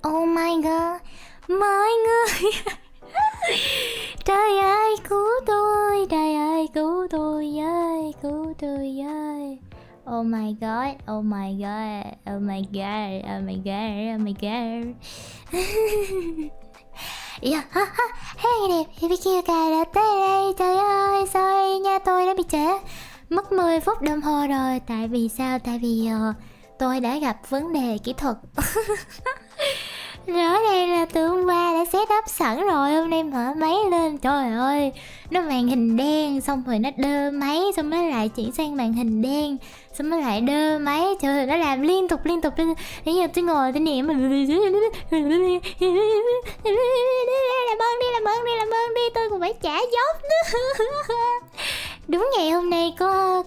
Oh my god, mọi người. Trời ơi cứu tôi, trời ơi cứu tôi với, cứu tôi với. Oh my god, oh my god, oh my god, oh my god, oh my god. Yeah. Hey đẹp, HIBIKI đã tới đây. Trời ơi, sorry nha, tôi đã bị trễ mất 10 phút đồng hồ rồi. Tại vì sao? Tại vì tôi đã gặp vấn đề kỹ thuật. Rõ ràng là từ hôm qua đã set up sẵn rồi. Hôm nay mở máy lên, trời ơi, nó màn hình đen, xong rồi nó đơ máy, xong nó lại chuyển sang màn hình đen, xong nó lại đơ máy. Trời ơi, nó làm liên tục. Bây giờ tôi ngồi tôi niệm làm ơn đi, tôi còn phải trả job nữa. Đúng ngày hôm nay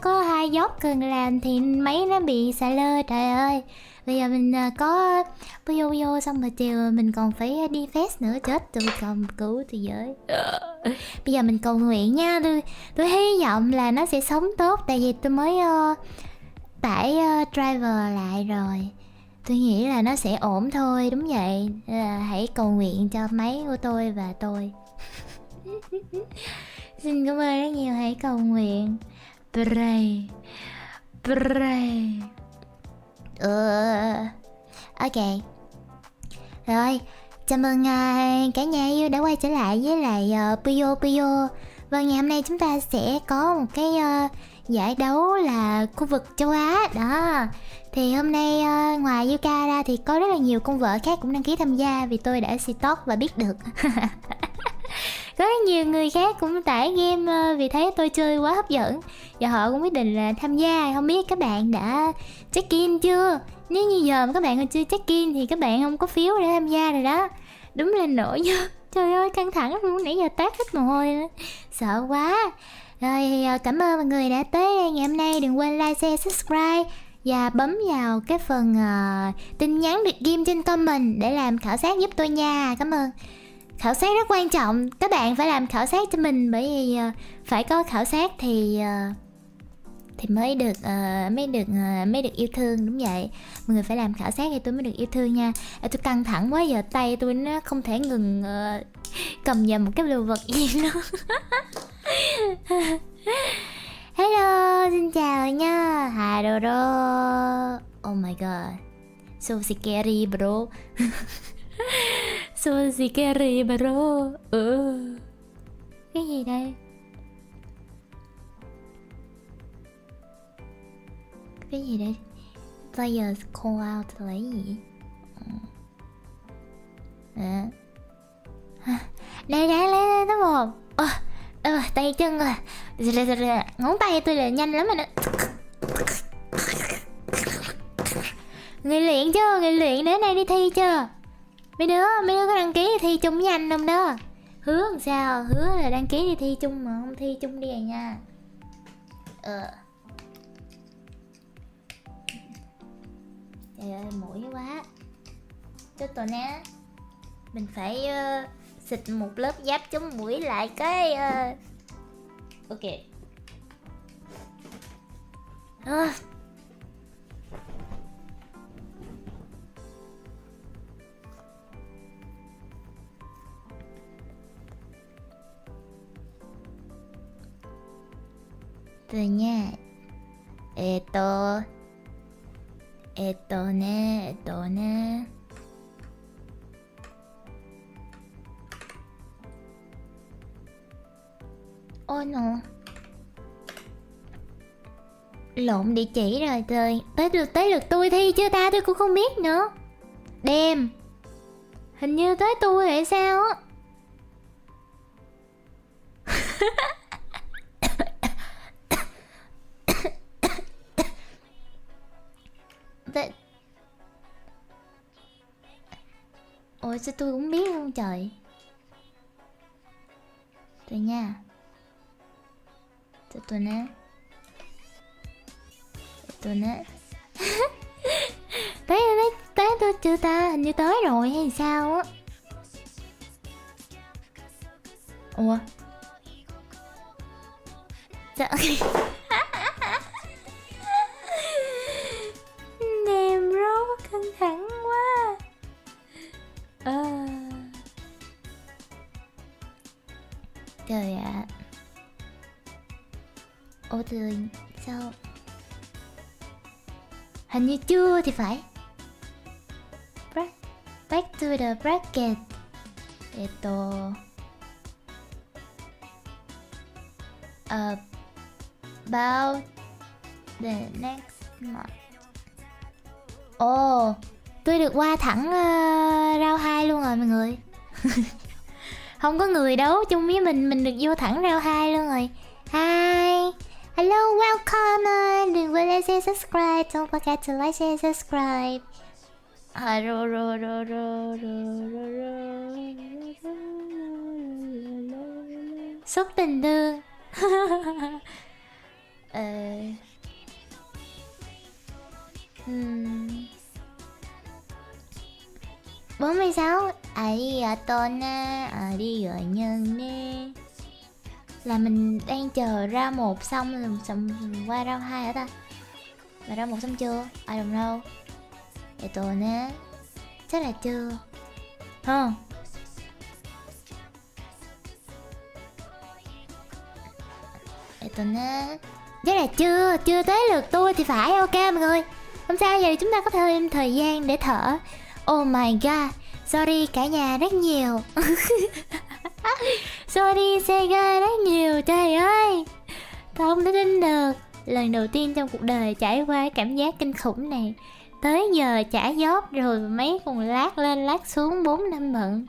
có 2 job cần làm thì máy nó bị xả lơ, trời ơi. Bây giờ mình có Puyo xong rồi chiều mình còn phải đi fest nữa, chết tôi, còn cứu tôi với. Bây giờ mình cầu nguyện nha, tôi hy vọng là nó sẽ sống tốt. Tại vì tôi mới tải driver lại rồi, tôi nghĩ là nó sẽ ổn thôi. Đúng vậy, hãy cầu nguyện cho máy của tôi và tôi. Xin cảm ơn rất nhiều, hãy cầu nguyện. Pray. Ok. Rồi, chào mừng cả nhà yêu đã quay trở lại với lại Puyo. Vâng, ngày hôm nay chúng ta sẽ có một cái giải đấu là khu vực châu Á đó. Thì hôm nay ngoài Yuka ra thì có rất là nhiều con vợ khác cũng đăng ký tham gia, vì tôi đã stalk và biết được. Có rất nhiều người khác cũng tải game vì thấy tôi chơi quá hấp dẫn và họ cũng quyết định là tham gia. Không biết các bạn đã check in chưa? Nếu như giờ mà các bạn còn chưa check in thì các bạn không có phiếu để tham gia rồi đó. Đúng là nổi nha. Trời ơi, căng thẳng luôn, nãy giờ tát hết mồ hôi nữa. Sợ quá. Rồi thì cảm ơn mọi người đã tới đây ngày hôm nay. Đừng quên like, share, subscribe và bấm vào cái phần tin nhắn được ghim trên comment để làm khảo sát giúp tôi nha. Cảm ơn. Khảo sát rất quan trọng, các bạn phải làm khảo sát cho mình, bởi vì phải có khảo sát thì mới được yêu thương. Đúng vậy, mọi người phải làm khảo sát thì tôi mới được yêu thương nha. Tôi căng thẳng quá, giờ tay tôi nó không thể ngừng cầm vào một cái đồ vật gì nữa. Hello, xin chào nha. Hello. Oh my god, so scary bro. So scary bro. Cái gì đây? Cái gì đây? Players call out là cái gì? Đây lấy nó một. Tay chân rồi. Ngón tay tôi là nhanh lắm rồi đó. Người luyện chưa? Người luyện đến đây đi thi chưa? Mấy đứa có đăng ký đi thi chung với anh không đó? Hứa làm sao? Hứa là đăng ký đi thi chung mà không thi chung đi à nha. Trời ơi, mũi quá. Chết tôi nè. Mình phải xịt một lớp giáp chống mũi lại cái ok. Từ nha. Nè. Ôi no. Lộn địa chỉ rồi. Tới lượt tôi thi chưa ta? Tôi cũng không biết nữa. Đêm. Hình như tới tôi hay sao á. Ôi sao tôi cũng biết luôn trời. Rồi nha. Tôi nè. Tới tôi chưa ta? Hình như tới rồi hay sao á. Ủa sao? Damn bro, căng thẳng quá. Trời ạ. Ủa từ sao? Hình như chưa thì phải. Back to the bracket. About the next month. Ồ, tôi được qua thẳng round 2 luôn rồi mọi người. Không có người đấu chung với mình được vô thẳng round 2 luôn rồi. Hi, hello, welcome. Đừng quên like, share, subscribe. Don't forget to like, share, subscribe. Xúc tình thương. 46. Arigato na, arigato nhân nè. Là mình đang chờ ra 1 xong rồi qua round 2 hả ta? Mà round 1 xong chưa? I don't know. Nè. Chắc là chưa. Hả? Nè. Chắc là chưa tới lượt tôi thì phải. Ok mọi người. Không sao, giờ chúng ta có thêm thời gian để thở. Oh my god. Sorry cả nhà rất nhiều. Sorry Sega rất nhiều. Trời ơi, không thể tin được. Lần đầu tiên trong cuộc đời trải qua cảm giác kinh khủng này. Tới giờ trả dóp rồi mấy con lát lên lát xuống 4 năm bận.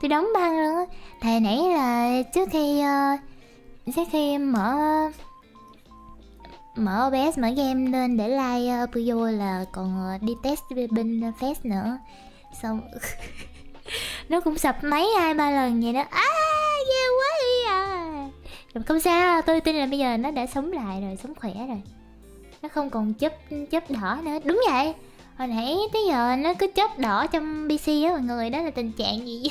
Tôi đóng băng luôn á. Thầy nãy là trước khi em mở OBS, mở game lên để like Puyo là còn đi test bên Fest nữa. Xong nó cũng sập máy 2-3 lần vậy đó. Ghê quá đi à. Không sao, tôi tin là bây giờ nó đã sống lại rồi, sống khỏe rồi. Nó không còn chớp đỏ nữa. Đúng vậy, hồi nãy tới giờ nó cứ chớp đỏ trong PC á mọi người. Đó là tình trạng gì?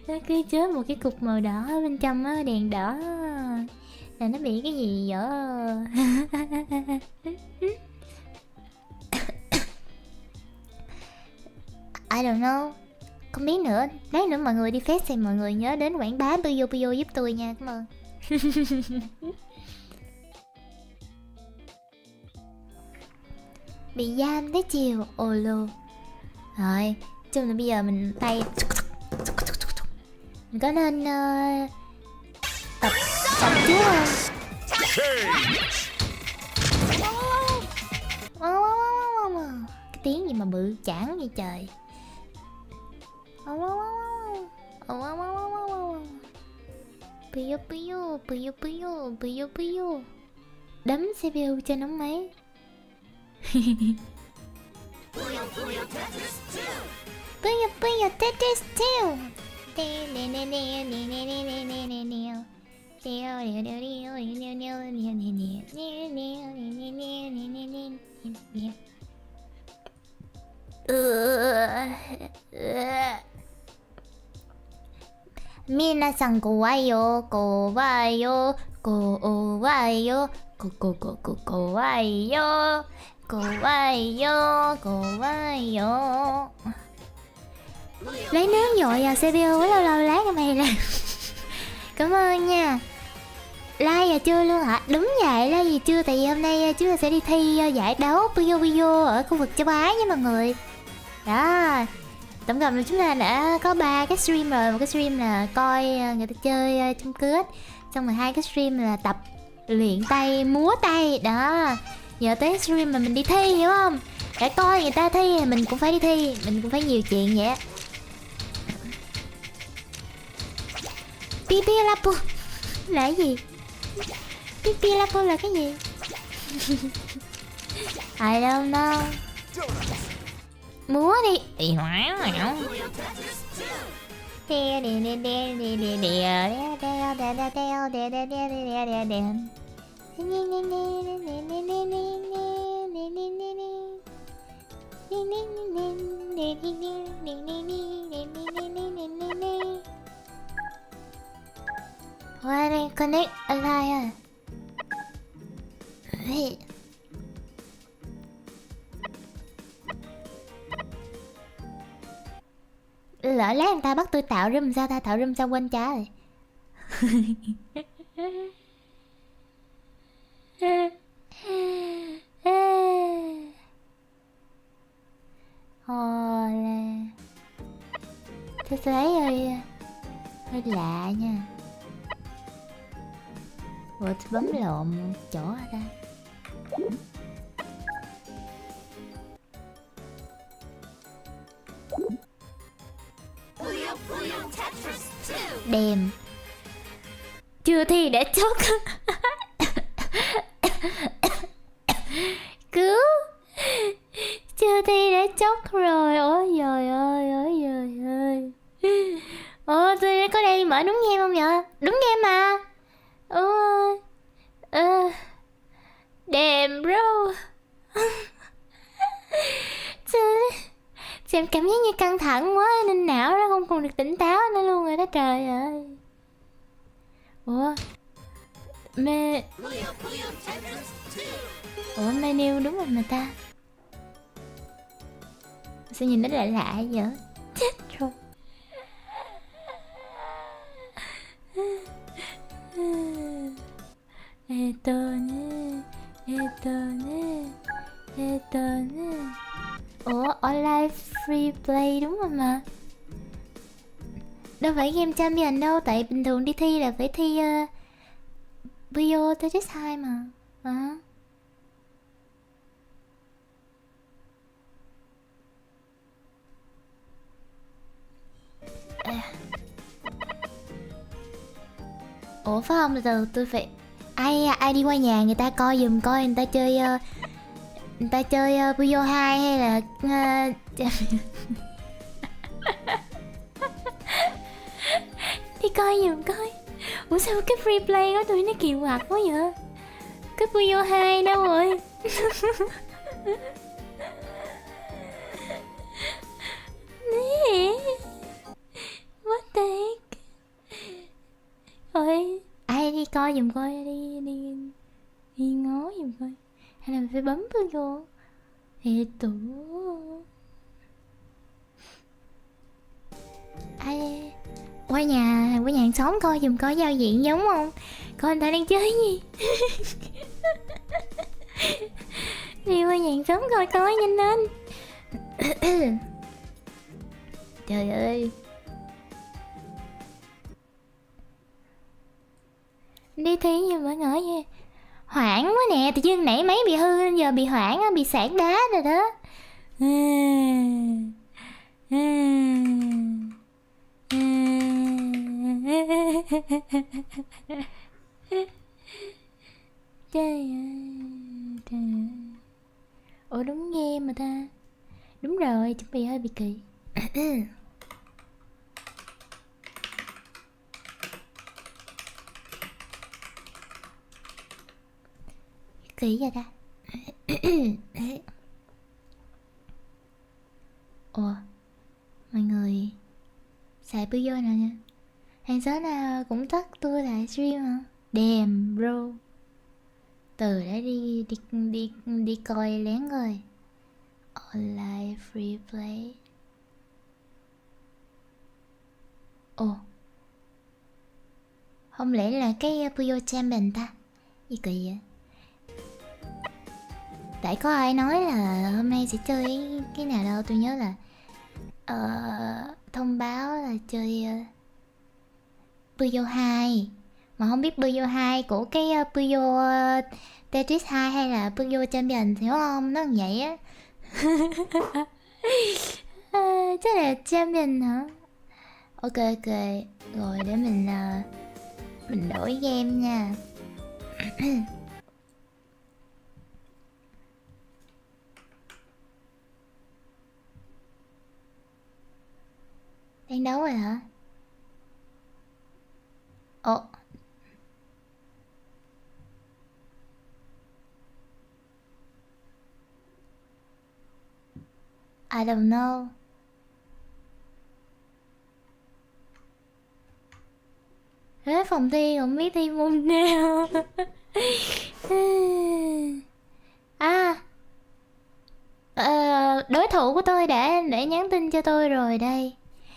Nó cứ chớp một cái cục màu đỏ ở bên trong á, đèn đỏ. Là nó bị cái gì vậy? I don't know. Không biết nữa. Lát nữa mọi người đi fest thì mọi người nhớ đến quảng bá Puyo giúp tôi nha. Cảm ơn. Bị giam tới chiều. Ồ lô. Rồi, chung là bây giờ mình tay mình có nên tập trước không? Cái tiếng gì mà bự chảng vậy trời. Puyo Puyo Puyo Puyo Puyo Puyo. Đấm CPU cho nóng máy. Puyo Puyo Tetris 2. Minasan kowayo, kowayo, kowayo, kowayo, kowayo, kowayo. Lấy nước dội vào CPU quá lâu lát cho mày làm. Cảm ơn nha. Like giờ chưa luôn hả? Đúng vậy, like gì chưa? Tại vì hôm nay chúng ta sẽ đi thi giải đấu Puyo Puyo ở khu vực châu Á nha mọi người. Đó, tổng cộng là chúng ta đã có 3 cái stream rồi. Một cái stream là coi người ta chơi chung kết. Xong rồi 2 cái stream là tập luyện tay, múa tay. Đó, giờ tới stream mà mình đi thi, hiểu không? Để coi người ta thi thì mình cũng phải đi thi. Mình cũng phải nhiều chuyện vậy. Pipi Lapu là cái gì? Pipi Lapu là cái gì? I don't know. Múa đi. Why didn't connect Alaya? Wait. lỡ lát người ta bắt tôi tạo room sao, ta tạo room sao quên trả rồi. Tôi thấy hơi lạ nha. Ủa tôi bấm lộn chỗ ở đây. Đèm chưa thi để chốt. Cứu, chưa thi để chốt rồi. Ôi trời ơi, ôi trời ơi. Ồ, tôi có đây mở đúng game không vậy? Đúng game mà. Damn bro. Xem cảm giác như căng thẳng quá nên não nó không còn được tỉnh táo nữa luôn rồi đó, trời ơi. Ủa menu đúng rồi mà ta. Sao nhìn nó lạ lạ vậy? Chết rồi. Ủa online free play đúng rồi mà. Đâu phải game champion đâu, tại bình thường đi thi là phải thi Puyo Tetris 2 mà. Ủa phải không, từ tôi phải ai đi qua nhà người ta coi giùm coi người ta chơi Puyo 2 hay là đi coi giùm coi. Ủa sao cái free play của tôi nó kỳ quặc quá vậy? Cái Puyo 2 đâu rồi? What the heck? Ôi, ai đi coi giùm coi, đi ngó giùm coi. Hay là phải bấm Puyo? Thì tủ ai qua nhà hàng xóm coi giùm coi giao diện giống không, coi người ta đang chơi gì. Đi qua nhà hàng xóm coi nhanh lên. Trời ơi, đi thi như mọi người vậy. Hoảng quá nè, tự dưng nãy máy bị hư nên giờ bị hoảng á, bị sạt đá rồi đó. Trời ơi, trời ơi. Ủa đúng game mà ta. Đúng rồi, chuẩn bị hơi bị kỳ. Kỳ vậy ta. Ủa mọi người xài Puyo nào nha. Hàng xóm nào cũng tắt tôi lại stream hả? Damn bro. Từ đã đi coi lén rồi. Online free play. Ồ, không lẽ là cái Puyo Champion ta? Gì kỳ vậy? Tại có ai nói là hôm nay sẽ chơi cái nào đâu, tôi nhớ là thông báo là chơi Puyo 2. Mà không biết Puyo 2 của cái Puyo Tetris 2 hay là Puyo Champion thì đúng không? Nó như vậy á. Chắc là Champion hả? Ok, rồi để mình đổi game nha. Đang đấu rồi hả? Ồ, I don't know. Thế phòng thi không biết thi môn nào. Đối thủ của tôi đã nhắn tin cho tôi rồi đây.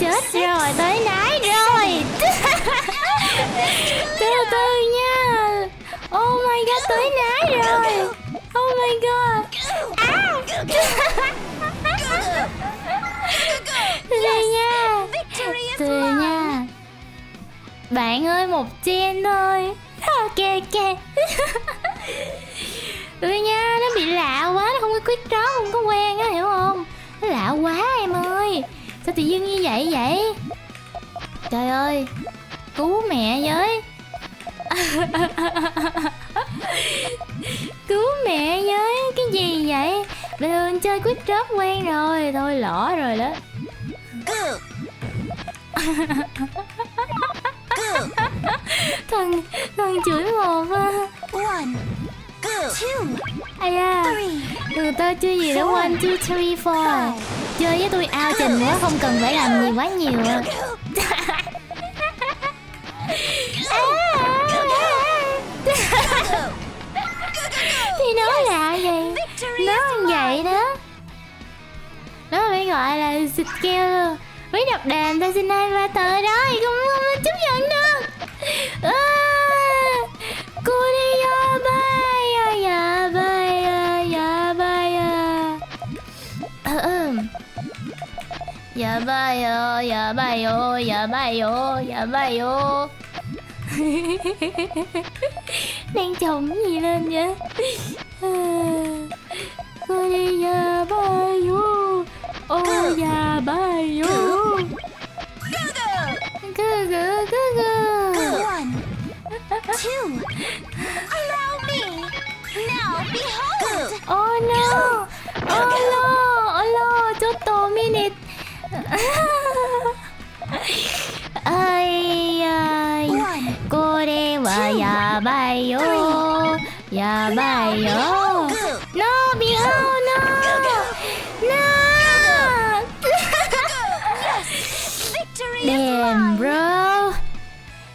Chết rồi, tới nãy rồi. Từ từ nha. Oh my god, tới nãy rồi. Oh my god. Từ nha. Từ nha. Bạn ơi, một chen thôi. Ok. Từ nha, nó bị lạc quick drop không có quen á, hiểu không? Nó lạ quá em ơi. Sao tự dưng như vậy? Trời ơi, cứu mẹ với. Cứu mẹ với, cái gì vậy? Bình thường chơi quick drop quen rồi, thôi lỏ rồi đó. Thằng chửi một á. Ai da, người ta chơi gì đó 1, 2, 3, 4. Chơi với tôi ao trình quá, không cần phải làm gì quá nhiều à. Thì nó là gì? Nó vậy đó. Nó phải gọi là xịt keo luôn. Mấy đập đàn ta xin 2, 3 tờ đó thì không chấp nhận được. Cô đi ya bay ya bay ya bay ya bay ya bay ya bay ya bay. Đang trồng cái gì lên vậy? Cô đi ya bay ya bay Allow me. Now behold. Oh no. Just a minute. Ai cô đi và ya bay yo. No behold no. Damn bro.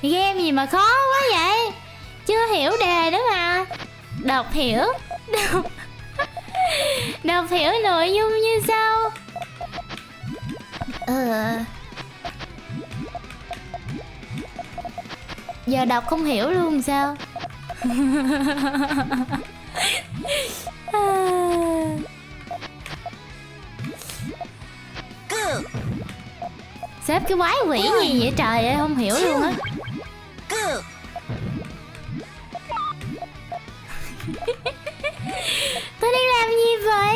Game gì mà khó quá vậy? Chưa hiểu đề nữa mà. Đọc hiểu nội dung như sau. Giờ đọc không hiểu luôn sao? Xếp cái quái quỷ gì vậy trời ơi, không hiểu luôn á. Tôi đang làm gì vậy?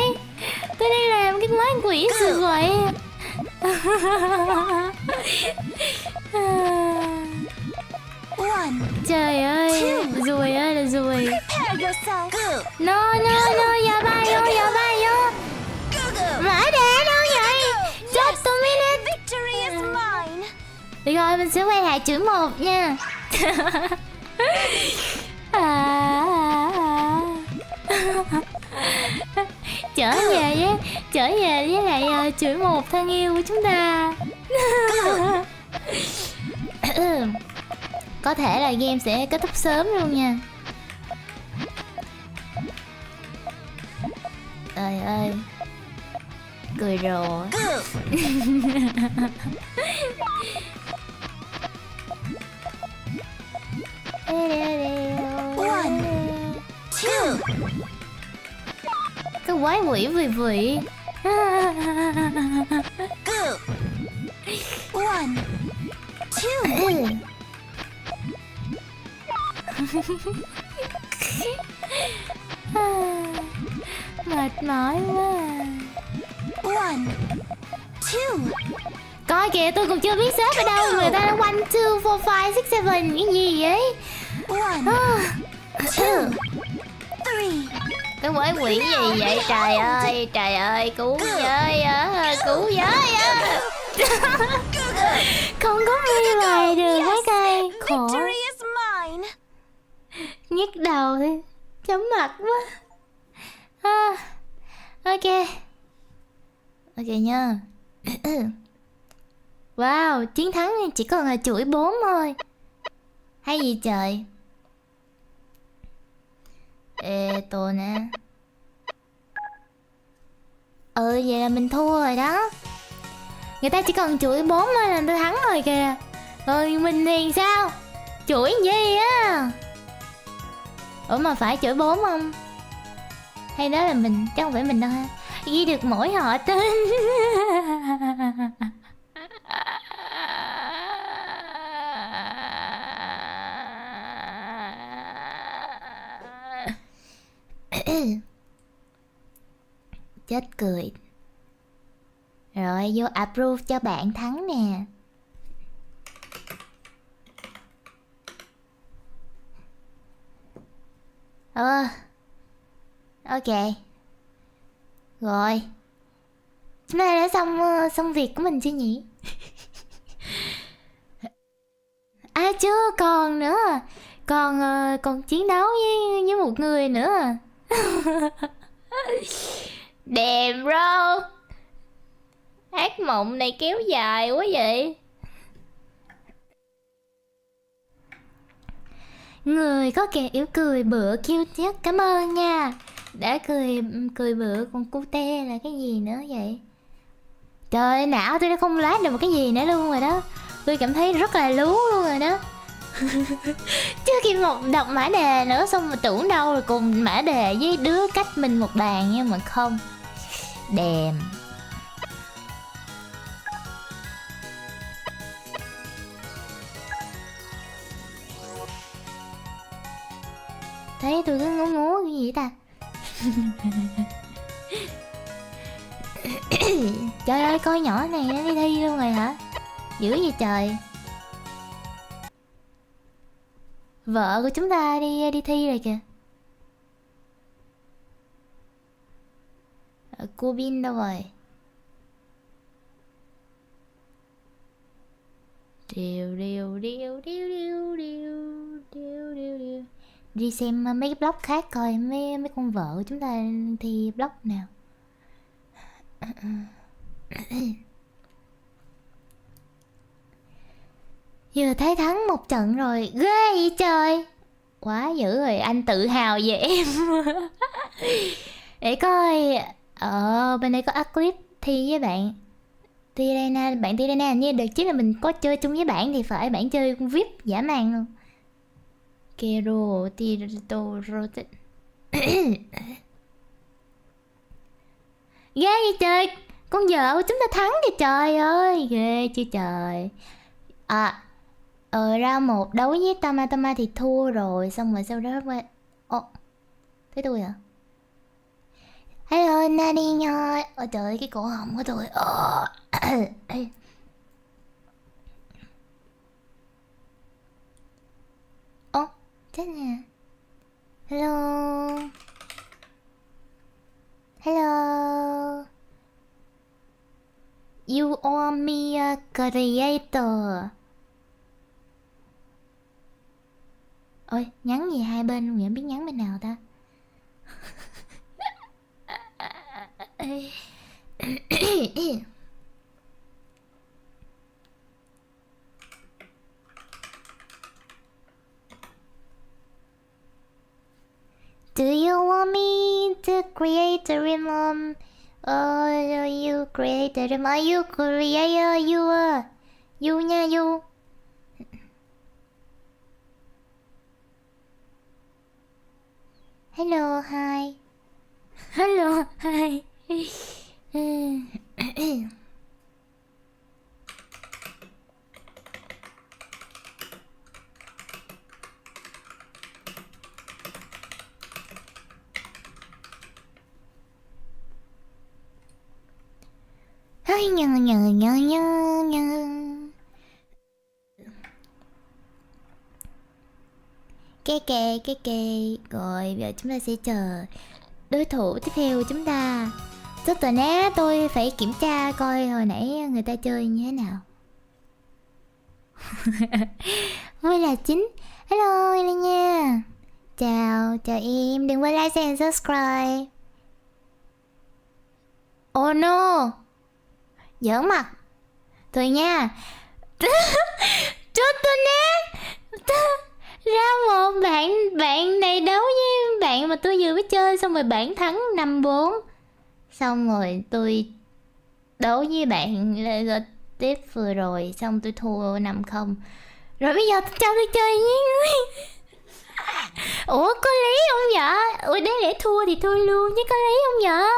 Tôi đang làm cái quái quỷ gì vậy? Trời ơi, rùi ơi là rùi. No, ya bay yo. Mở đẻ đâu vậy? Just a minute. Được rồi, mình sẽ quay lại chữ 1 nha. Trở về với lại chữ 1 thân yêu của chúng ta. Có thể là game sẽ kết thúc sớm luôn nha. Trời ơi, cười rồ. 1, 2. Cái quái quỷ vị vị. 1, 2. Mệt mỏi quá. 1, 2. Coi kìa, tôi còn chưa biết xếp ở đâu. Người ta đã 1, 2, 4, 5, 6, 7. Cái gì vậy? 1, 2, 3. Cái quái quỷ gì vậy trời ơi, cứu với. Không có ghi bài được mấy cây. Khổ. Nhức đầu đi, chóng mặt quá. Ok nha. Wow, chiến thắng chỉ còn là chuỗi 4 thôi. Hay gì trời. Ê tô nè. Vậy là mình thua rồi đó. Người ta chỉ cần chuỗi 4 thôi là người ta thắng rồi kìa. Rồi mình thì sao? Chuỗi gì á? Ủa mà phải chuỗi 4 không? Hay đó là mình, chứ không phải mình đâu ha. Ghi được mỗi họ tên. chết cười. Rồi vô approve cho bạn thắng nè. Ok. Rồi. Chúng ta đã xong việc của mình chưa nhỉ? À chưa, còn nữa. Còn chiến đấu với một người nữa. Damn bro. Ác mộng này kéo dài quá vậy. Người có kiểu cười bựa kêu nhất, cảm ơn nha. Đã cười bựa, còn cute là cái gì nữa vậy? Trời ơi, não tôi đã không lát được một cái gì nữa luôn rồi đó. Tôi cảm thấy rất là lú luôn rồi đó. Chưa kịp đọc mã đề nữa, xong mà tưởng đâu là cùng mã đề với đứa cách mình một bàn, nhưng mà không. Đèm. Thấy tôi cứ ngố cái gì ta. Trời ơi, coi nhỏ này nó đi thi luôn rồi hả? Dữ vậy trời. Vợ của chúng ta đi thi rồi kìa. Cô Bin đâu rồi? Đi xem mấy cái blog khác coi mấy con vợ của chúng ta thi blog nào. Vừa thấy thắng một trận rồi, ghê vậy trời. Quá dữ rồi, anh tự hào về em. Để coi. Bên đây có clip thi với bạn Tirena. Bạn Tirena như đợt trước là mình có chơi chung với bạn thì phải, bạn chơi con VIP dã man luôn. Kero Tiro. Ghê vậy trời, con vợ của chúng ta thắng kìa trời ơi, ghê chưa trời. Ra một đấu với Tama thì thua rồi, xong rồi sau đó thấy tôi hả? Hello Nadine ơi. Ôi trời ơi, cái cổ họng của tôi. Chết nè. Hello. Hello. You are me creator. Ôi, nhắn gì hai bên luôn vậy, biết nhắn bên nào ta? Do you want me to create a room? You create a room? You create you nha, you. Hello, hi. Hello, hi. Cái rồi giờ chúng ta sẽ chờ đối thủ tiếp theo của chúng ta. Rất tuần á, tôi phải kiểm tra coi hồi nãy người ta chơi như thế nào. Vui là chính. Hello nha. Chào em, đừng quên like, share and subscribe. Oh no, giỡn mặt thôi nha. Chút tôi nè. Ra một bạn này đấu với bạn mà tôi vừa mới chơi, xong rồi bạn thắng 5-4. Xong rồi tôi đấu với bạn tiếp vừa rồi, xong tôi thua 5-0. Rồi bây giờ cho tôi chơi với người. Ủa có lý không vậy? Ủa đáng lẽ thua thì thôi luôn chứ có lý không vậy?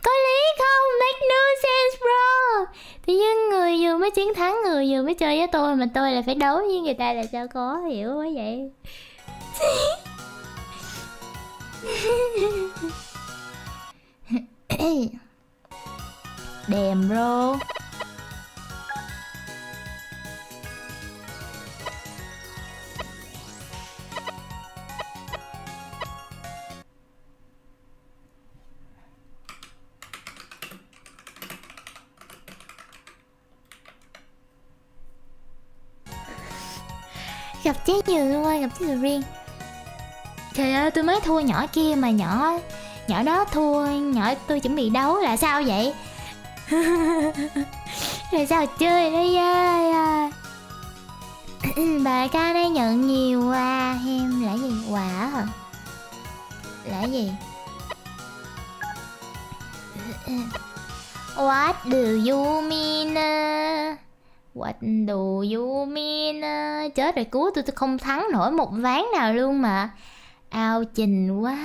Có lý không? Make no sense bro. Thì nhưng người vừa mới chiến thắng, người vừa mới chơi với tôi, mà tôi là phải đấu với người ta là sao có, hiểu quá vậy. Damn bro. Gặp chết nhiều luôn ơi, gặp chết nhiều riêng. Trời ơi, tôi mới thua nhỏ kia mà nhỏ đó thua, nhỏ tôi chuẩn bị đấu là sao vậy? Là sao chơi đây à? Bà ca đây nhận nhiều quà em là gì? Quà hả? Là gì? What do you mean? What do you mean? Chết rồi, cứu tôi không thắng nổi một ván nào luôn mà. Ao trình quá.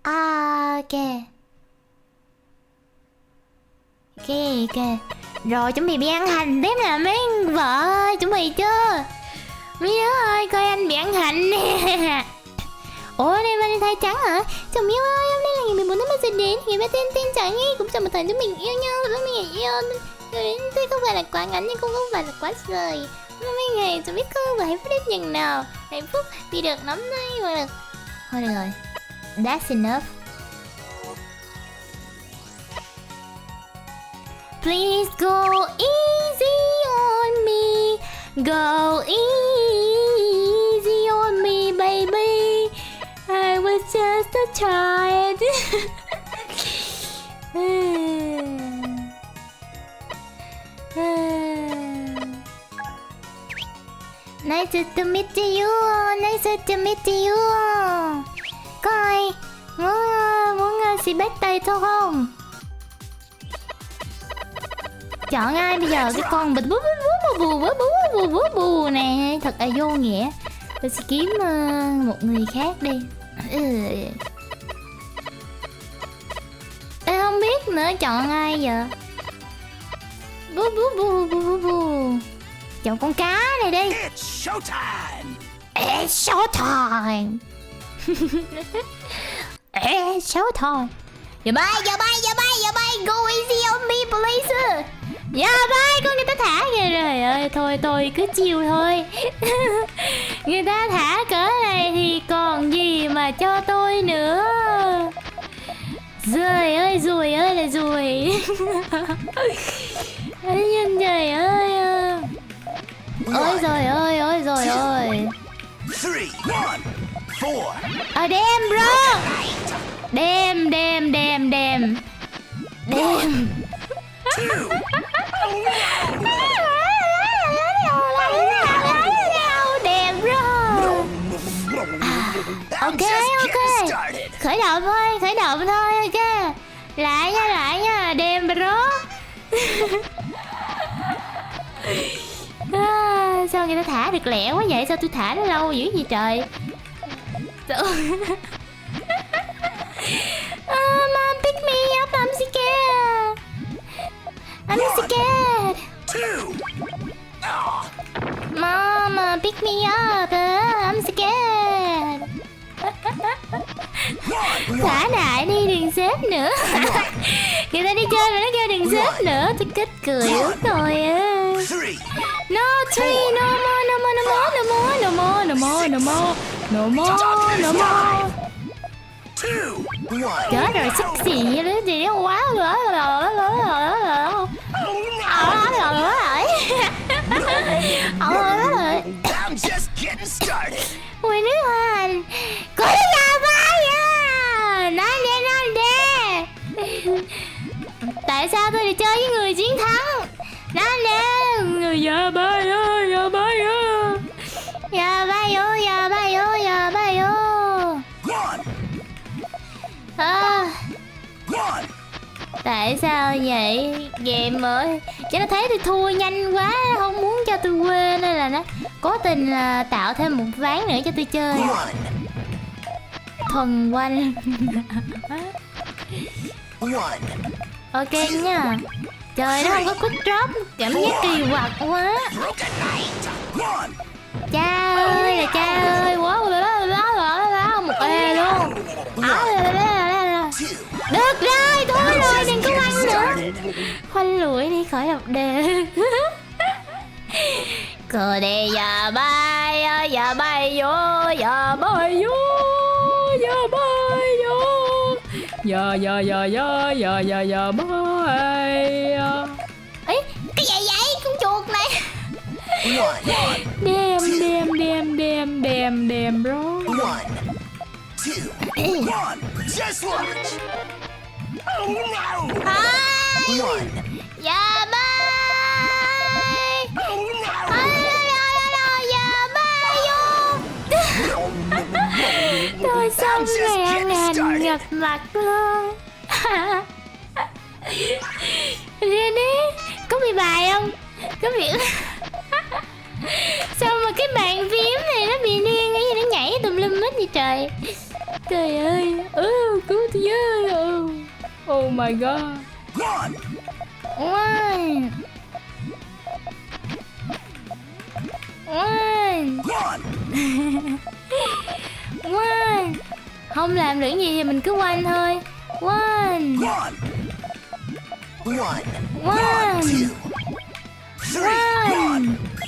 Ok. Rồi chuẩn bị ăn hành tiếp nè mấy vợ ơi, chuẩn bị chưa? Mấy đứa ơi, coi anh bị ăn hành nè. Ủa, đây Valentine trắng hả? Chồng yêu ơi, hôm nay là ngày 14 tháng 3 giờ đến. Ngày ba tên chẳng nghe, cũng chào một thời chúng mình yêu nhau, chúng mình yêu. Tuy không phải là quá ngắn nhưng cũng không phải là quá dài. Mấy ngày tôi biết không và hạnh phúc đến chừng nào. Hạnh phúc vì được nắm tay và được. Thôi được rồi, that's enough. Please go easy on me. Go easy on me, baby. I was just a child. Nice to meet you. Nice to meet you. Coi, muốn xì bét tay thôi không? Chọn ai bây giờ? Cái con bịch bú nè, thật là vô nghĩa. Tôi sẽ kiếm một người khác đi. Em không biết nữa, chọn ai giờ? Bú. Chọn con cá này đi. It's showtime. It's showtime. Giờ bay. Go easy on me, please. Dạ bay, con người ta thả kìa. Trời ơi, thôi cứ chiêu thôi. Người ta thả cỡ này thì còn gì mà cho tôi nữa. Trời ơi là ruồi. Trời ơi. Ôi trời ơi. 3, 1, 4. Damn bro. Damn. Damn bro. Ok. Khởi động thôi, ok. Lại nha, damn bro. Sao người ta thả được lẹ quá vậy? Sao tôi thả nó lâu dữ gì trời? Mom, pick me up, I'm scared. Mom, pick me up, I'm scared. Thả đại đi, đừng xếp nữa. Người ta đi chơi mà nó kêu đừng xếp nữa, tôi kết cười lắm rồi á. No tree, no more. Chết rồi, sexy như thế gì quá rồi. Ui nước anh, có cái nhà bay à. Nói đi. Tại sao tôi lại chơi với người chiến thắng? Nói đi. Người nhà bay ơi. Nhà bay ơi. Tại sao vậy? Game ơi, cho nó thấy tôi thua nhanh quá, không muốn cho tôi quên nên là nó cố tình là tạo thêm một ván nữa cho tôi chơi. Thuần quanh. 1. Ok nha. Trời, nó không có quick drop, cảm giác kỳ quặc quá. Broken Knight. 1. Cha ơi là cha ơi, quá một e luôn. Được rồi, thôi rồi, đừng có quanh nữa. Khoanh lũi đi khỏi đập đề. Cờ đi giờ bay vô, giờ bay vô, giờ bay vô, giờ bay. Ấy, cái gì vậy con chuột này? Đêm bro. 1, 2, 1. Just launch. Oh no. 1. Giờ bay. Oh no. Giờ bay vô. Tôi xong ngàn ngập mặt luôn. Riêng đi, có bị bài không? Có bị... Sao mà cái bàn phím này nó bị điên, cái gì nó nhảy tùm lum hết vậy trời. Trời ơi, cứu tôi với. Oh my god. 1. One. Không làm được gì thì mình cứ quanh thôi. One. 1. 1. 1. 3. 1.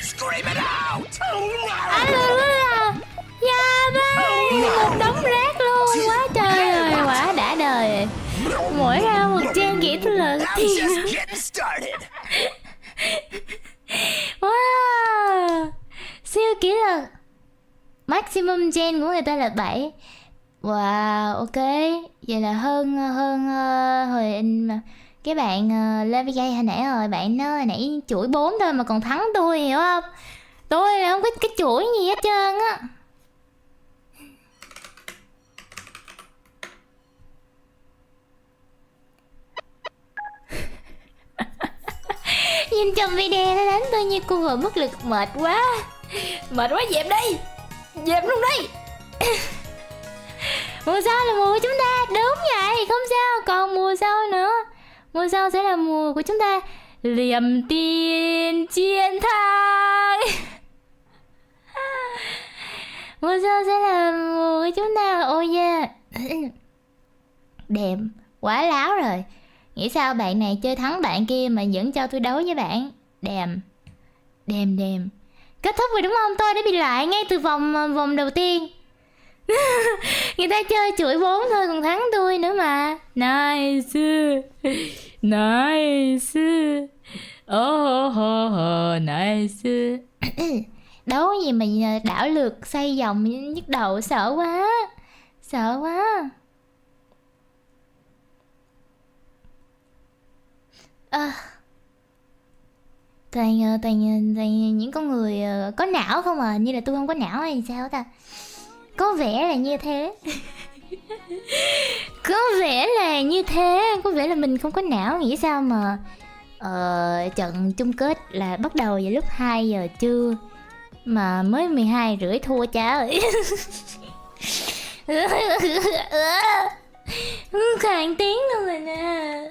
Scream it out. Oh no. Dạ ba, một đống rác luôn. Quá trời rồi, quá đã đời. Mỗi ra một trang kỹ thuật lực. I'm just getting started. Wow, siêu kỹ lực. Maximum gen của người ta là 7. Wow, ok. Vậy là hơn hồi cái bạn lên video hồi nãy rồi. Bạn nó hồi nãy chuỗi 4 thôi mà còn thắng tôi, hiểu không? Tôi là không có cái chuỗi gì hết trơn á. Nhìn trong video nó đánh tôi như cô vợ bất lực, mệt quá. Mệt quá, dẹp đi. Dẹp luôn đi. Mùa sau là mùa của chúng ta. Đúng vậy, không sao. Còn mùa sau nữa. Mùa sau sẽ là mùa của chúng ta. Liềm tin chiến thắng. Mùa sau sẽ là mùa của chúng ta. Oh yeah. Đẹp, quá láo rồi. Nghĩ sao bạn này chơi thắng bạn kia mà vẫn cho tôi đấu với bạn. Đềm. Kết thúc rồi đúng không? Tôi đã bị loại ngay từ vòng đầu tiên. Người ta chơi chuỗi 4 thôi còn thắng tôi nữa mà. Nice. Oh, nice. Đấu gì mà đảo lược xoay vòng nhức đầu, sợ quá. Toàn những con người có não không à, như là tôi không có não hay sao ta? Có vẻ là như thế. Có vẻ là mình không có não. Nghĩ sao mà trận chung kết là bắt đầu vào lúc 2 giờ trưa mà mới 12 rưỡi thua cha ơi. Khàn tiếng luôn rồi nè.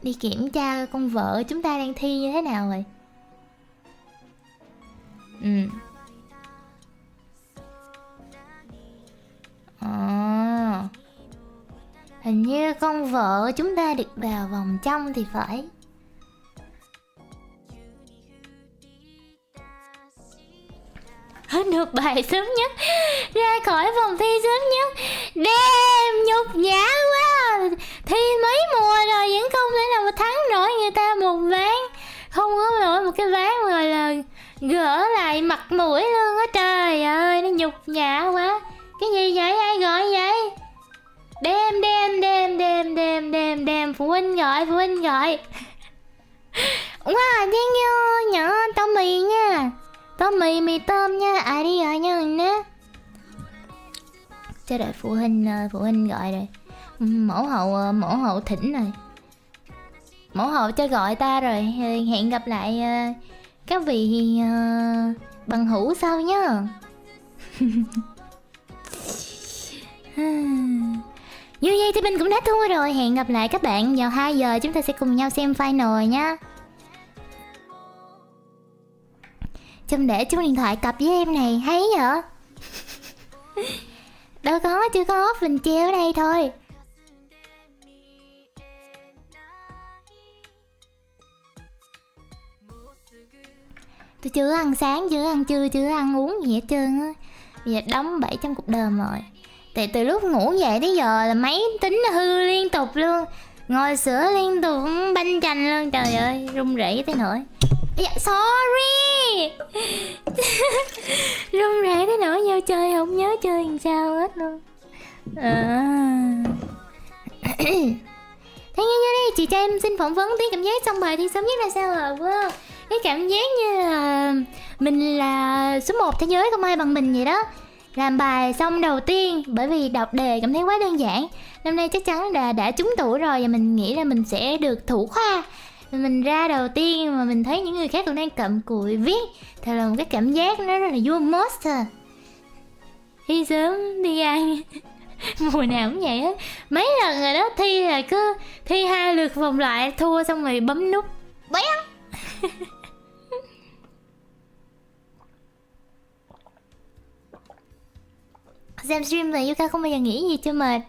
Đi kiểm tra con vợ chúng ta đang thi như thế nào rồi. Hình như con vợ chúng ta được vào vòng trong thì phải. Hết được bài sớm nhất, ra khỏi phòng thi sớm nhất. Đêm nhục nhã quá. Thi mấy mùa rồi vẫn không thể nào mà thắng nổi người ta một ván. Không có nổi một cái ván gọi là gỡ lại mặt mũi luôn á. Trời ơi, nó nhục nhã quá. Cái gì vậy, ai gọi vậy? Đêm phụ huynh gọi. Wow, thank you nhỏ tô mì nha. Tô mì tôm nha, ai đi gọi nha mình nhé. Cho đợi phụ huynh gọi rồi. Mẫu hậu thỉnh rồi. mẫu hậu cho gọi ta rồi. Hẹn gặp lại các vị bằng hữu sau nhá. Như vậy thì mình cũng đã thua rồi. Hẹn gặp lại các bạn vào 2 giờ. Chúng ta sẽ cùng nhau xem final nha. Trông để chung điện thoại cặp với em này hay vậy. Đâu có, chưa có off, mình treo ở đây thôi. Tôi chưa ăn sáng, chưa ăn trưa, chưa ăn uống gì hết trơn á. Bây giờ đóng 700 cục đờm rồi. Từ lúc ngủ dậy tới giờ là máy tính hư liên tục luôn. Ngồi sửa liên tục, banh chành luôn. Trời ơi, run rẩy tới nỗi. Dạ, sorry. Run rẩy tới nỗi vô chơi không nhớ chơi làm sao hết luôn. Thế như đây, chị cho em xin phỏng vấn tí cảm giác xong bài thi sớm nhất là sao rồi? Wow. Cái cảm giác như là mình là số 1 thế giới, không ai bằng mình vậy đó. Làm bài xong đầu tiên, bởi vì đọc đề cảm thấy quá đơn giản. Năm nay chắc chắn là đã trúng tủ rồi và mình nghĩ là mình sẽ được thủ khoa. Mình ra đầu tiên mà mình thấy những người khác còn đang cặm cụi viết, thật là một cái cảm giác nó rất là vua monster. Thi sớm đi ăn. Mùa nào cũng vậy á. Mấy lần rồi đó, thi là cứ thi 2 lượt vòng lại, thua xong rồi bấm nút bén. Xem stream này Yuka không bao giờ nghĩ gì cho mệt.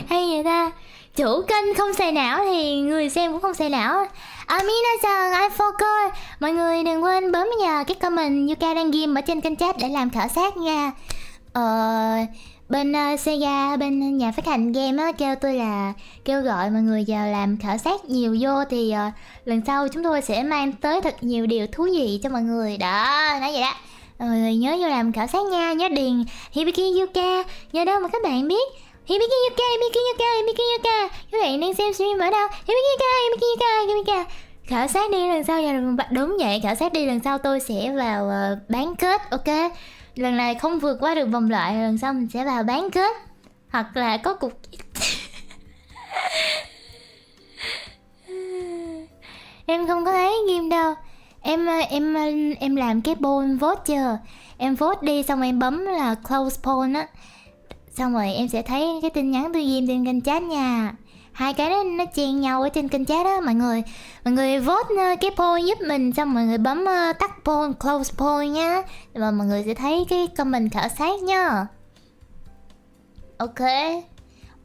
Hay vậy ta. Chủ kênh không xài não thì người xem cũng không xài não. Amina-san, I forgot. Mọi người đừng quên bấm vào cái comment Yuka đang ghim ở trên kênh chat để làm khảo sát nha. Bên Sega, bên nhà phát hành game á, kêu tôi là kêu gọi mọi người vào làm khảo sát nhiều vô thì lần sau chúng tôi sẽ mang tới thật nhiều điều thú vị cho mọi người. Đó, nói vậy đó. Mọi người nhớ vô làm khảo sát nha, nhớ điền Hibiki Yuka. Nhớ đâu mà các bạn biết Hibiki Yuka, Hibiki Yuka, Hibiki Yuka. Các bạn đang xem stream ở đâu? Hibiki Yuka, Hibiki Yuka, Hibiki Yuka. Khảo sát đi lần sau đúng vậy, khảo sát đi lần sau tôi sẽ vào bán kết, ok? Lần này không vượt qua được vòng loại, lần sau mình sẽ vào bán kết. Hoặc là có cục em không có thấy game đâu. Em làm cái poll vote chưa? Em vote đi xong em bấm là close poll á. Xong rồi em sẽ thấy cái tin nhắn tôi ghim trên kênh chat nha. Hai cái đó nó chen nhau ở trên kênh chat đó. Mọi người vote cái poll giúp mình, xong mọi người bấm tắt poll, close poll nhá. Và mọi người sẽ thấy cái comment khảo sát nhá. Ok.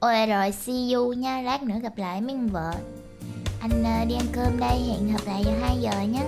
Ôi rồi, see you nha. Lát nữa gặp lại mấy con vợ. Anh đi ăn cơm đây, hẹn gặp lại vào 2 giờ nhé.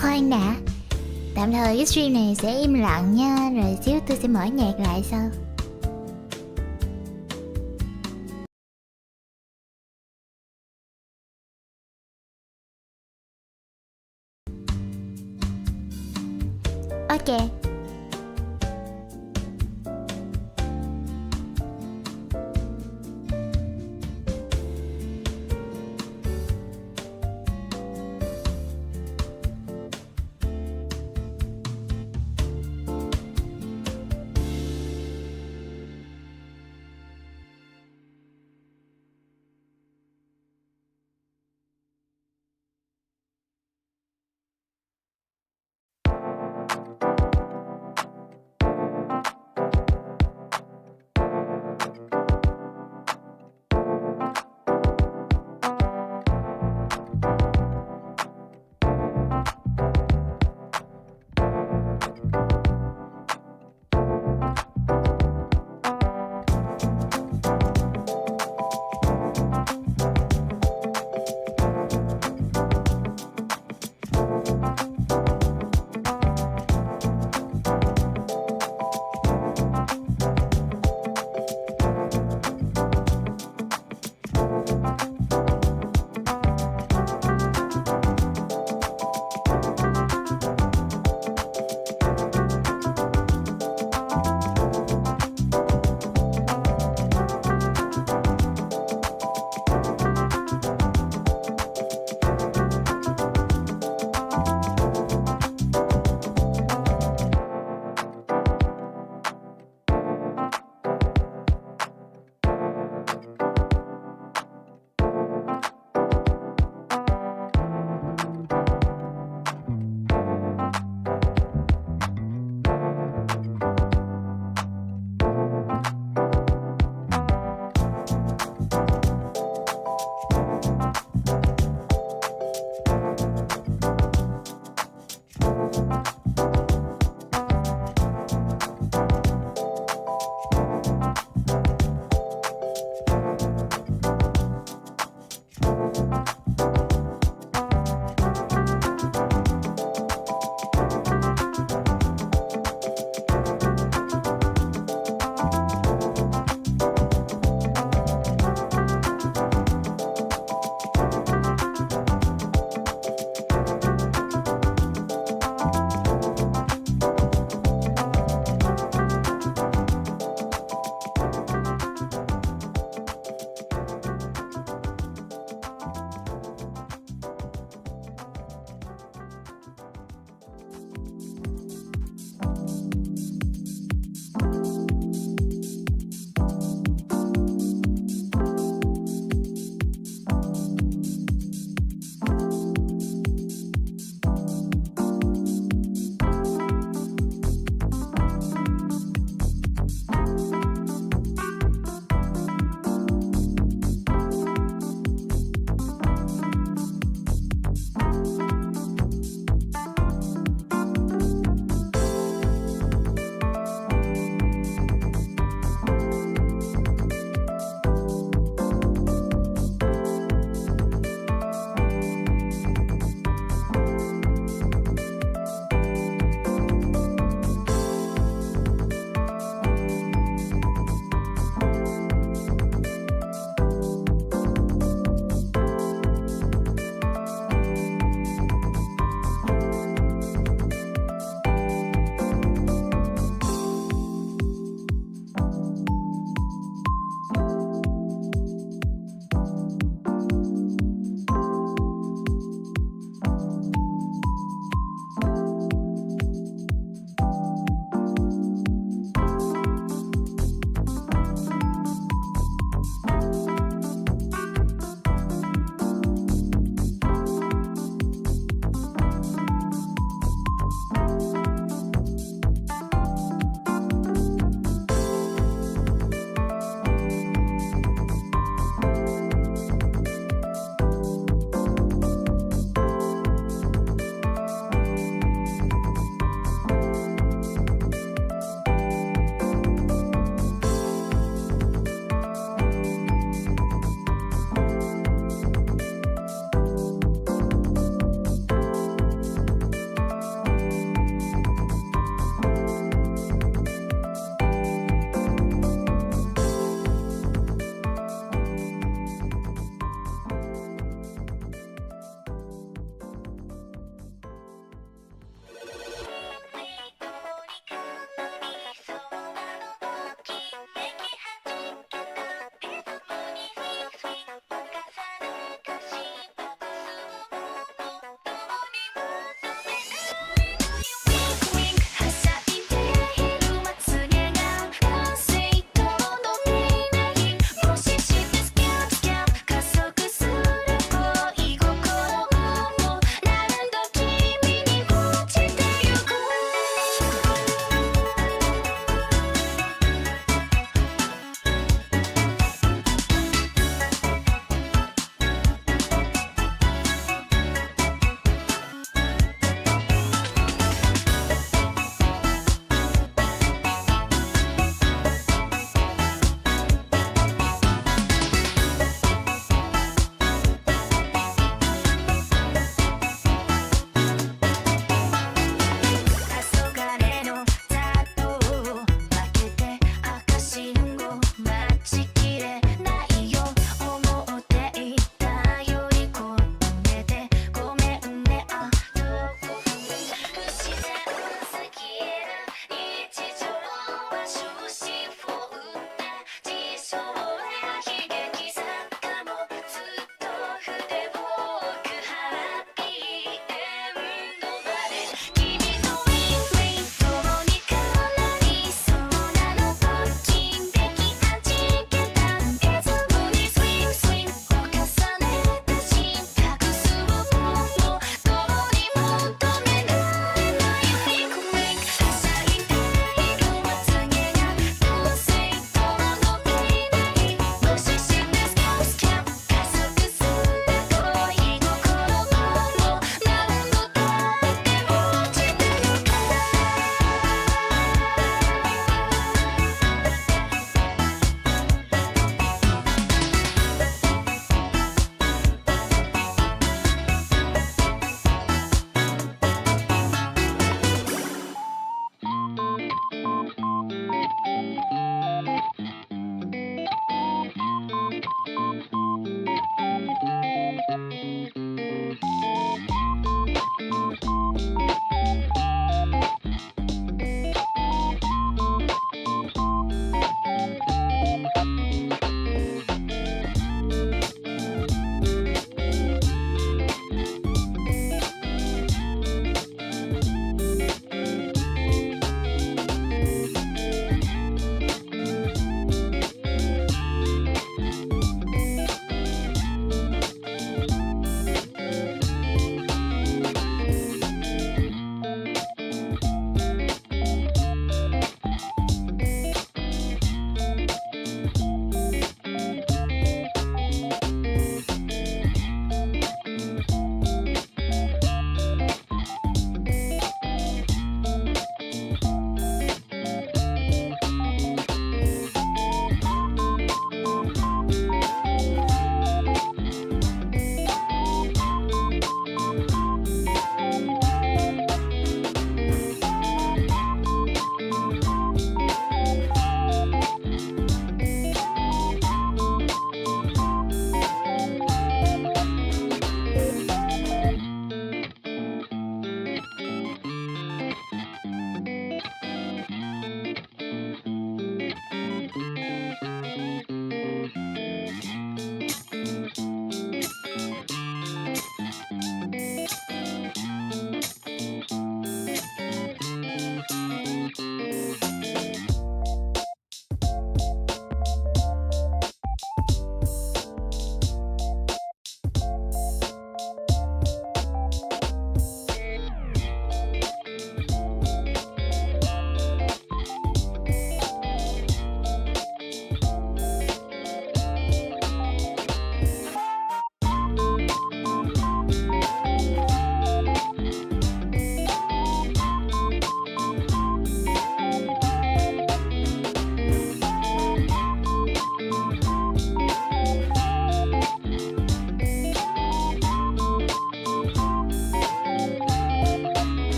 Khoan đã, tạm thời cái stream này sẽ im lặng nha, rồi xíu tôi sẽ mở nhạc lại sau. Ok.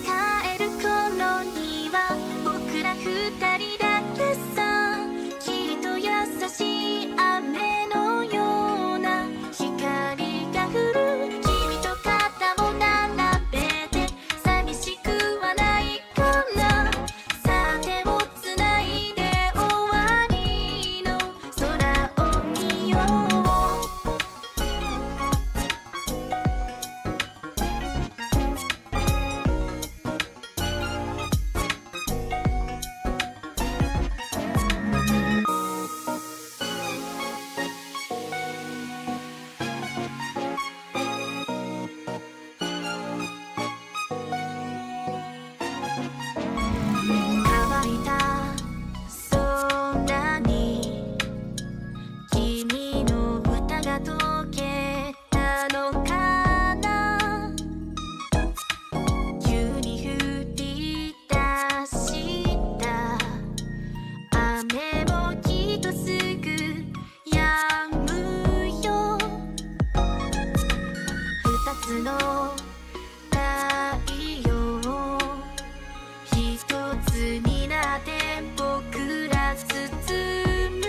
帰る頃には僕ら二人だけさ。きっと優しい雨のような光が降る。君と肩を並べて寂しくはないかな。さてをつないで終わりの空を見よう。乾いた空に君の歌が溶けたのかな。急に降り出した雨もきっとすぐ止むよ。二つの太陽一つになって僕ら包む。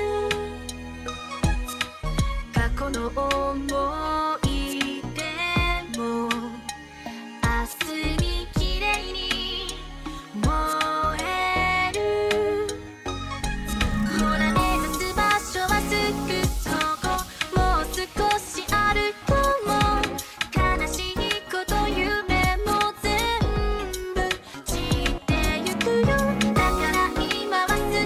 過去の思い出も明日に綺麗に燃える。ほら目指す場所はすぐそこ。もう少し歩こう。悲しいこと夢も全部散ってゆくよ。だから今は進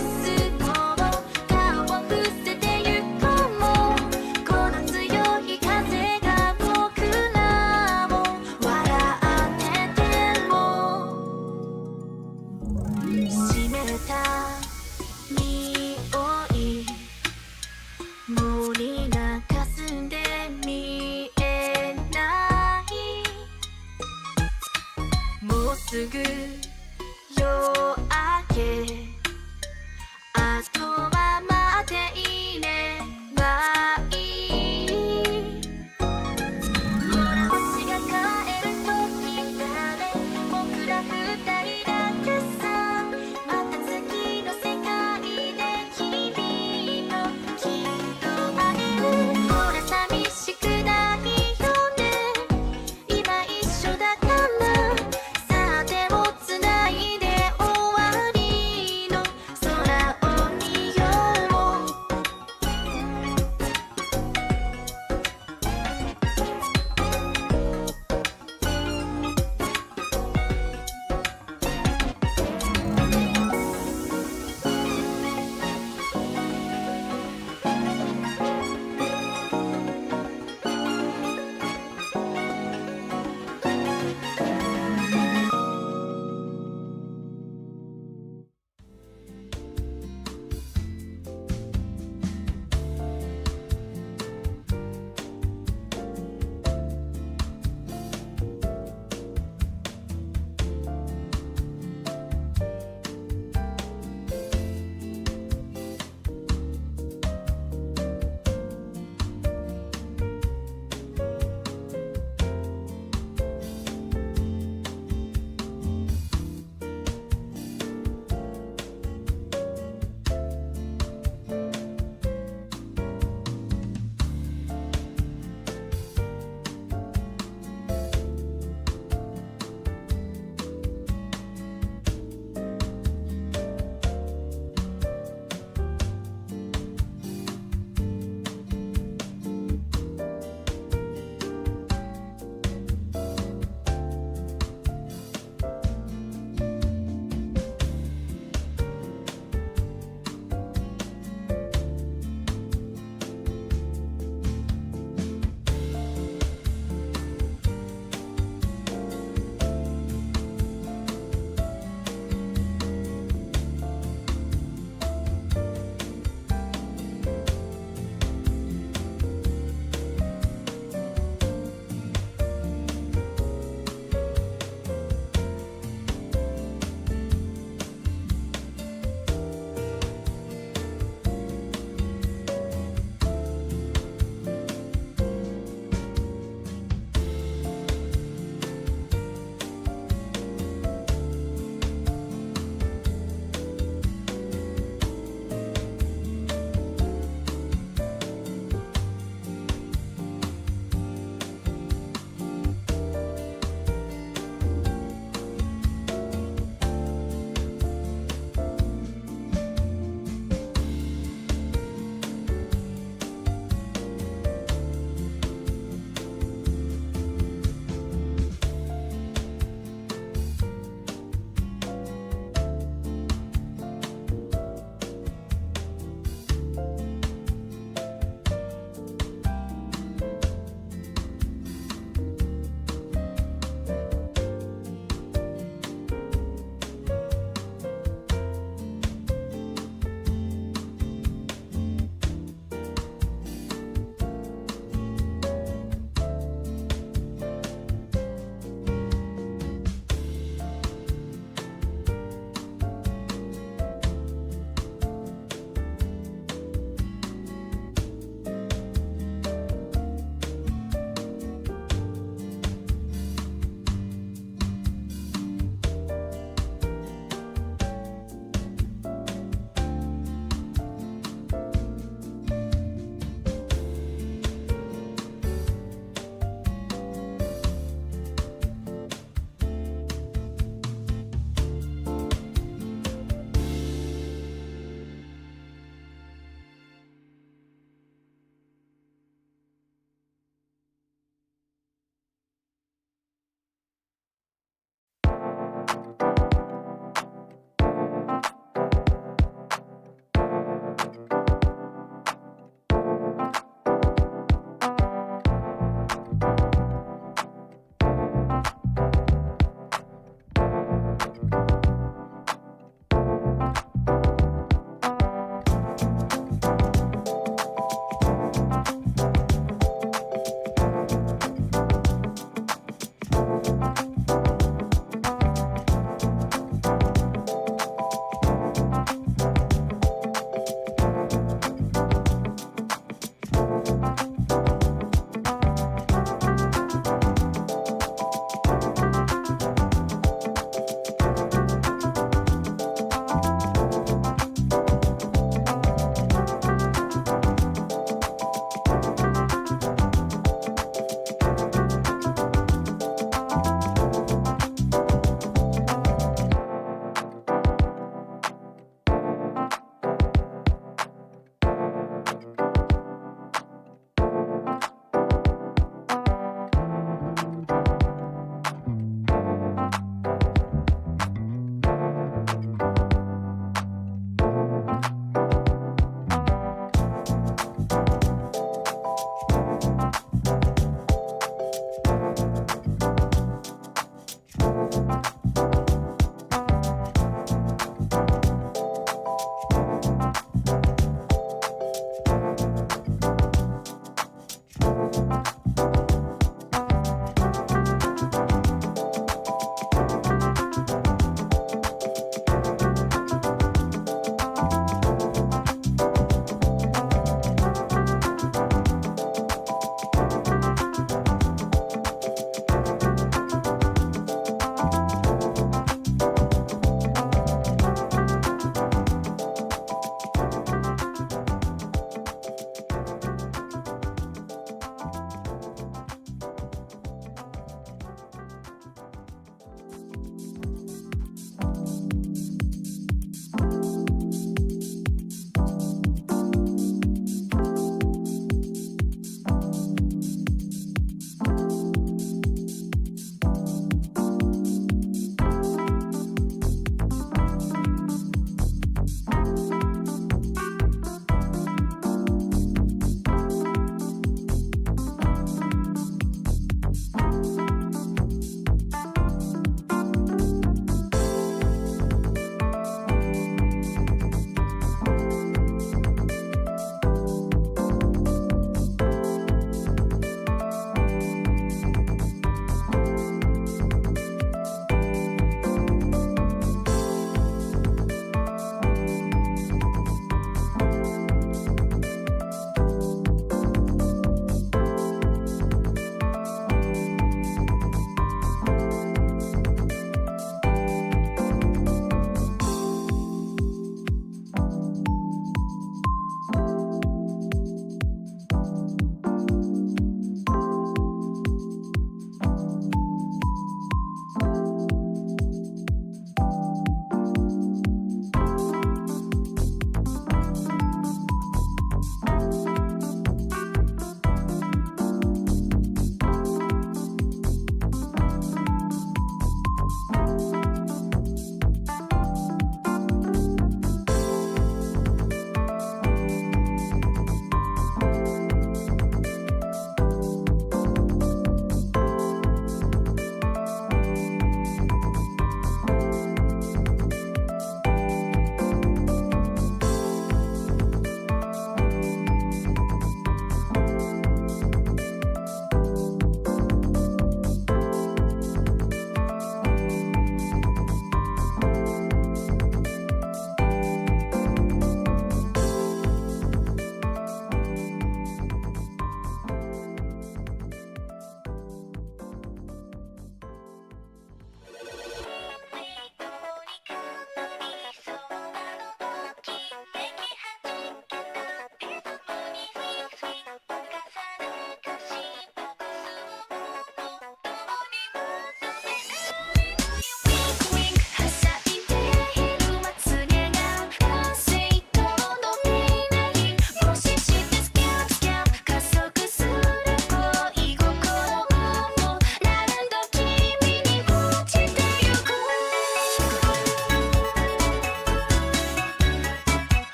もう。顔を伏せてゆこう。この強い風が僕らを笑ってても。湿った匂い森が霞んで見えない。もうすぐ夜明け。あとは待っていればいい。ほら星が帰る時だね。僕ら二人だけさ。また次の世界で君ときっと会える。ほら寂しくないよね。今一緒だから。さてをつ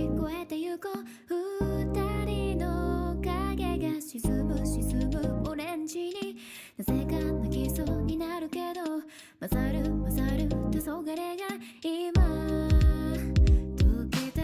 聞こえてゆこう二人の影が沈むオレンジになぜか泣きそうになるけど混ざる黄昏が今溶けた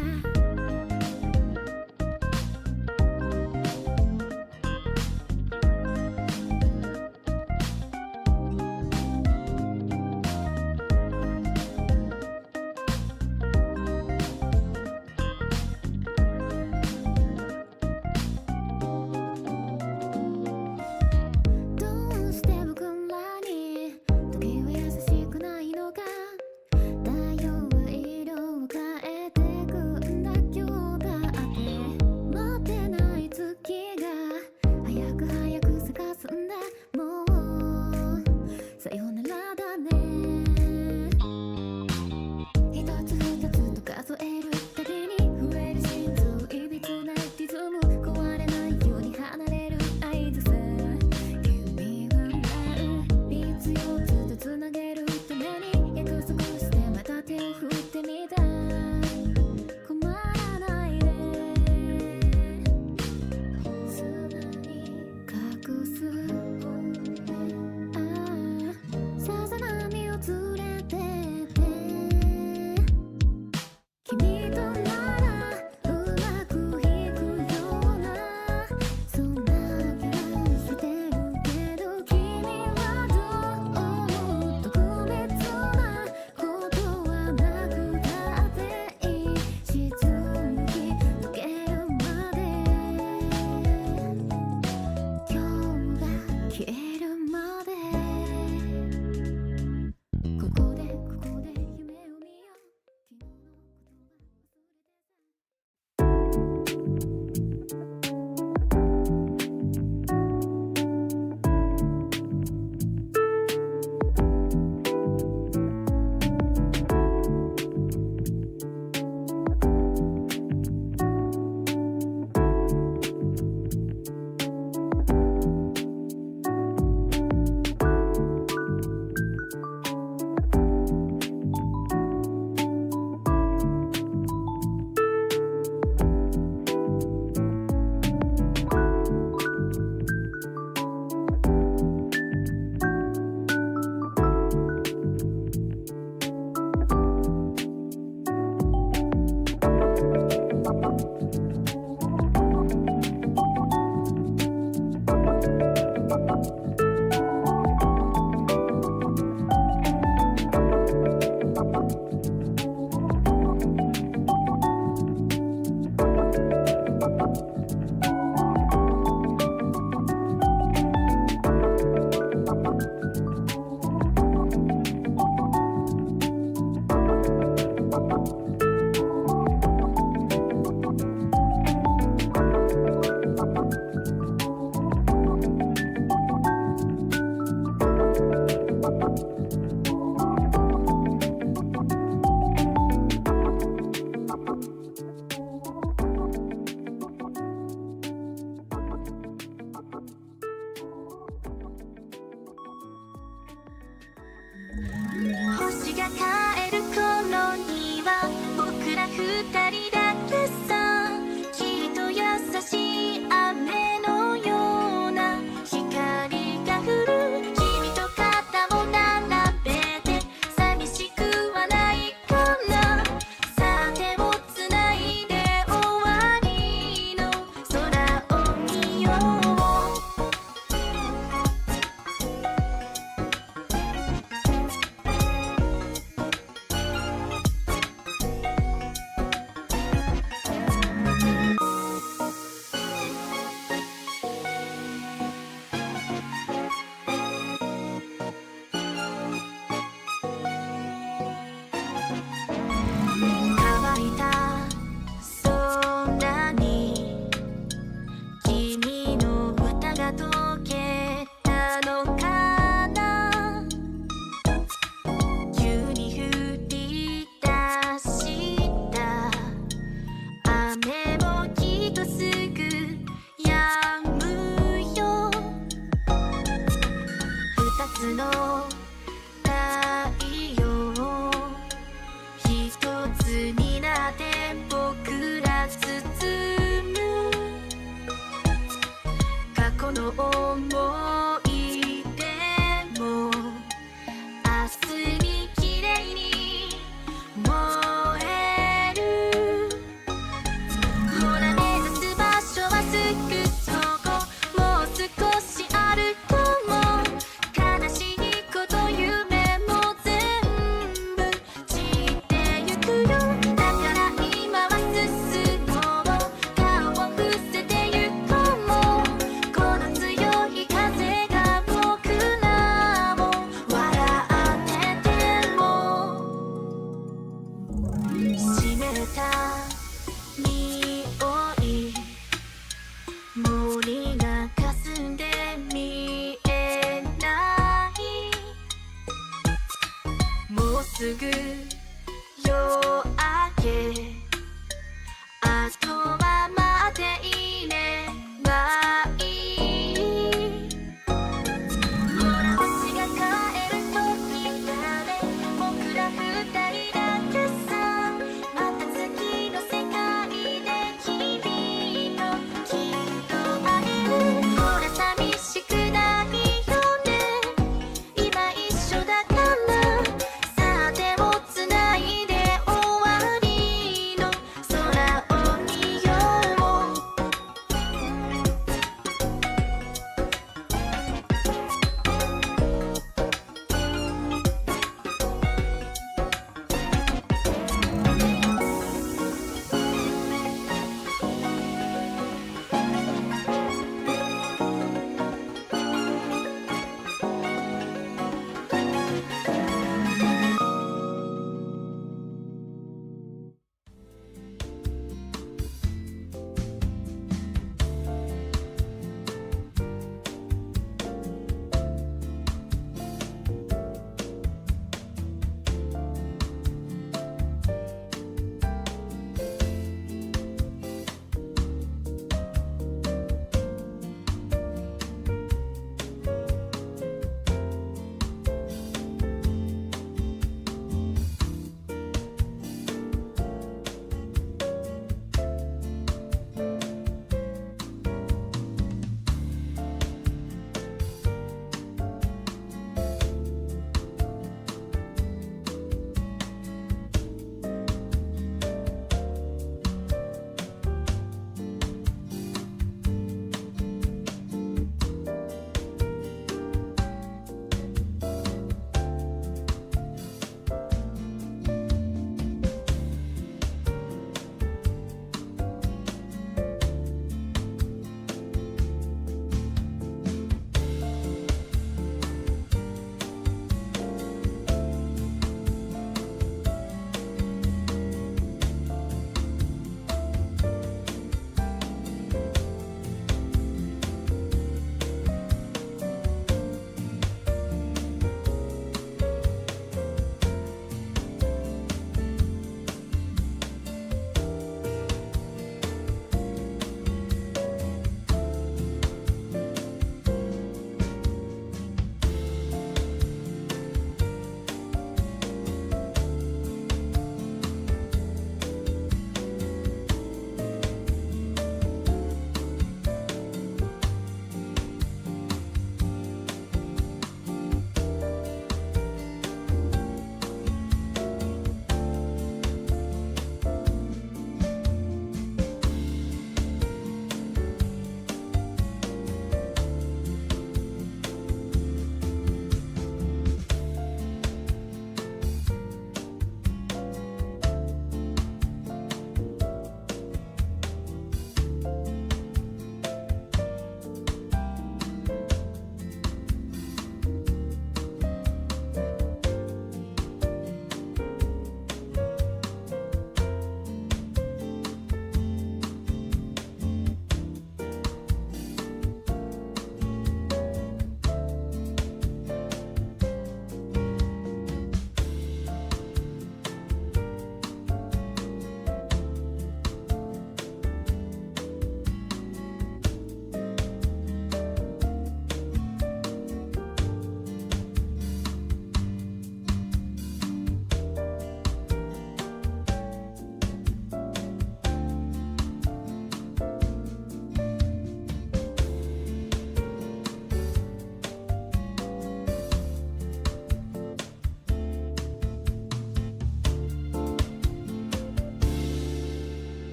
星が帰る頃には僕ら二人だけさきっと優しい雨のような光が降る君と肩を並べて寂しくはないかなさあ手をつないで終わりの空を見よう乾いた空に君の歌が溶けたのかな急に降り出した雨もきっとすぐ止むよ二つの太陽一つになって僕ら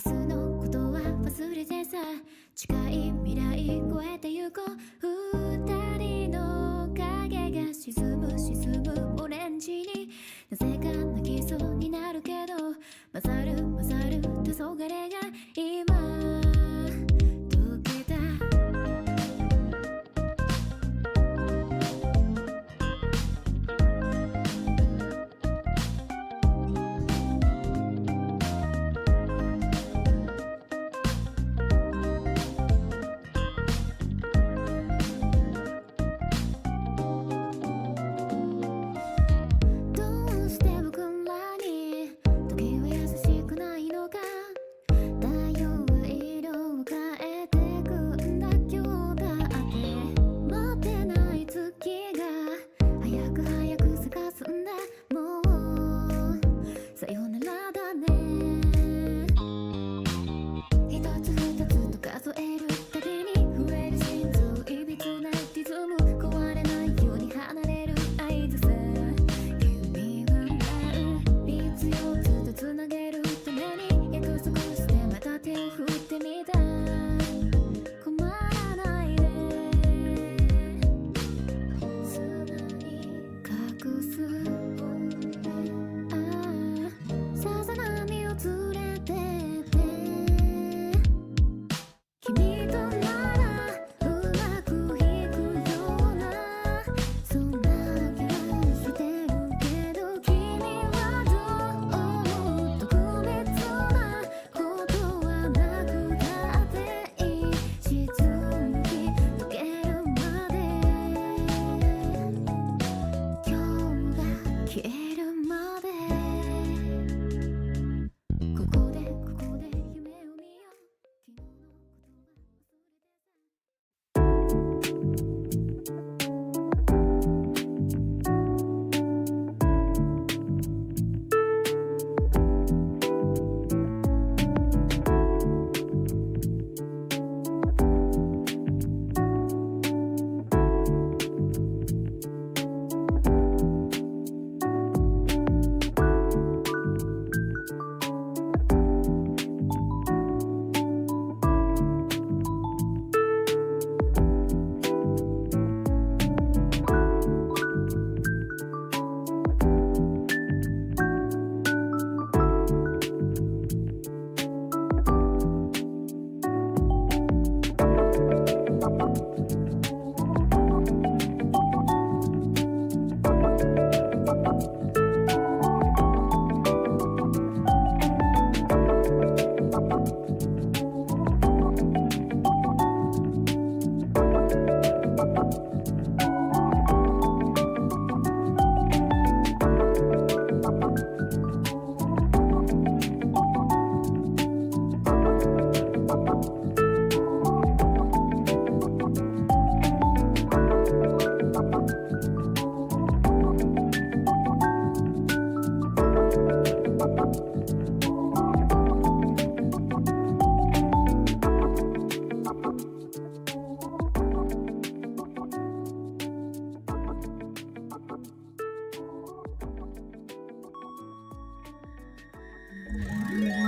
スのことは忘れてさ、近い未来超えてゆこう。二人の影が沈む沈むオレンジに、なぜか泣きそうになるけど、混ざる混ざる黄昏が今溶けた。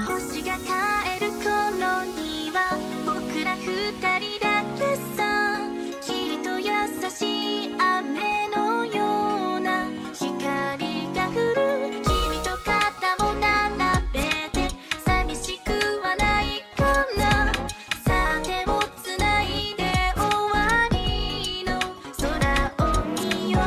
星が帰る頃には僕ら二人だけさ、きっと優しい雨のような光が降る。君と肩を並べて寂しくはないかな。さあ手をつないで終わりの空を見よう。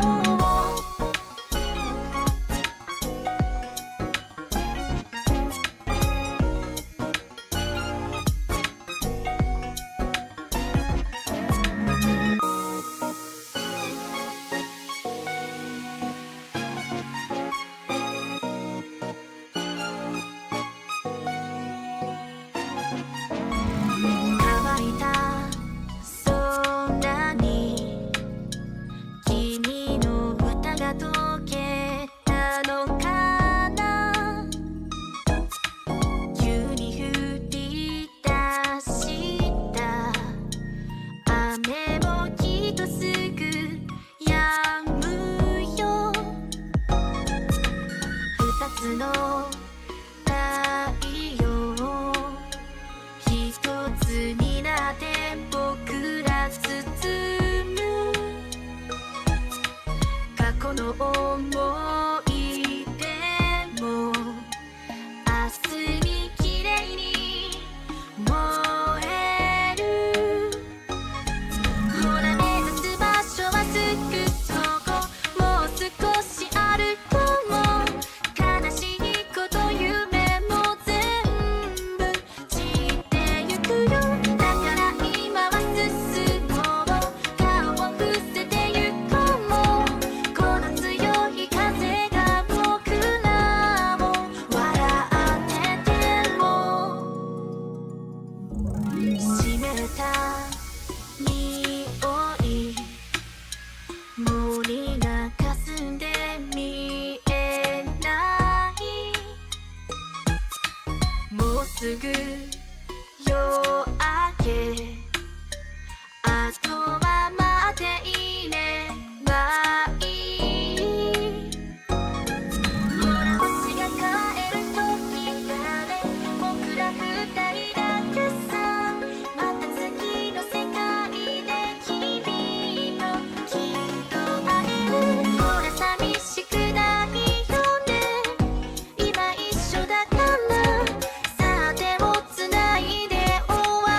思い出も明日に綺麗に燃えるほら目指す場所はすぐそこもう少し歩こう悲しいこと夢も全部散ってゆくよだから今は進もう顔を伏せてゆこうもうこの強い風が僕らを笑ってても湿った匂い森が霞んで見えないもうすぐ夜明けあとは待っていればいいほら星が帰る時だね僕ら二人だけさまた次の世界で君ときっと会えるほら寂しくないよね今一緒だからさあ手をつないで終わ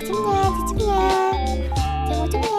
chào chúc nha, chào chúc nha, chào một chúc nha.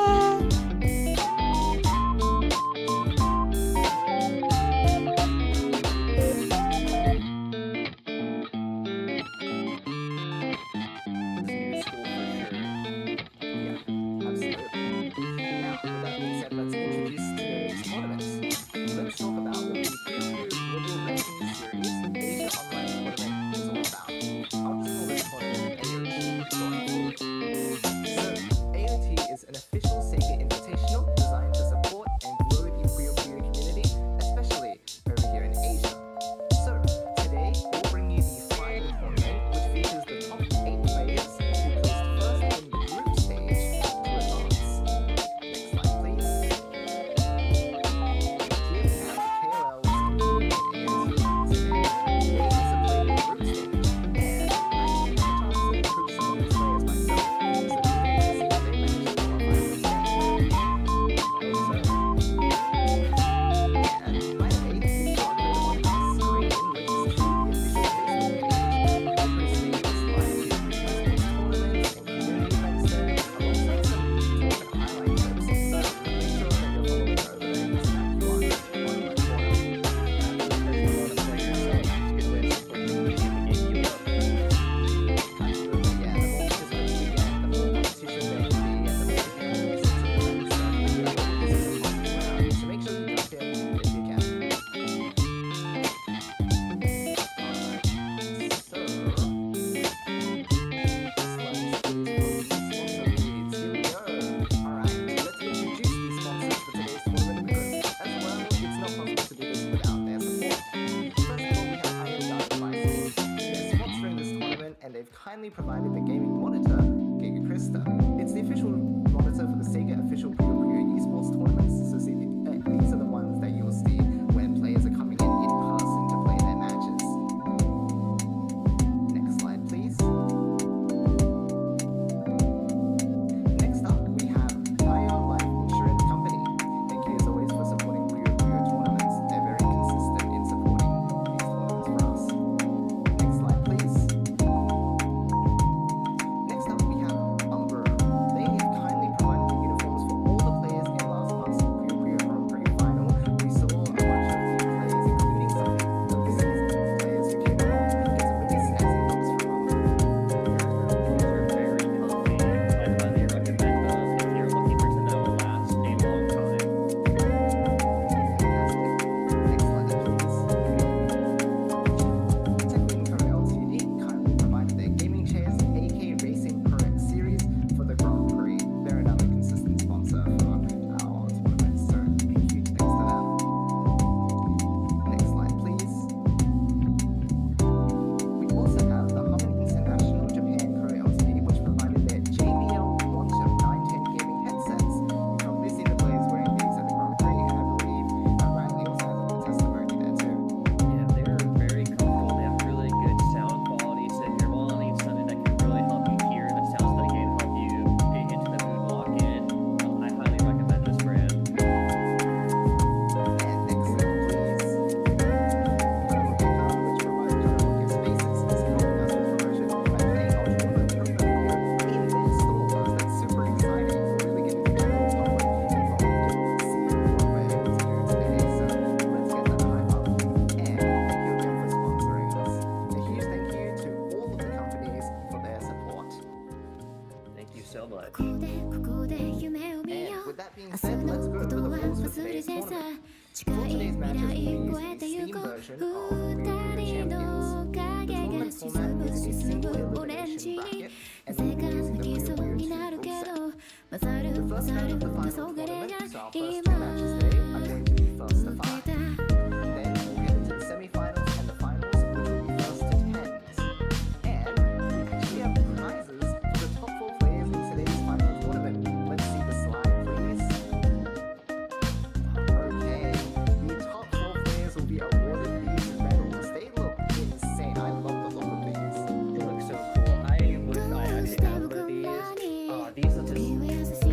Kindly provided the gaming monitor, Giga Krista. It's the official monitor for the Sega official Puyo esports tournaments. So see, these are the ones that you'll see when players are coming in person to play their matches. Next slide, please. Next up, we have Puyo Life Insurance Company. Thank you as always for supporting Puyo tournaments. They're very consistent in supporting these tournaments for us. Next slide, please.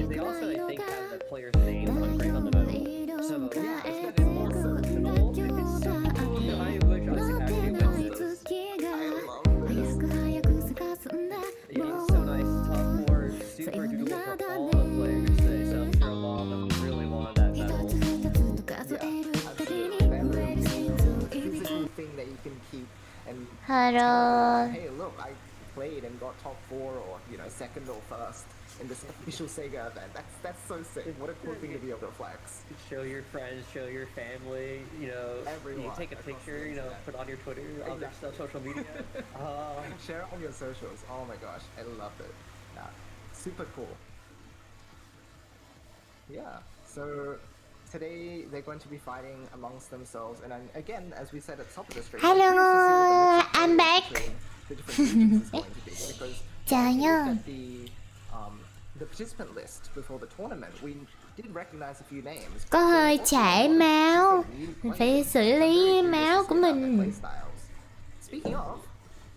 They also, I think, have the player's name engraved on the Hello. Hey, look, I played and got top 4 or second or first in this official Sega event. That's so sick. What a cool thing to be able to flex. Show your friends, show your family, Everyone you take a across picture, the internet. put on your Twitter, on their social media. Share it on your socials. Oh my gosh, I love it. Yeah, super cool. Yeah, so today they're going to be fighting amongst themselves, and again, as we said at the top of the stream, Hello, I'm back. The different regions is going to be because Chào when we nha. looked at the participant list before the tournament, we did recognize a few names. Có hơi chảy máu. Mình phải xử lý máu của mình. Speaking of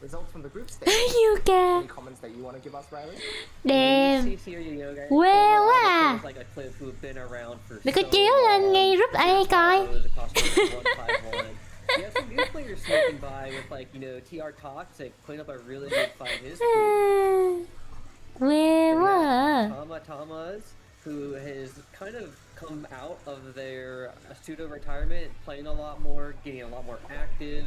results from the group stage, Yuka. any comments that you want to give us, Riley? Damn. guys. Quê quá à. Like a clip who've been around for Để có so chiếu lên long. ngay group A coi. You have some new players sneaking by with TR Toxic putting up a really good fight his team. Quê quá à. Tamas, who has kind of come out of their pseudo retirement, playing a lot more, getting a lot more active.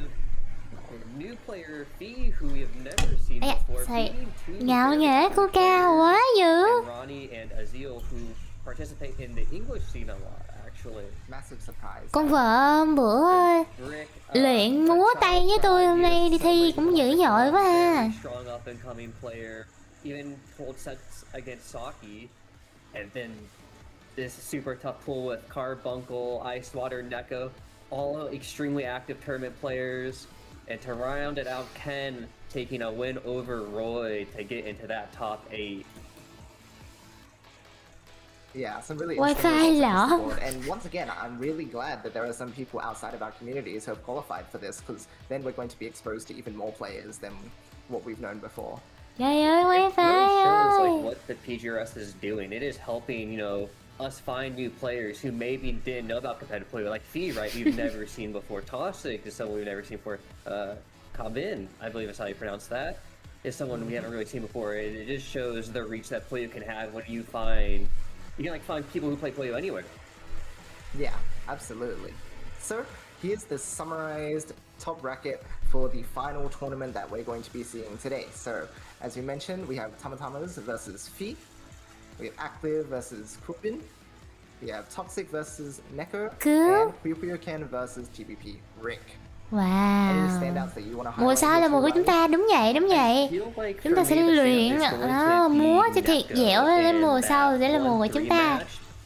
A new player Fee, who we have never seen Ây da, before, sao beating two ngạo very nghễ good cô cao players, quá dữ. and Ronnie and Azil, who participate in the English scene a lot, actually. Massive surprise. Con vợ hôm bữa Brick, luyện múa tay với tôi, hôm nay đi thi cũng dữ dội quá ha. strong up and coming player, even hold sets against Saki, and then this super tough pull with Carbuncle, Ice Water, Neko, all extremely active tournament players, and to round it out, Ken taking a win over Roy to get into that top 8. Yeah, some really Wi-Fi interesting results lỏ. across the board. And once again, I'm really glad that there are some people outside of our communities who have qualified for this, because then we're going to be exposed to even more players than what we've known before. Trời ơi, It Wi-Fi really shows ơi. what the PGRS is doing. It is helping, us find new players who maybe didn't know about competitive play. Like Fee, right? We've never seen before. Toxic is someone we've never seen before. Kabin, I believe is how you pronounce that, is someone we haven't really seen before. It just shows the reach that Puyo can have when you can find people who play Puyo anywhere. Yeah, absolutely. So here's the summarized top bracket for the final tournament that we're going to be seeing today. So as we mentioned, we have Tamatamas versus Fee. We have Active versus Kupin. We have Toxic versus Neko. Cool. And Puyo Ken versus GBP Rick. Any Wow. standouts that you want to highlight? Mùa sau là here mùa too, của chúng Riley? ta, đúng vậy, đúng vậy. Chúng ta sẽ luyện múa cho thiệt dẻo lên mùa sau sẽ là mùa của chúng ta.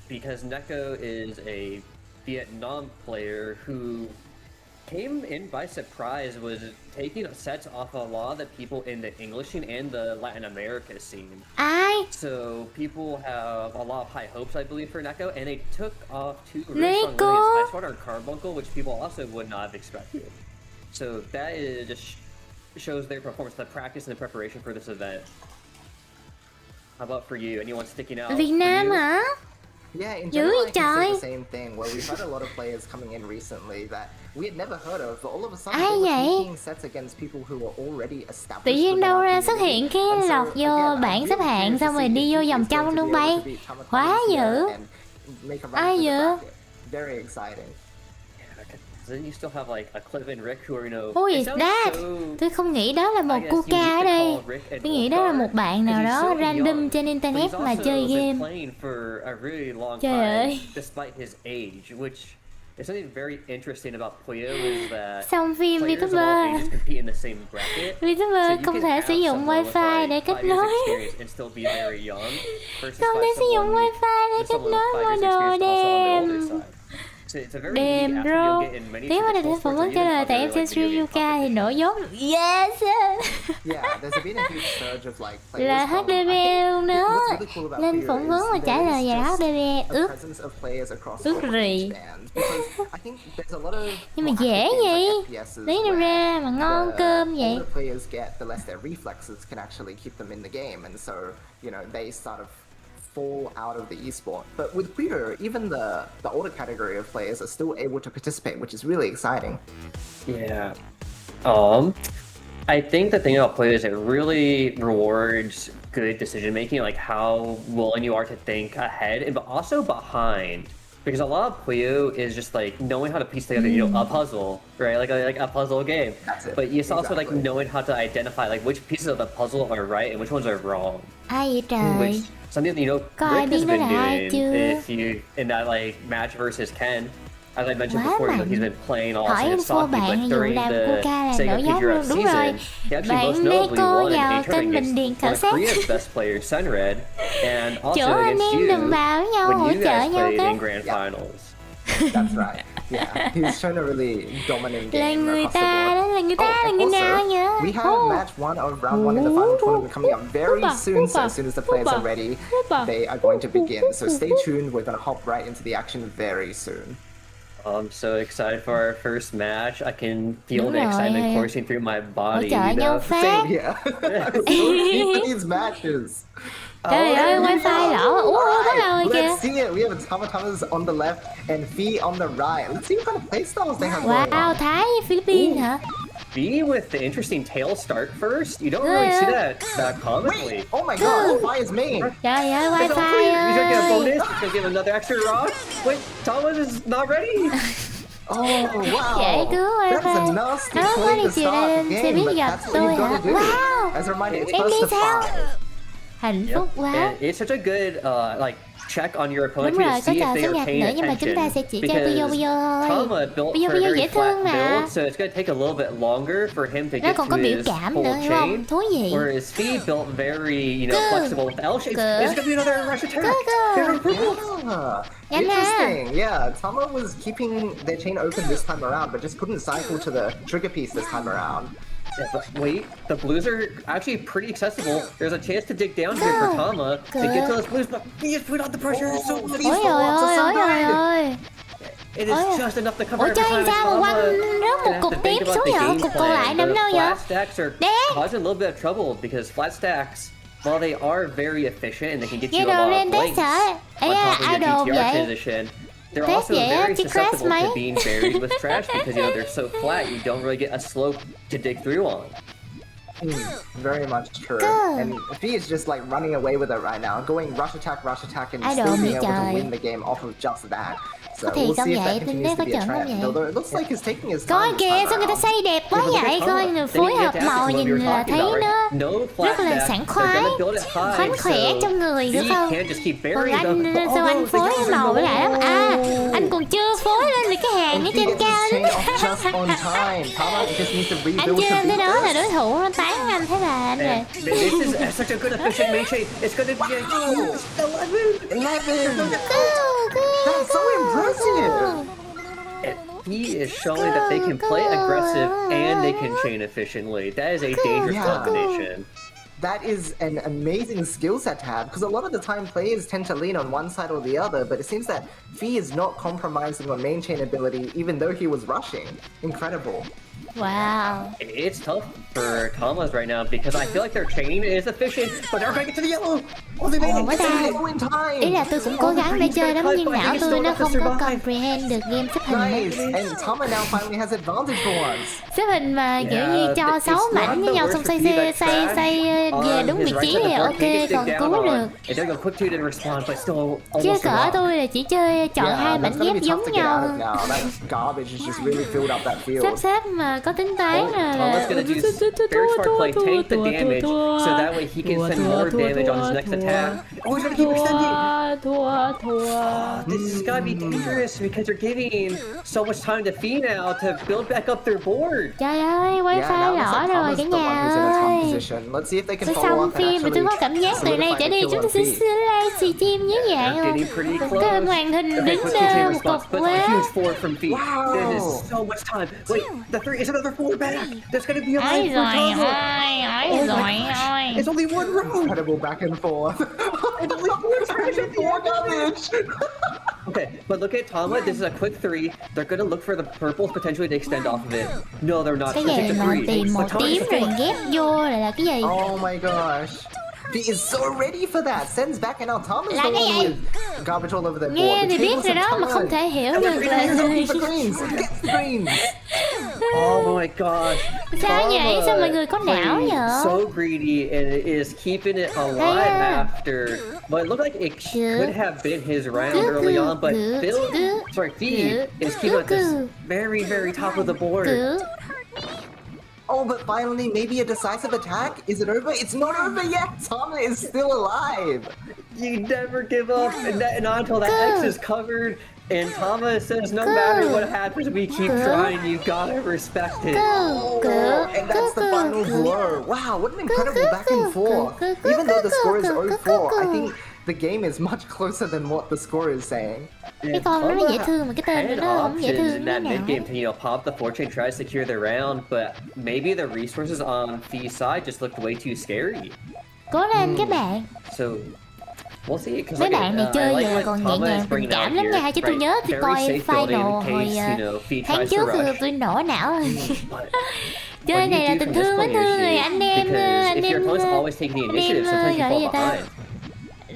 Because Neko is a Vietnam player who came in by surprise, was taking sets off a lot of the people in the English scene and the Latin America scene. Ai? So people have a lot of high hopes, I believe, for Neko, and they took off two really strong Neko. wins against Icewater and Carbuncle, which people also would not have expected. So that is just shows their performance, the practice and the preparation for this event. How about for you? Anyone sticking out? Việt for Nam you? hả? Yeah, in Dữ general, I can say trời. the same thing, where we've had a lot of players coming in recently that we had never heard of, but all of a sudden Ai they were vậy? taking sets against people who were already established. Tự nhiên within đâu our ra xuất community. hiện cái And so, lọt vô again, I'm bảng really xếp hạng curious to xong rồi see đi if vô he vòng is going trong to luôn be able bay. to beat Tamatamas Quá here dữ. and make a run Ai through the vậy? bracket. Very exciting. Then you still have like a Cliv and Rick who are, Who it is sounds that? so- Tôi không nghĩ đó là một I guess Kuka you ở could đây. call Rick and Tôi nghĩ đó là một bạn nào Because he's đó so random young, trên but internet he's mà also chơi been game. playing for a really long Trời time, ơi. despite his age, which is something very interesting about Puyo is that Xong phim players of all Vtuber. ages compete in the same bracket. So Vtuber you không can thể have sử dụng someone with, wifi để like, kết 5 years nối. experience and still be very young, versus Không thể by sử dụng someone wifi để with kết someone with nối 5 mua years đồ experience also on the older đêm. side. So it's a very Đêm unique bro. attribute you'll get in many Nếu mà traditional được phỏng sports or vấn trả even lời tại other, em like, xem stream video game Yuka thì competitions. nổi giống. Yes. Yeah, there's been a huge surge of like players Là from, I HDB think luôn đó. what's really cool about Lên Puyo phỏng is vấn và trả there lời is về just HDB. a Ướt. presence of players across Ướt all rì. stands, because I think there's a lot of Nhưng mà more dễ active games vậy. like FPSs Lấy đâu where ra mà ngon the cơm vậy. older players get, the less their reflexes can actually keep them in the game, and so they sort of fall out of the esport. But with Puyo, even the older category of players are still able to participate, which is really exciting. Yeah. I think the thing about Puyo is it really rewards good decision making, like how willing you are to think ahead, but also behind. Because a lot of Puyo is just like knowing how to piece together, you know, a puzzle, right? Like a puzzle game. That's it. But it's also like Exactly. knowing how to identify like which pieces of the puzzle are right and which ones are wrong. Ai vậy trời? Which something you know Có ai Rick has biết been nó là ai doing chưa? if you in that like match versus Ken. As I mentioned Quá before, you know, mạnh. he's been playing all Hỏi sorts of info Saki, bạn but vụ during làm the Kuka là Sega nổi giống luôn, PGRS đúng rồi. season, he actually most Bạn notably Neko won vào a kênh tournament Bình Điền against khảo one of sát. Korea's best players, Sunred, and also Chỗ anh against em đừng you vào nhau when hỗ you trợ guys nhau played cái. in grand finals. That's right. Yeah, he's shown a really dominant Là game người across the ta board. đó, là người ta là and người also, nào nhỉ? we have match 1 of round 1 in the final tournament coming up very soon. So as soon as the players are ready, they are going to begin. So stay tuned. We're going to hop right into the action very soon. I'm so excited for our first match. I can feel Đúng the rồi. excitement coursing through my body. Hỗ trợ You nhau know? phát. Same here. I'm so keen for these matches. Trời ơi, wifi lỏ. Ủa, bắt đầu rồi kìa. Let's see it. We have Tama's on the left and Phi on the right. Let's see what kind of playstyles they have going Wow, on. Thái, Philippines hả? B with the interesting tail start first. You don't really see that commonly. Wait, oh my god, Phi is main. Trời ơi, It's all wifi clear. He's gonna get a ơi. bonus. He's gonna get another extra rock. Wait, Thomas is not ready. Oh wow. Dễ cứu That's a wifi. nasty Nó có play đi to chiều start lên the xe game, buýt but gặp that's what tôi you hả? gotta do. Wow. As a reminder, it's Em close đi to sao? 5. Hạnh phúc quá. And it's such a good like check on your opponent Đúng to rồi, có see trò if they số are nhạc paying nữa nhưng mà chúng ta attention. sẽ chỉ chơi Puyo Because thôi. Tama built Puyo for a Puyo very dễ thương flat mà. build, so it's gonna take a little bit longer for him to Nó get còn to có biểu his cảm full nữa, hiểu không? chain. Thú vị. Whereas Phi built very, you know, Cơ. flexible with L shapes. Cơ. It's gonna be another rush attack. Cơ. They're purple. Yeah. Nhanh Interesting. Yeah, Tama was keeping their chain open this time around, but just couldn't cycle to the trigger piece this time around. Yeah, but wait, the blues are actually pretty accessible. There's a chance to dig down here for Tama to get to those blues, but he just put on the pressure so much. Ôi trời ơi, ôi trời ơi. It is Ôi. just enough to cover Ủa every chơi time. sao mà quanh rớt một Gonna cục have to think tiếp about xuống the vậy? game Cục còn lại plan. nằm The đâu vậy? flat stacks are Đế. causing a little bit of trouble because flat stacks, while they are very efficient and they can get Nghe you a đồ lot lên of test blanks hả? on Ê, top of ai your đồ DTR vậy? position, they're Test also vậy á, very chứ crash susceptible mấy? to being buried with trash because, you know, they're so flat, you don't really get a slope to dig through on. Very much true. Cơ. And Phi is just like running away with it right now, going rush attack, and Ai still đồ being bị able to trời. win the game off of just that. So Thì we'll xong see if vậy, that tin continues đế to có be a chuẩn không trend. vậy? Although it looks like he's taking his Coi time this kìa, time sao người ta around. xây đẹp quá vậy? Coi người phối hợp màu nhìn là thấy nó rất là sảng khoái, khoái khỏe trong người đúng không? Còn anh sao anh phối màu với lại lắm? À, anh còn chưa phối lên được cái hàng ở And trên he gets cao his đó. chain off just on time. Tama just needs to Anh rebuild chưa to lên tới beat đó là this. đối thủ nó tán anh, thế là anh rồi. And this is such a good efficient main chain. It's gonna be a huge 11! Cư, That's so impressive! And he is showing that they can play aggressive and they can chain efficiently. That is a dangerous Yeah. combination. That is an amazing skill set to have, because a lot of the time players tend to lean on one side or the other, but it seems that Phi is not compromising on main chain ability even though he was rushing. Incredible. Wow. It's tough for Thomas right now because I feel like their chain is efficient, but they're gonna get to the yellow. Oh, they made Ồ, it. quá ta. Oh, in time! Ý là tôi cũng cố gắng để chơi lắm nhưng não tôi nó không có comprehend được game xếp hình. Nice! And Tama now finally has advantage for once. Xếp hình mà kiểu như Yeah, cho it's 6 not mảnh với the nhau worst xong for xây Phi xây that xây crash xây về on đúng his vị right trí side of thì the board. ok He gets còn dig cứu down được. on. It does go quick to the respawn, but still Chứ almost cỡ survived. tôi là chỉ chơi chọn Yeah, hai that's mảnh gonna be ghép tough giống to get out nhau. of now. That garbage has just really filled up that field. Xếp mà có tính toán Oh, là Thomas gonna use very smart play, tank the damage, so that way he can send more damage on his next attack. Oh, he's gonna keep extending. This is gotta be dangerous because you're giving so much time to Phi now to build back up their board. Trời ơi, Yeah, wifi now looks lỏ like rồi Tama's cả the one nhà who's in a tough ơi. position. Let's see if they can Tôi follow xong up and phim mà tôi có cảm giác từ nay trở đi chúng ta sẽ livestream như vậy They're không? getting pretty Cái close. màn hình Okay, đứng quick chain một response, cục but a quá. huge forward from Phi. Wow. There is so much time. Wait, the three is another four back. There's gonna be a Ôi line for rồi Tama. ôi, Oh ôi my rồi gosh. ôi. It's only one round. Incredible back and forth. It's only four turns at the More end of it. damage! Okay, but look at Tama. This is a quick three. They're gonna look for the purples potentially to extend off of it. No, they're not. Cái So gì it's a mà three. tìm một But Tama tím gets a rồi four. ghép vô là cái gì? Oh my gosh. He is so ready for that. Sends back and now Tama's Là the cái one gì? with garbage all over their board. Nghe The thì biết tables rồi have đó mà không turned. thể hiểu And được the là greens, the greens. Get the greens. Oh my gosh. Sao vậy? Sao mọi người có Tama não played vậy? so greedy and it is keeping it alive Yeah. after. But it looked like it Good. could have been his round Good, early good, on. But good, Phil, good, sorry, Fee good, is keeping at this good. very, very top of the board. Cứ Oh, but finally, maybe a decisive attack? Is it over? It's not over yet! Tama is still alive! You never give up, and not until that X is covered. And Tama says, no Good. matter what happens, we keep Good. trying. You gotta respect it. And that's the final blow. Wow, what an incredible back and forth. Even though the score is 0-4, I think the game is much closer than what the score is saying. cái con nó dễ thương mà cái tên Had nó không dễ options thương in như that nào. mid game to pop the fortune, try to secure the round, but maybe the resources on Fee's side just looked way too scary. Cố lên các bạn. So we'll see. Because Mấy bạn này chơi giờ còn nhẹ nhàng tình cảm lắm nha, chứ tôi nhớ tôi coi final hồi tháng trước tôi nổ não rồi. Chơi này là tình thương với thương rồi anh em gọi gì ta,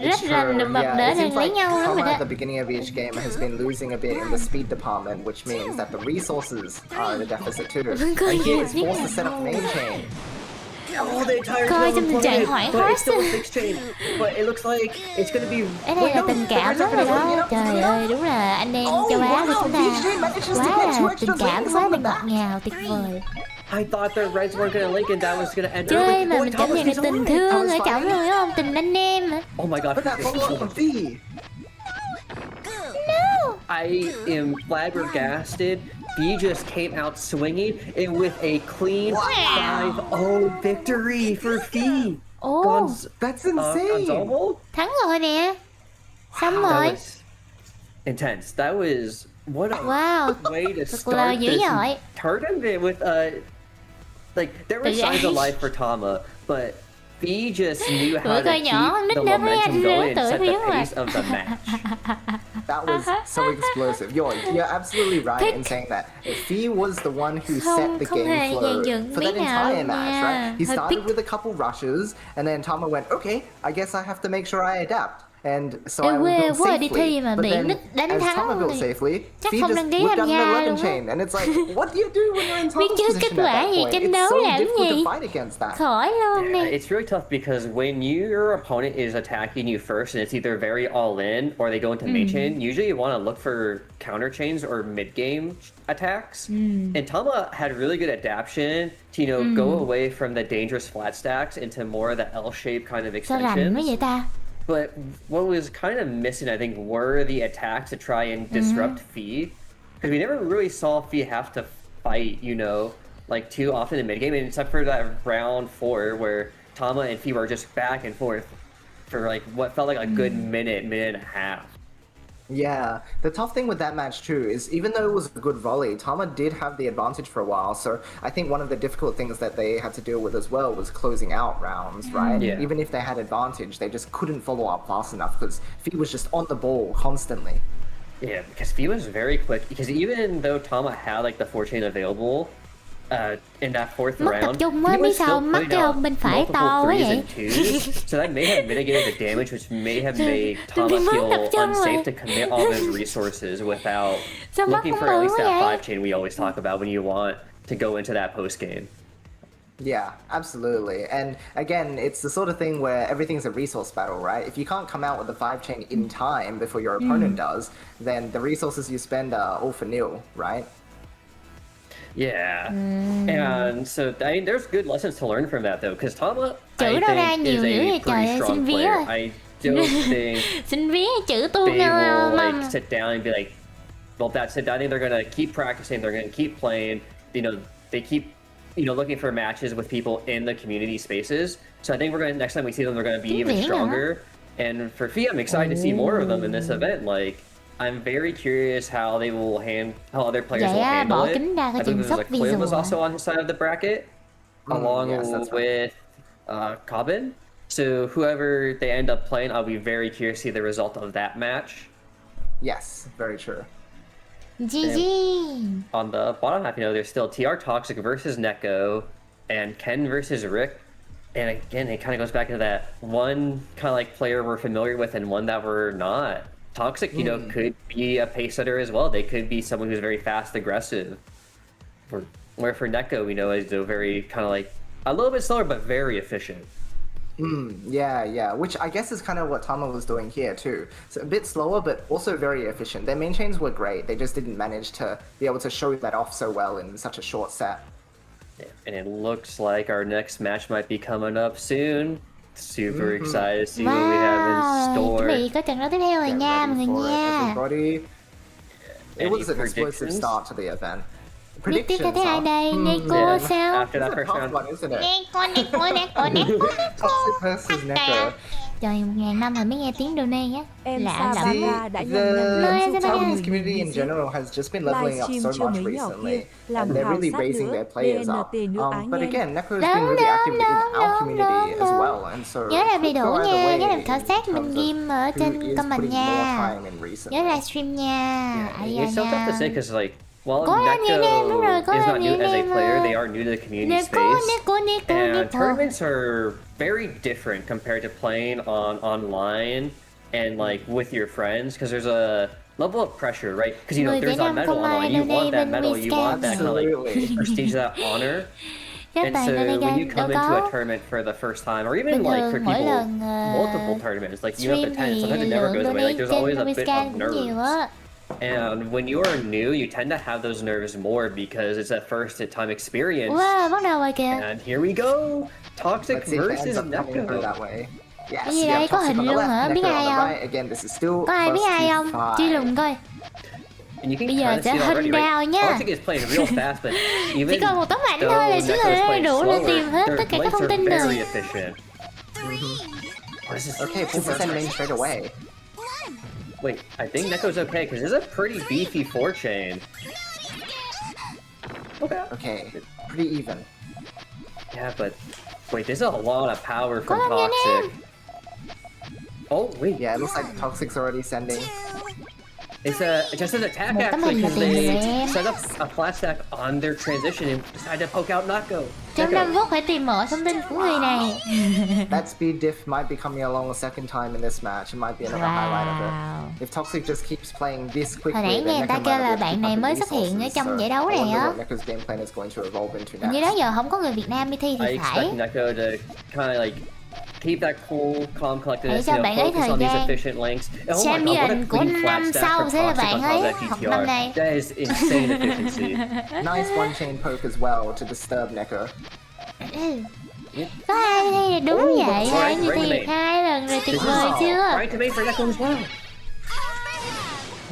rất là nụm bập để it seems lấy like nhau lắm rồi Tama đó. at the beginning of each game has been losing a bit in the speed department, which means that the resources are at a deficit too. And he is forced to set up main chain. Oh, the entire Coi time trong tình trạng hoảng but hốt. it's still a six chain. But it looks like it's gonna be. Cái này là tình cảm lắm rồi đó. Trời ơi, đúng là anh em châu Á của chúng ta quá là tình cảm, quá là ngọt ngào, tuyệt vời. I thought the Reds weren't gonna link and that was gonna end. Chơi mà mình cảm nhận được tình thương ở trong rồi đúng không? Tình anh em. Oh my god. But that follow up from Fee! I am flabbergasted. He just came out swinging and with a clean 5-0 victory for Fee. Ồ, That's insane! Gonzalo? thắng rồi nè. Xong That rồi. was intense. That was what a Wow. way to Thật là start dữ this dội. tournament with like there were signs of life for Tama, but Fee just knew how Bữa to coi nhỏ, keep nít the nó với anh momentum going and tuổi set the hiếu mà. pace of the match. That was so explosive. You're absolutely right in saying that. Fee was the one who set the Không hề game flow dàn dựng for that tí nào entire luôn match, nha. right? He Hơi started tiếc. with a couple rushes, and then Tama went, okay, I guess I have to make sure I adapt. And so Ê, I will quê build quá, đi safely. thi mà But bị then, nít đánh as thắng Tama built thì safely, chắc Fee không just đăng ký whipped tham down gia an 11 luôn á. chain. And it's like, what do you do when you're in Biết Tama's trước kết position quả at that gì point? tranh It's đấu so làm difficult gì? to fight against that. Khỏi luôn Yeah, nè. it's really tough because when your opponent is attacking you first and it's either very all in or they go into main chain, usually you want to look for counter chains or mid game attacks. And Tama had really good adaptation to go away from the dangerous flat stacks into more of the L-shaped kind of Sao rành extensions. quá vậy ta? But what was kind of missing, I think, were the attacks to try and disrupt Fee. Because we never really saw Fee have to fight, like too often in mid game, and except for that round 4 where Tama and Fee were just back and forth for like what felt like a good minute and a half. Yeah, the tough thing with that match too is even though it was a good volley, Tama did have the advantage for a while. So I think one of the difficult things that they had to deal with as well was closing out rounds, right? Yeah. Even if they had advantage, they just couldn't follow up fast enough because Fee was just on the ball constantly. Yeah, because Fee was very quick. Because even though Tama had like the 4 chain available, in that fourth Mất tập round, trung he quá, biết was sao still mắt putting cái out ông bên phải multiple to quá threes vậy? and twos. So that may have mitigated the damage, which may have made Tôi Tama bị mất tập feel trung unsafe rồi. to commit all those resources without Sao mắt looking cũng for at mù least quá that vậy? 5 chain we always talk about when you want to go into that post game. Yeah, absolutely. And again, it's the sort of thing where everything's a resource battle, right? If you can't come out with the 5 chain in time before your opponent does, then the resources you spend are all for nil, right? Yeah, and so I mean, there's good lessons to learn from that though, because Tama Chữ I đâu ra think nhiều is dữ a vậy trời pretty ơi, xin strong vía player. rồi. I don't think Xin vía chữ tu they will like ngon. sit down and be like, well, that's it. I think they're gonna keep practicing. They're gonna keep playing. They keep looking for matches with people in the community spaces. So I think next time we see them, they're gonna be Tiếng even Việt hả? stronger. And for Fee, I'm excited to see more of them in this event. Like, I'm very curious how other players Vậy will á, handle bỏ it. kính ra I coi think chừng there's sốc like Clem was visual. also on his side of the bracket, along yes, that's with Cobbin. So whoever they end up playing, I'll be very curious to see the result of that match. Yes, very true. GG. On the bottom half, there's still TR Toxic versus Neko, and Ken versus Rick. And again, it kind of goes back into that one kind of like player we're familiar with and one that we're not. Toxic, could be a pace setter as well. They could be someone who's very fast, aggressive. Where for Neko, we know is very kind of like a little bit slower but very efficient. Yeah, which I guess is kind of what Tama was doing here too. So a bit slower, but also very efficient. Their main chains were great. They just didn't manage to be able to show that off so well in such a short set. And it looks like our next match might be coming up soon. Super excited to see what we have in Chuẩn bị store. có trận đấu tiếp theo rồi nha mọi người For it, nha. everybody. It Any was an explosive predictions? start to the event. Biết tiếp theo thế ai đây? Neko Yeah, sao? after that It's a first tough round. one, isn't it? Neko. Toxic versus Neko. Trời, 1000 năm rồi mới nghe tiếng Donate á. Em Lạ Sa lắm. Ba đã The nhận nhận Nói giúp ra Japanese community in general has just been leveling up so livestream chưa much mấy nhỏ recently, kia làm and they're hào really sát raising nữa their players up. DNT nước Ái But nghe. again, Neko's been really active in our community as well, and so Nhớ làm đầy đủ go either nha, way nhớ làm khảo in sát terms mình of game ở who trên is comment putting more nha. time in recently. Nhớ livestream nha. Ai It's so tough to say nha. because like while Có anh nghe em, đúng rồi, Neko có is anh not nghe new as a em, player, they are new to the community Neko, space. And Neko. tournaments are very different compared to playing online and like with your friends because there's a level of pressure, right? Because you know Người there's Việt a Nam medal không ai online, you want that donate medal, bên you want that kind of like Absolutely. prestige, that honor. Các And bạn so Donate when you đâu come into a có. tournament for the first time, or even Bình like thường for mỗi people lần multiple tournaments, like you have stream to attend, thì sometimes it never lượng goes away. Like donate there's always a trên bit Scan of cũng nhiều nerves. á. And when you are new, you tend to have those nerves more because it's a first time experience. Wow, bắt đầu rồi kìa. And here we go, Toxic Let's see if it versus ends up coming through Neko. that way. Yes, Cái gì we have đây? Có Toxic hình on the luôn left, hả? Biết Neko ai on the không? right. Again, this is still Có ai biết first ai to không? five. Truy lùng coi. And you can Bây kind giờ of sẽ see it already, hình right? đào nha. Toxic is playing real fast, but Chỉ even cần một tấm ảnh though thôi là Neko xíu is là playing đủ để slower, tìm hết their tất cả các blades thông are tin very rồi. efficient. Oh, this is Okay, pulls the super send main exciting. straight away. Wait, I think Neko's okay because this is a pretty beefy 4-chain. Okay, pretty even. Yeah, but wait, there's a lot of power from Có làm gì Toxic. Oh wait, Yeah, it looks like Toxic's already sending. it's just an attack Một tấm actually hình là because tiền they rồi em. set up a flat stack on their transition and decided to poke out Neko. Trong 5 phút phải tìm mọi thông tin của người này. That speed diff might be coming along a second time in this match. It might be another highlight of Wow. it. If Toxic just keeps playing this Hồi quickly, nãy then nghe người Neko ta might kêu be là able to bạn keep này up mới the xuất hiện ở resources, trong so giải đấu I này wonder á. what Neko's game plan is going to evolve into Hình như next. đó giờ không có người Việt Nam đi thi thì I phải. expect Neko to kind of like keep that cool, calm, collectedness, Hãy cho you know, bạn ấy focus thời on these gian. efficient links. And oh my god, what a Champion của clean flat năm stack sau from sẽ là Toxic bạn on top ấy, of that hoặc năm GTR. nay. That is insane efficiency. Nice one chain poke as well to disturb Neko. Có ai thi thì đúng Oh, vậy, right, hai người right thi mate. 2 lần rồi, tuyệt This vời is chưa? right to make for Neko as well.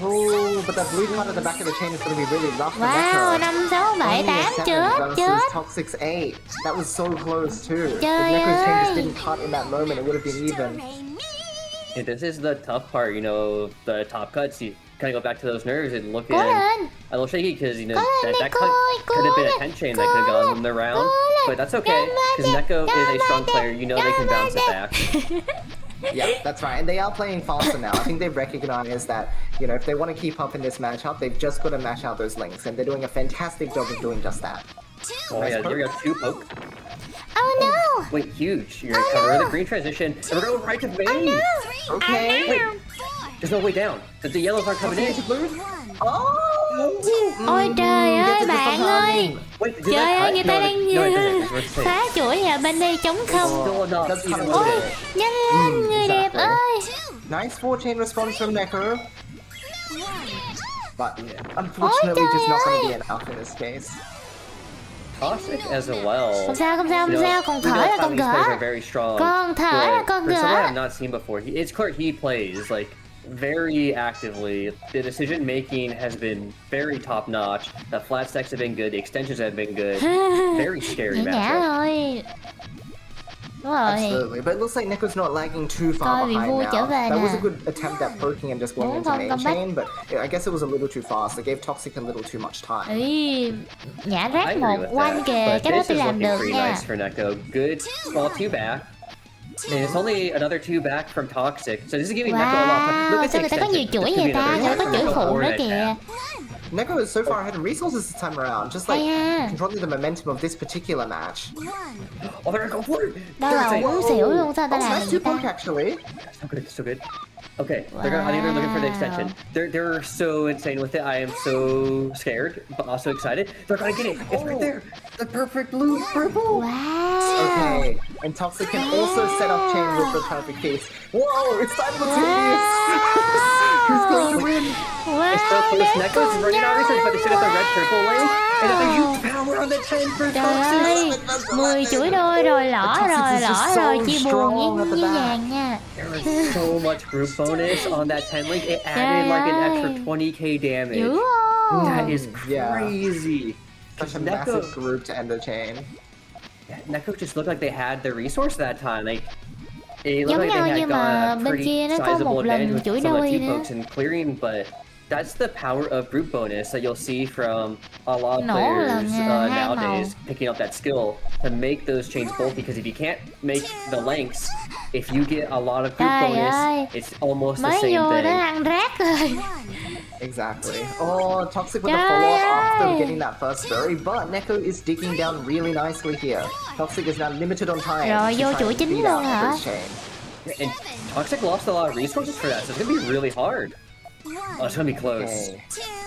Oh, but that blue part at the back of the chain is going to be really rough for Wow, Neko. 5, 6, 7, Only a 8, 7 chết, versus chết. Toxic's 8. That was so close too. If Trời Neko's chain ơi. just didn't cut in that moment, it would have been even. Yeah, this is the tough part, you know, the top cuts. You kind of go back to those nerves and look Cố lên. a little shaky because, you know, Cố lên, that Neko cut ơi, could have been cố a 10 chain lên, that could have cố gotten them the round. lên. But that's okay because Neko is a strong player. You know they can bounce it back. Yeah, that's right. And they are playing faster now. I think they've recognized that, you know, if they want to keep up in this matchup, they've just got to mash out those links. And they're doing a fantastic job of doing just that. Oh yeah, here we go, 2 poke. Oh no! Wait, huge. You're gonna cover the green transition. And we're going right to main. Okay. Wait, there's no way down. The yellows aren't coming in. Oh! Ôi trời ơi Gets it bạn just ơi! Wait, did Trời that ơi, cut? người ta No, đang no, it doesn't. We're safe. phá chuỗi nhà bên đây trống không. Still enough. That's Even kind with of Ôi, it. nhanh lên người đẹp exactly. ơi! Nice 4-chain response from Neko. But unfortunately, Ôi just not trời going to ơi. be enough in this case. Toxic as well. Không sao, không sao, You không know, sao, còn we thở know là còn Taiwanese players are gỡ. very strong. Còn thở là but còn for someone gỡ. I've not seen before, it's clear he plays like very actively. The decision making has been very top notch. The flat stacks have been good. The extensions have been good. Very scary Nhã nhã matchup. thôi. Đúng rồi. Absolutely. But it looks like Neko's not lagging too Coi far bị behind vui trở now. về That was a nè. good attempt at poking and just going Đúng into không, main comeback? chain, but I guess it was a little too fast. It gave Toxic a little too much time. Ý, nhã I rác agree một with quanh that. kìa, But cái đó this tôi is làm looking được pretty nha. nice for Neko. Good small 2 back. And it's only another 2 back from Toxic. So this is giving Neko a lot of time. Look Wow, at sao the người ta có nhiều extension. chuỗi This vậy could be ta, another người ta có chance chuỗi for Neko phụ or nữa an kìa. attack. Neko is so far ahead in resources this time around, just like Hay ha. controlling the momentum of this particular match. Oh, they're gonna go for it. Đâu là muốn xỉu luôn, sao ta Oh, làm nice gì two ta? block actually. So good, so good. Okay, they're gonna, I think they're looking for the extension. They're so insane with it. I am so scared, but also excited. They're gonna get it. It's right there. The perfect blue purple. Wow. Okay, and Toxic can also set off chain with the perfect piece. Whoa, it's simultaneous! Who's going to win? Wow, It's so close. đến Neko's cùng running out of research, but they should have the red purple lane. And then nhau. the huge power on the 10 for Trời Toxic. ơi, 10 chuỗi đôi rồi, lỏ rồi, lỏ rồi, chia buồn với vàng nha. There was so much group bonus on that 10 link. It added like an extra 20k damage. Dữ không? That is Yeah. crazy. Such a massive group to end the chain. Neko just looked like they had the resource that time. Like, it Giống looked like nhau they nhưng had mà got a bên pretty kia nó có sizable một advantage lần with chuỗi some of đôi the nữa. folks in clearing, but that's the power of group bonus that you'll see from a lot of Nổ players lần, hai nowadays màu. picking up that skill to make those chains both, because if you can't make the lengths, if you get a lot of group Trời bonus, ơi. it's almost the Mới same vô thing. đó ăn rác rồi. Exactly. Oh, Toxic with the Trời follow-up after ơi. getting that first berry, but Neko is digging down really nicely here. Toxic is now limited on time. Rồi, to vô try chuỗi and chính beat luôn out hả? Neko's chain. And Toxic lost a lot of resources for that, so it's gonna be really hard. Oh, it's gonna be close. Okay,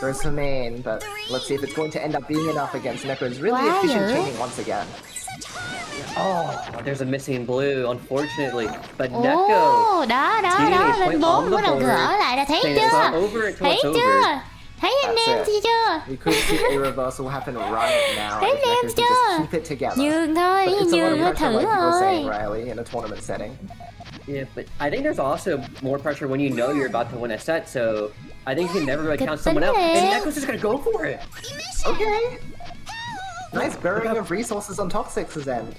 goes for main, but let's see if it's going to end up being enough against Neko's really Quá efficient dữ. chaining once again. Oh, there's a missing blue, unfortunately. But Neko, Ồ, đó, Team đó, point lên 4 on the bắt đầu board, gỡ lại là thấy saying it's chưa? not over until Thấy it's chưa? over. Thấy anh That's em it. chi chưa? We could see a reversal happen right now Thấy if em Neko can chưa? just keep it together. Nhường thôi, But it's a lot nhường of nó pressure, thử like you were saying, thôi. Riley, in a tournament setting. Yeah, but I think there's also more pressure when you know you're about to win a set, so I think you can never really Kịch count someone tính out. And liền. Neko's just gonna go for it. Okay. Nice burying of resources on Toxic's end.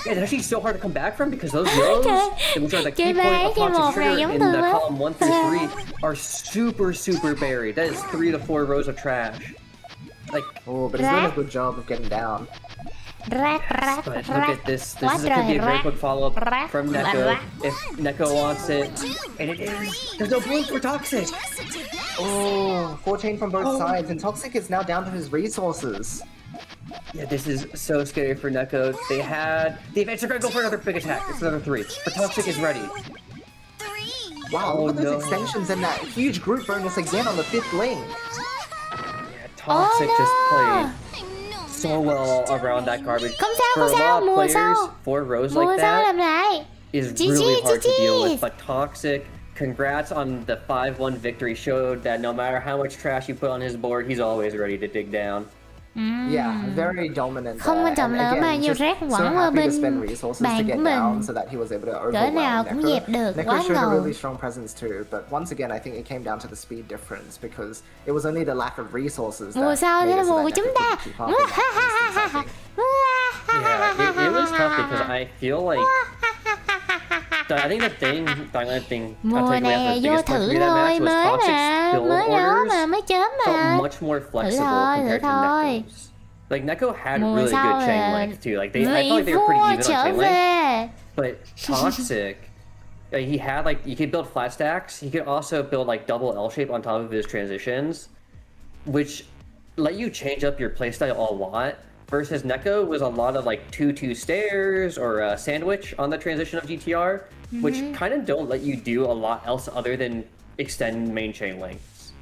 Yeah, it's actually so hard to come back from, because those yellows, which are the key Chơi point ba, of chơi một toxic này trigger giống in tôi the á. column 1 through 3, are super buried. That is 3 to 4 rows of trash. Like, Oh, but he's doing a good job of getting down. Rác, rác, but look rác. at this. Quá This is, could be trời a very rác. quick follow-up Rác from là Neko rác. if Neko wants it. And it is. There's no blue for Toxic. Oh, 14 from both sides, and Toxic is now down to his resources. Yeah, this is so scary for Neko. They had the advantage. They're gonna go for another big attack. It's another 3. But Toxic is ready. Wow, Oh, look at those no. extensions and that huge group bonus again on the 5th link. Yeah, Toxic Oh, just no. played so well around that garbage. Không sao, For không a sao, lot of mùa players, sau. 4 rows Mùa like sau that làm lại. is GG, really hard to deal GG. with. But Toxic, congrats on the 5-1 victory. Showed that no matter how much trash you put on his board, he's always ready to dig down. Yeah, very dominant. Không there. quan trọng And là again, bao nhiêu just rác so quẳng qua happy to bên spend resources to bàn get của down mình. so that he was able to Cỡ nào overwhelm cũng Neko. dẹp được, Neko quá showed a ngầu. really strong presence too, but once again, I think it came down to the speed difference because it was only the lack of resources. Mùa that sau made thế là it so mùa that của Neko chúng ta. couldn't keep up in that instance, I think. Yeah, it was tough because I feel like. I think the thing, Mùa I'll take away này the vô biggest point thử from that thôi, match was mới Toxic's mà, build mới đó orders mà, mới chớm mà. felt much more flexible thôi, compared to thử thôi. Neko's. Like Neko had Mùa really sau good chain là length too. Like I người felt like they were pretty vua even on trở chain length. về. But Toxic, he had like you could build flat stacks. He could also build like double L shape on top of his transitions, which let you change up your playstyle a lot. Versus Neko was a lot of like 2-2 stairs or a sandwich on the transition of GTR, which kind of don't let you do a lot else other than extend main chain lengths.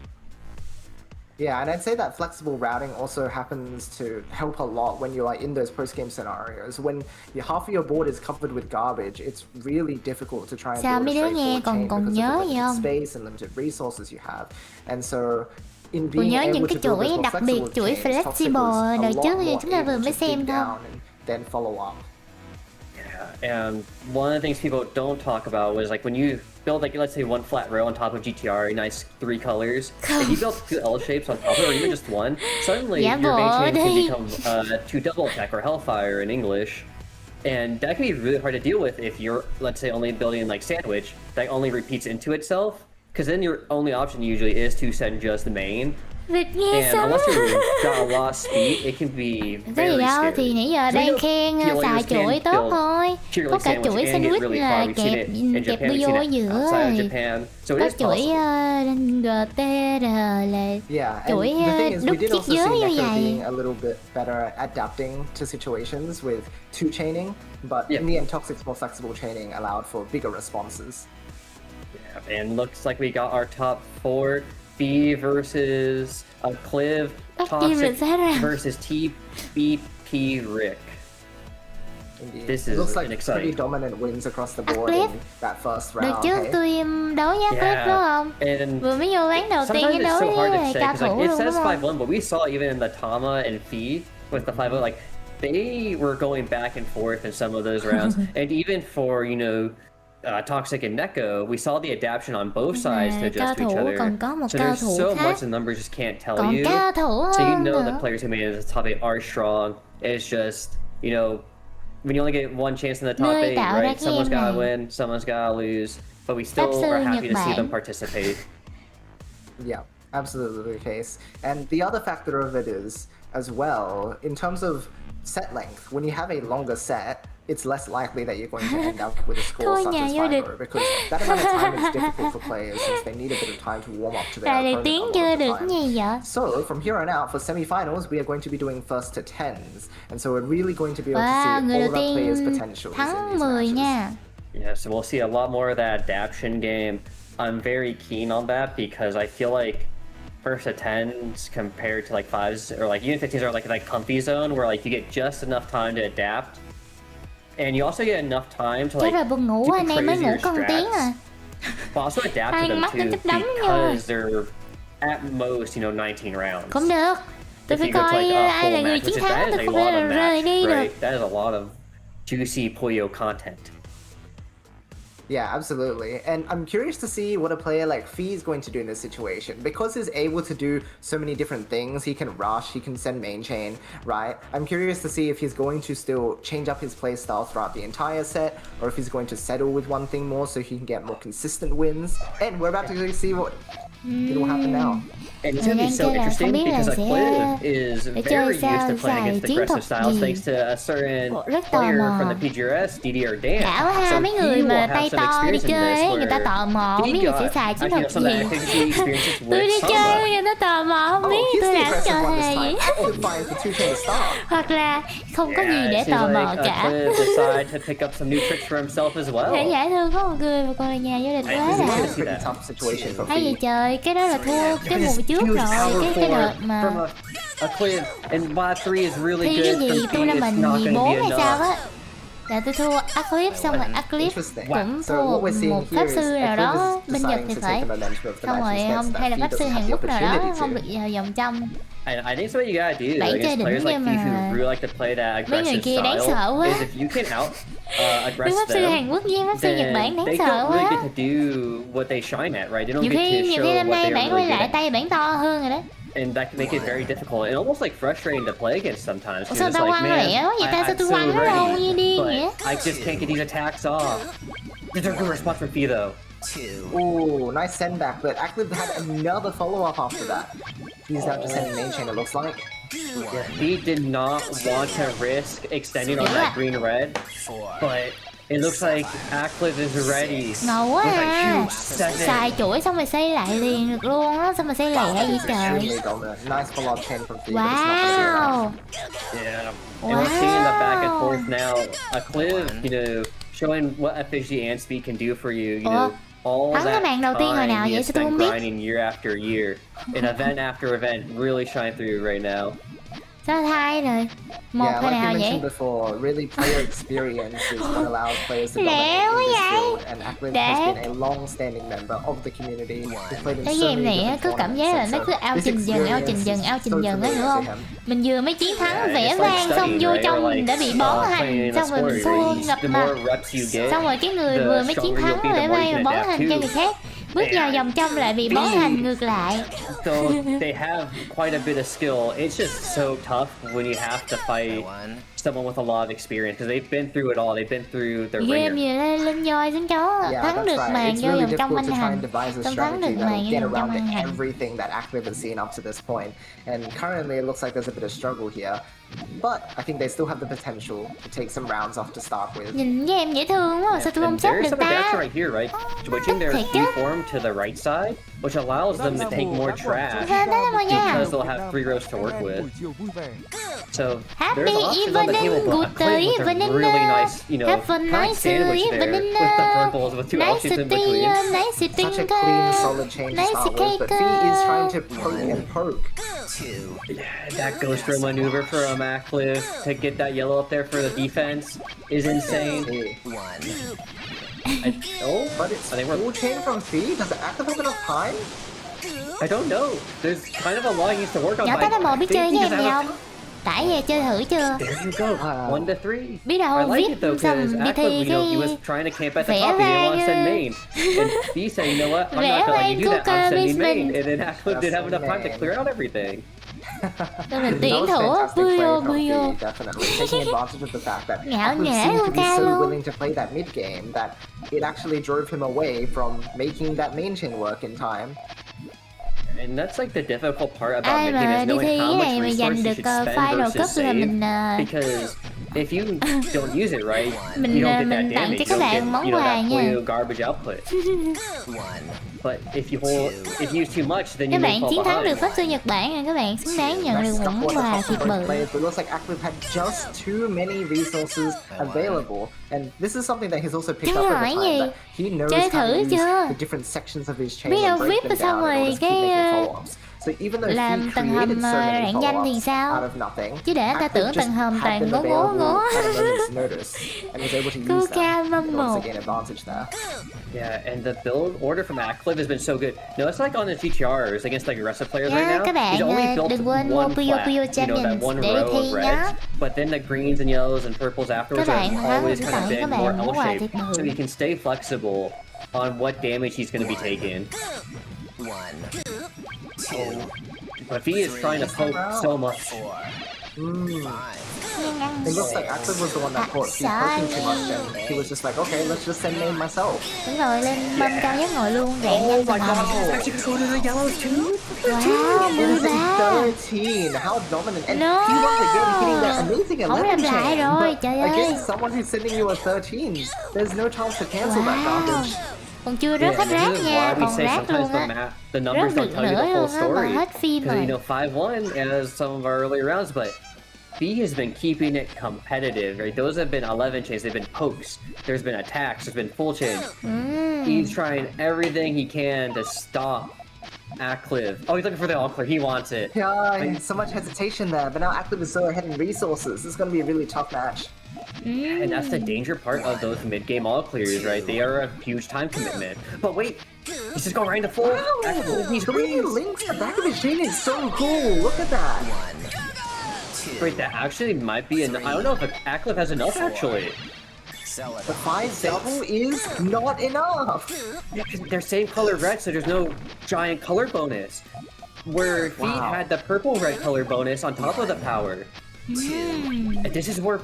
Yeah, and I'd say that flexible routing also happens to help a lot when you're like in those post-game scenarios. When half of your board is covered with garbage, it's really difficult to try and Sao build mấy a đứa nghe straightforward còn chain còn because nhớ of the gì limited không? space and limited resources you have. And so in Tôi being nhớ able những to cái build chuỗi those more đặc biệt, flexible chuỗi chains, Toxic flexible was a đợt lot trước thì more chúng ta able vừa to mới dig xem thôi. down and then follow up. Yeah, and one of the things people don't talk about was like when you build like let's say one flat row on top of GTR, a nice 3 colors. If you build 2 L shapes on top of it, or even just one, suddenly Dạ your main bộ chain can đi. become 2 double attack or Hellfire in English. And that can be really hard to deal with if you're, let's say, only building like sandwich that only repeats into itself. because then your only option usually is to send just the main. Việc nghe And sớm. unless you've got a lot of speed, it can be Cái gì very đâu scary. thì nãy giờ So we đang know khen Puyo xài can chuỗi tốt build thôi. cheerleading Có cả sandwich chuỗi and get sandwich really là far. We've seen kẹp it in kẹp Japan, we've Puyo ở seen it giữa outside of rồi. Japan. So it Có is chuỗi possible. GTR là Yeah, and chuỗi the thing is, we đúc did chiếc also giới see như Neko vậy. being a little bit better at adapting to situations with two chaining, but Yeah. in the end, Toxic's more flexible chaining allowed for bigger responses. Yeah, and looks like we got our top 4. Fee versus Cliv. Tóc kim Toxic là sao ra? versus TBP Rick. Indeed. This It is looks an like exciting- pretty dominant wins across the board Clip. in that first Được round. chứ, hey? tôi đấu với Clip Yeah, đúng không? and Vừa mới vô ván đầu tiên sometimes cái đấu it's so hard to với say cao because thủ like it luôn says đúng không? 5-1, but we saw even in the Tama and Fee with the 5-0, like they were going back and forth in some of those rounds, and even for Toxic and Neko, we saw the adaptation on both sides to Cao adjust to each thủ other. còn có một So cao there's thủ so khác. much the numbers just can't tell Còn you. cao thủ So you hơn know nữa. the players who made it to the top 8 are strong. It's just, when you only get one chance in the top Nơi 8, tạo ra right? cái Someone's em gotta này. win, someone's gotta lose. But we still Pháp sư are happy Nhật to see them Bản. participate. Yeah, absolutely the case. And the other factor of it is, as well, in terms of set length, when you have a longer set, it's less likely that you're going to end up with a score Thôi such nhà as vô 5-0 địch. because that amount of time is difficult for players since they need a bit of time to warm up to their Tại này opponent tiếng a lot chưa of the được time. gì vậy? So from here on out, for semi-finals, we are going to be doing first to 10s, and so we're really going to be able to Wow, see người all đầu of our players' tiên potentials in thắng these 10 matches. nha. Yeah, so we'll see a lot more of that adaptation game. I'm very keen on that because I feel like first to 10s compared to like 5s or like even 15s are like comfy zone where like you get just enough time to adapt. And you also get enough time to Chết like rồi buồn ngủ do anh em mới ngủ crazier con tiếng à. strats, but also adapt to Hai them mắt nó too chớp đấm because they're at most 19 rounds. Cũng được. Tôi If phải you go to, coi like, a ai là full người match, chiến which is- thắng, that is tôi a không lot thể of là rời match, đi được. right? That is a lot of juicy Puyo content. Yeah, absolutely. And I'm curious to see what a player like Fee is going to do in this situation. Because he's able to do so many different things, he can rush, he can send main chain, right? I'm curious to see if he's going to still change up his playstyle throughout the entire set, or if he's going to settle with one thing more so he can get more consistent wins. And we're about to see what will happen now. And it's going to be so Nên là interesting không biết là because sẽ- Cliv is để very chơi used sao to playing xài against chiến aggressive thuật styles gì. thanks to a certain Rất tò player mò. from the PGRS, DDR Dan. Đã quá ha, So mấy he người will mà have tay some to đi experience in chơi this ấy, người ta where tò mò he không biết người sẽ got xài chiến actually thuật some of gì. the activity experiences Tôi đi with chơi Samba. người ta tò mò không Oh, biết he's tôi the làm aggressive trò one this hay. time. Active finds the two chain to start. Hoặc là không có gì Yeah, để it seems tò mò like cả. Cliv decided to pick up some new tricks for himself as Thể well. giải thương có một người mà còn là nhà vô địch quá This is đã. a It's a pretty tough situation for Hay vậy Fee. trời, cái đó là thua cái mùa trước Huge rồi, power cái đợt forward mà from a Cliv, and bot 3 is really thi cái good gì from Fee. tournament It's not gì going to 4 be hay sao enough. á. Là tôi thua Aclip xong rồi Aclip Interesting. cũng So thua what we're seeing một here pháp is sư nào đó Aclip is bên Nhật deciding thì to phải. take the momentum of the Xong match rồi instead, không so that hay là Fee pháp sư doesn't Hàn have the Quốc nào đó opportunity không to. được vào vòng trong. And I think what you gotta do Bảy against chơi đỉnh players like nhưng Fee mà who really like to play that mấy người aggressive kia đáng style sợ quá. is if you can out Mấy aggress pháp sư them, Hàn Quốc với pháp sư Nhật Bản then đáng they sợ don't really quá. get to do what they shine at, right? They don't Nhiều get to khi show năm what nay they are bạn really quay good lại at. tay bạn to hơn rồi đó. And that can make it very difficult and almost like frustrating to play against sometimes. Ủa 'Cause sao it's tao like, quăng man, lẹ quá vậy ta? Sao I'm tôi so quăng nó đâu ready, như điên but vậy? I just can't get these attacks off. There's a good response from Fee though. Ooh, nice send back, but Aclip had another follow-up after that. He's now just sending main chain, it looks like. Yeah, Fee did not want to risk extending on that green-red, but it looks like Aclip is ready. Ngầu quá With a à. huge 7. Xài chuỗi xong rồi xây lại liền được luôn á. Sao mà xây lẹ vậy trời? Extremely dominant. Nice follow-up chain from Fee, but it's not gonna be enough. Wow. Yeah, and we're seeing the back and forth now. Aclip, showing what efficiency and speed can do for you. All Thắng cái that màn đầu tiên hồi nào time he vậy? has Sao tôi spent không biết? grinding year after year, and event after event, really shine through right now. Sao thay rồi? Một Yeah, hồi like nào you vậy? mentioned before, really player experience is what allows players to Lẹ dominate quá in this vậy? field, and Aclip Để. has been a long-standing member of the community. He's played in Cái so game many này á, different cứ cảm giác là tournaments, nó and cứ so ao this trình dần, ao trình dần, ao trình experience dần á, is so hiểu không? familiar to him. Mình vừa mới chiến thắng Yeah, vẻ it's like vang xong studying, vô right? trong Or mình like, đã bị bó playing hành, in a xong rồi mình sport, thua right? ngập The mặt. more reps you get, Xong rồi cái người the vừa mới chiến stronger thắng you'll be, the vẻ more vang you rồi can bó adapt hành to. cho người khác. Bước vào vòng trong lại bị bó hành ngược lại. So they have quite a bit of skill. It's just so tough when you have to fight someone with a lot of experience because they've been through it all. They've been through the Game ringer. gì lên voi xuống chó, Yeah, thắng that's được right. màn It's vô really vòng trong difficult anh to try hành, and devise a không thắng được strategy màn that'll vô get vòng trong around anh to hành. everything that Active has seen up to this point. And currently it looks like there's a bit of struggle here. But I think they still have the potential to take some rounds off to start with. Nhìn với em dễ thương quá, sao tôi không And sắp there's được some adaptation ta? right here, right? Switching their Thiệt chứ? form to the right side, which allows them to take more trash Sao đó là nha? because they'll have 3 rows to work with. So Happy there's options on the table, evening, but good a claim with a evening, really nice, you know, have a kind of nice sandwich there evening, with the purples with 2 nice options in tea, between. nice Such a drink, clean, solid change to nice start with, cake, but Fee is trying to poke and poke. That ghost throw maneuver from Acliff to get that yellow up there for the defense is insane. But it's I think we're- full chain from Fee? Does Active have enough time? I don't know. There's kind of a lot he needs to work on. Nhỏ but tới I là một biết think chơi he với em doesn't gì have không? Tải về chơi thử chưa? There you go. 1 to 3. Biết đâu I like viết it though xong because đi thi Acliff, you know, he was cái trying to camp at the vẽ top. He didn't ra want to send như- main. And he said, you know what? I'm Vẽ not gonna ra let you do that. Cooker I'm sending main. Basement. And then Acliff didn't have enough time to That's clear out everything. Tôi là That tuyển was thủ fantastic play Puyo from Puyo. Fee, definitely. Taking advantage of the fact that Ngạo Active nghễ seemed to be Luca so luôn. willing to play that mid game that it actually drove him away from making that main chain work in time. And that's like the difficult part about Ai making mà is đi knowing thi how cái much này mà resource giành you được should spend final versus cấp là save. mình Because if you don't use it right, Mình, you don't get mình that tặng damage. cho You các don't bạn get, món you know, quà that nha. Puyo garbage output. But if you use too much, then you Các may bạn fall chiến thắng được behind. pháp sư Nhật Bản rồi, các bạn xứng đáng nhận được Stuck món one of quà the thiệt top bự. players, but it looks like Active had just too many resources available. And this is something that he's also picked Chứ up over hỏi time, gì? that he knows Chơi how to thử use chưa? the different sections of his chain Biết đâu and break VIP them xong down in rồi order to keep cái, making follow-ups. So even though làm he tầng created hầm, so many rạng danh thì follow-ups sao? out of nothing, Chứ để ta Active tưởng just tầng hầm had toàn them ngố ngố available ngố. at a moment's notice and was able to Cô use ca them mâm in order một. to gain advantage there. Yeah, and the build order from Acliff has been so good. No, it's like on the GTRs against like aggressive players right Yeah, now. các bạn, He's only built đừng quên mua one Puyo flat, Puyo you know, that Challenge one để row thi of nhá. reds. But then the greens and yellows and purples afterwards Các bạn are thắng always sẽ kind tặng of các been bạn more món quà L-shaped, thiệt bự. so he can stay flexible on what damage he's going to be taking. But he is trying to poke so much. It looks like Active was the one that caught Fee poking too much, and he was just like, okay, let's just send main myself. Đúng rồi, lên mâm cao nhất ngồi luôn, rạng danh tầng hầm. Actually go to the yellows too. Wow, It is 13. 13. How dominant. And No. he once again hitting that amazing Không 11 làm lại chain. rồi, But trời ơi. against someone who's sending you a 13, there's no chance to cancel that Wow. advantage. Còn chưa Yeah, rớt hết this rác is nha, why we còn say rác sometimes luôn the á. the numbers Rớt don't được tell you the nữa full luôn á, mà story. hết phim Because, you rồi. know, 5-1 as some of our earlier rounds, but B has been keeping it competitive, right? Those have been 11 chains, they've been pokes, there's been attacks, there's been full chains. He's trying everything he can to stop Acliff. Oh, he's looking for the all clear, he wants it. Yeah, so much hesitation there, but now Active is so ahead in resources. This is going to be a really tough match. And that's the danger part of those mid-game all clears, right? They are a huge time commitment. But wait, he's just going right into full. Acliff, he's The way he greens. links the back of his chain is so cool. Look at that. Wait, that actually might be enough. I don't know if Acliff has enough actually. The 5 double is not enough. Yeah, 'cause they're same color red, so there's no giant color bonus. Where he Wow. had the purple red color bonus on top of the power. And this is where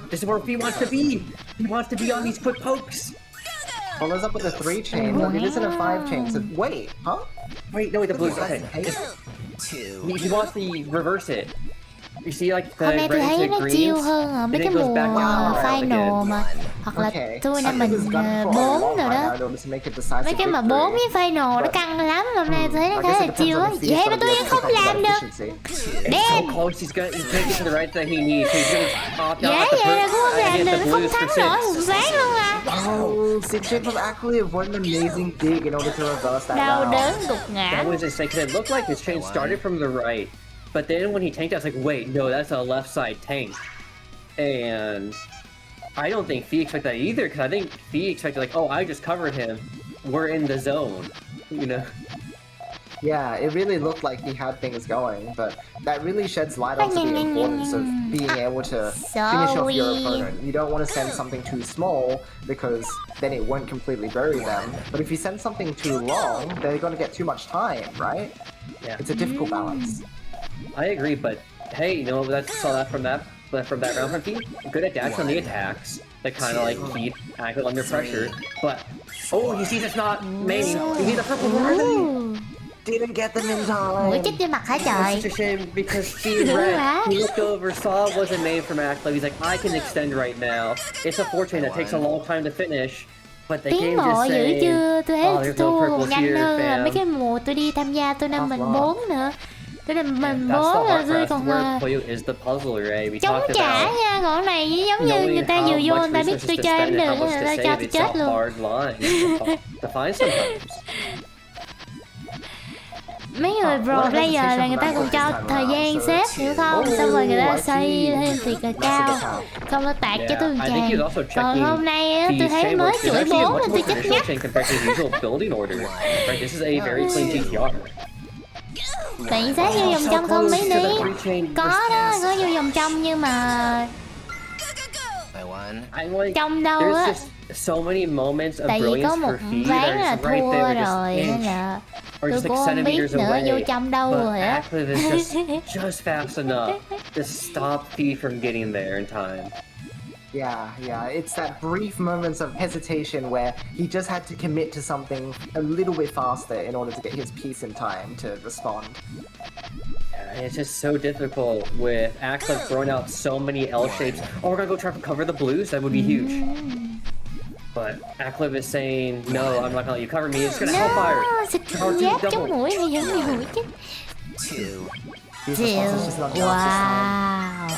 he wants to be. He wants to be on these quick pokes. Follows up with a 3 chain, but it isn't a 5 chain. So wait, huh? Wait, no, wait, the blues. Okay, Hey, he wants to reverse it. You see, like the Hôm nay tôi red thấy into nó greens, chill hơn ở and mấy then cái it goes mùa back down to red final again. mà. Hoặc là okay. tôi năm Active mình has gone for a 4 long rồi ride đó. now in order to make a decisive Mấy cái mà victory. 4 với final nó căng lắm, hôm nay tôi thấy nó I khá guess là it depends chill on á. the Vậy speed, mà but tôi he vẫn has không to come làm with được. efficiency. It's so close. He's taking to the right that he needs. So he's gonna opt out Dễ at the vậy là cũng không làm against được, the không blues for thắng nổi 6. một ván luôn à. Oh, Sigchip of Acliff, what an amazing dig in order to reverse that Đau round. đớn gục That ngã. was insane because it looked like his chain started from the right, but then when he tanked, I was like, wait, no, that's a left side tank. And I don't think Fee expected that either, because I think Fee expected like, oh, I just covered him. We're in the zone, you know. Yeah, it really looked like he had things going, but that really sheds light onto the importance of being able to finish off your opponent. You don't want to send something too small because then it won't completely bury them. But if you send something too long, they're going to get too much time, right? Yeah. It's a difficult balance. I agree, but hey, you know, saw that from that round from Pete. Good at dash on the attacks that kind of like keep Active under pressure. But oh, he sees it's not maining. He needs a purple warning. Didn't get them in Ủa time. chết trên mặt hả It's trời. such a shame because Pete red. He looked over, saw it wasn't made from Active. He's like, I can extend right now. It's a fortune that takes a long time to finish. But the Tiến game bộ just dữ saying, chưa? Tôi thấy oh, there's no thua còn purples nhanh here, hơn là mấy fam. cái mùa tôi đi tham gia tôi năm mình 4 nữa. Tôi năm mình That's 4 the là hard tôi part. còn Where Puyo is the puzzle, right? We chống talked trả about nha. Còn này giống như người ta vừa vô người ta biết tôi chơi anh được người ta cho tôi chết luôn. hard line to find sometimes. Mấy người pro player là người ta còn cho thời gian xếp hiểu không? Xong rồi người ta xây thêm thiệt là cao. Xong nó tạt cho tôi I think he's chàng. also Còn checking hôm nay á, the tôi thấy chain mới work. It's chửi actually a 4 much nên tôi more chấp traditional nhất. chain compared to his usual building order. Right, this is a very clean GTR. Tiện sát vô vòng trong không mấy ní. Chain Có đó, có vô vòng trong nhưng mà I won. I'm like, trong đâu there's á. just so many moments of Tại vì có brilliance một for Phi ván that là are just right thua there, rồi just nên inch là or tôi just like cũng không biết centimeters nữa vô away. trong đâu But rồi á. Active is just fast enough to stop Phi from getting there in time. Yeah, it's that brief moments of hesitation where he just had to commit to something a little bit faster in order to get his piece in time to respond. Yeah, it's just so difficult with Active throwing out so many L shapes. Oh, we're gonna go try to cover the blues? That would be huge. But Active is saying, no, I'm not gonna let you cover me. It's gonna hellfire. No, xịt giáp chống mũi này giống như mũi chứ. His response is just not enough Wow.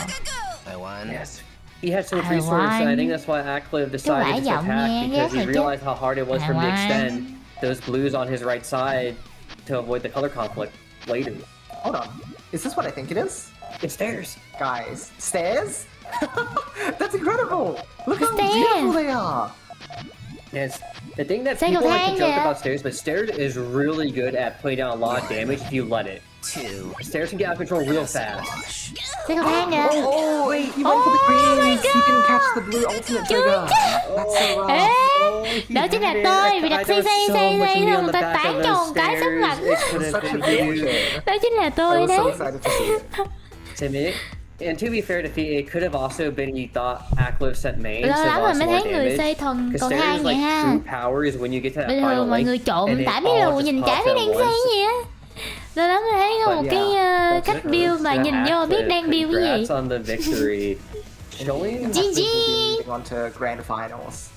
I won. Yes. He had so much I resource, and I won. think that's why Active Cái decided quả to giọng attack nghe because ghét he rồi chứ. realized how hard it was I for him to won. extend those blues on his right side to avoid the color conflict later. Hold on. Is this what I think it is? It's theirs. Guys, stairs? That's incredible! Look how Stairs. beautiful they are! Yes. The thing that Say people go like to hang joke it. about Stairs, but Stairs is really good at putting down a lot of damage if you let it. Stairs can get out of control real fast. Sẽ cầu thang kìa. Oh, wait, he went for the greens! He didn't catch the blue ultimate trigger! That's so wrong. Ê, he đó chính là did it. tôi vì I đặt know xây so xây much xây meat xong on người the ta back tán of cho those một cái sấm mặt. stairs. It could have Such a been beautiful huge. shade. Đó chính là I tôi was so đấy. excited to see it. Tim, and to be fair to Fee, it could have also been you thought Active sent main, Lâu so lắm rồi lost mới more thấy người damage. xây thuần Because cầu thang Stairs vậy like ha. true power is when you get to that Bình final thường mọi link, người trộn and it tả biết all lù just nhìn pops chả biết at đang once. xây gì á. Lâu lắm mới thấy có một But cái yeah, cách build mà Yeah, nhìn vô biết Active, đang build cái gì. congrats on the victory. Showing GG. Moving on to grand finals.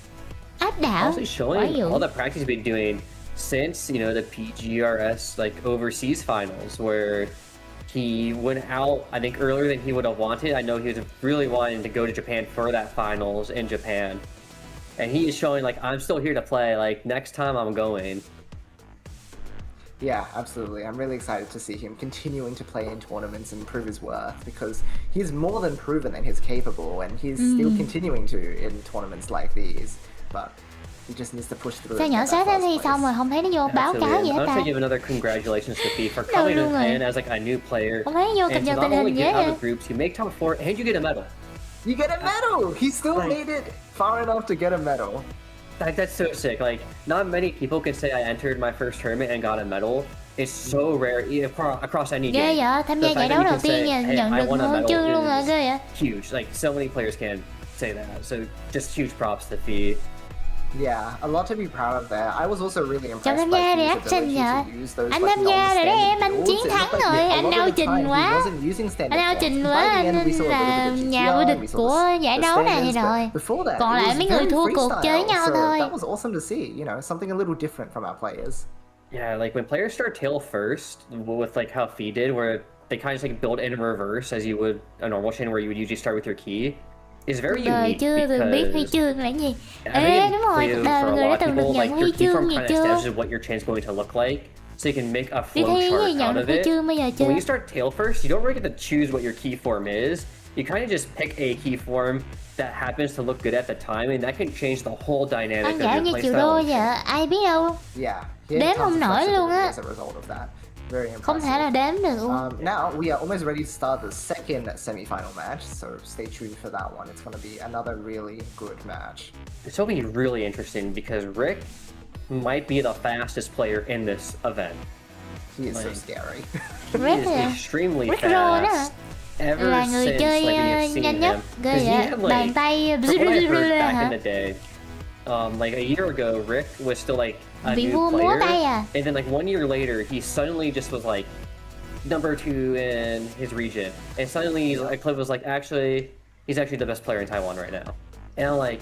Áp đảo. also Quá showing dữ. all the practice he's been doing since, you know, the PGRS like overseas finals where he went out, I think, earlier than he would have wanted. I know he was really wanting to go to Japan for that finals in Japan. And he is showing like, I'm still here to play, like next time I'm going. Yeah, absolutely. I'm really excited to see him continuing to play in tournaments and prove his worth because he's more than proven that he's capable and he's still continuing to in tournaments like these. But he just needs to push through. Sao and nhỏ get that xóa ra first thì place. xong rồi không thấy nó vô báo cáo Absolutely. gì And hết I'll ta. also give another congratulations to Fee for Đâu coming luôn rồi. in as like a new player. Không thấy vô cập And to nhật not tình only hình get dễ out vậy. of groups, you make top 4 and you get a medal. You get a medal! He still Right. made it far enough to get a medal. Like, that's so sick. Like, not many people can say I entered my first tournament and got a medal. It's so rare across any Ghê game. vậy, tham The gia fact giải that đấu you đầu can say, tiên hey, nhận I được won a huân medal chương luôn rồi, ghê vậy. is huge. Like, so many players can say that. So, just huge props to Fee. Yeah, a lot to be proud of there. I was also really Chào impressed tham by gia Fee's reaction ability nhở? to use those Anh like tham gia rồi đấy em, non-standard anh builds. chiến It thắng looked like rồi, a anh lot đau of the trình time he quá. wasn't using standard Anh đau builds. trình By quá, the end, anh we saw a little là bit of nhà GTR, vô địch we saw của giải the đấu này standards, but rồi. before that, Còn it lại was mấy người very thua cuộc chơi freestyle, nhau so thôi. that was awesome to see, you know, something a little different from our players. Yeah, like when players start tail first, with like how Fee did, where they kind of just like build in reverse as you would a normal chain where you would usually start with your key, is very Đời unique chưa từng biết huy because chương là gì. I Ê think đúng rồi, in cuộc Puyo, đời for mọi a người đã lot of từng được people, nhận like huy your key chương form gì kind of chưa? establishes what your chain's going to look like, so you can make a Đi flow thi cái gì chart nhận out được of huy it. chương bây giờ But chưa? when you start tail first, you don't really get to choose what your key form is. You kind of just pick a key form that happens to look good at the time, and that can change the whole dynamic Ăn of dở your như triệu đô playstyle. vậy, ai biết đâu. Yeah, he had Đếm tons không of nổi luôn flexibility á. as a result of that. Very Không thể nào impressive. đếm được luôn. Now we are almost ready to start the second semi-final match, so stay tuned for that one. It's going to be another really good match. This will be really interesting because Rick might be the fastest player in this event. He is so Like- scary. He Rick is là extremely Rick Roll đó. fast. Ever Là người since chơi like we have seen nhanh nhất, him, ghê 'cause he vậy. had, Bàn like, tay from what I heard back hả? in the day, like a year ago, Rick was still like a Vị new vua múa player, tay à? and then like 1 year later, he suddenly just was like number 2 in his region, and suddenly Cliff was like, he's actually the best player in Taiwan right now, and I'm like,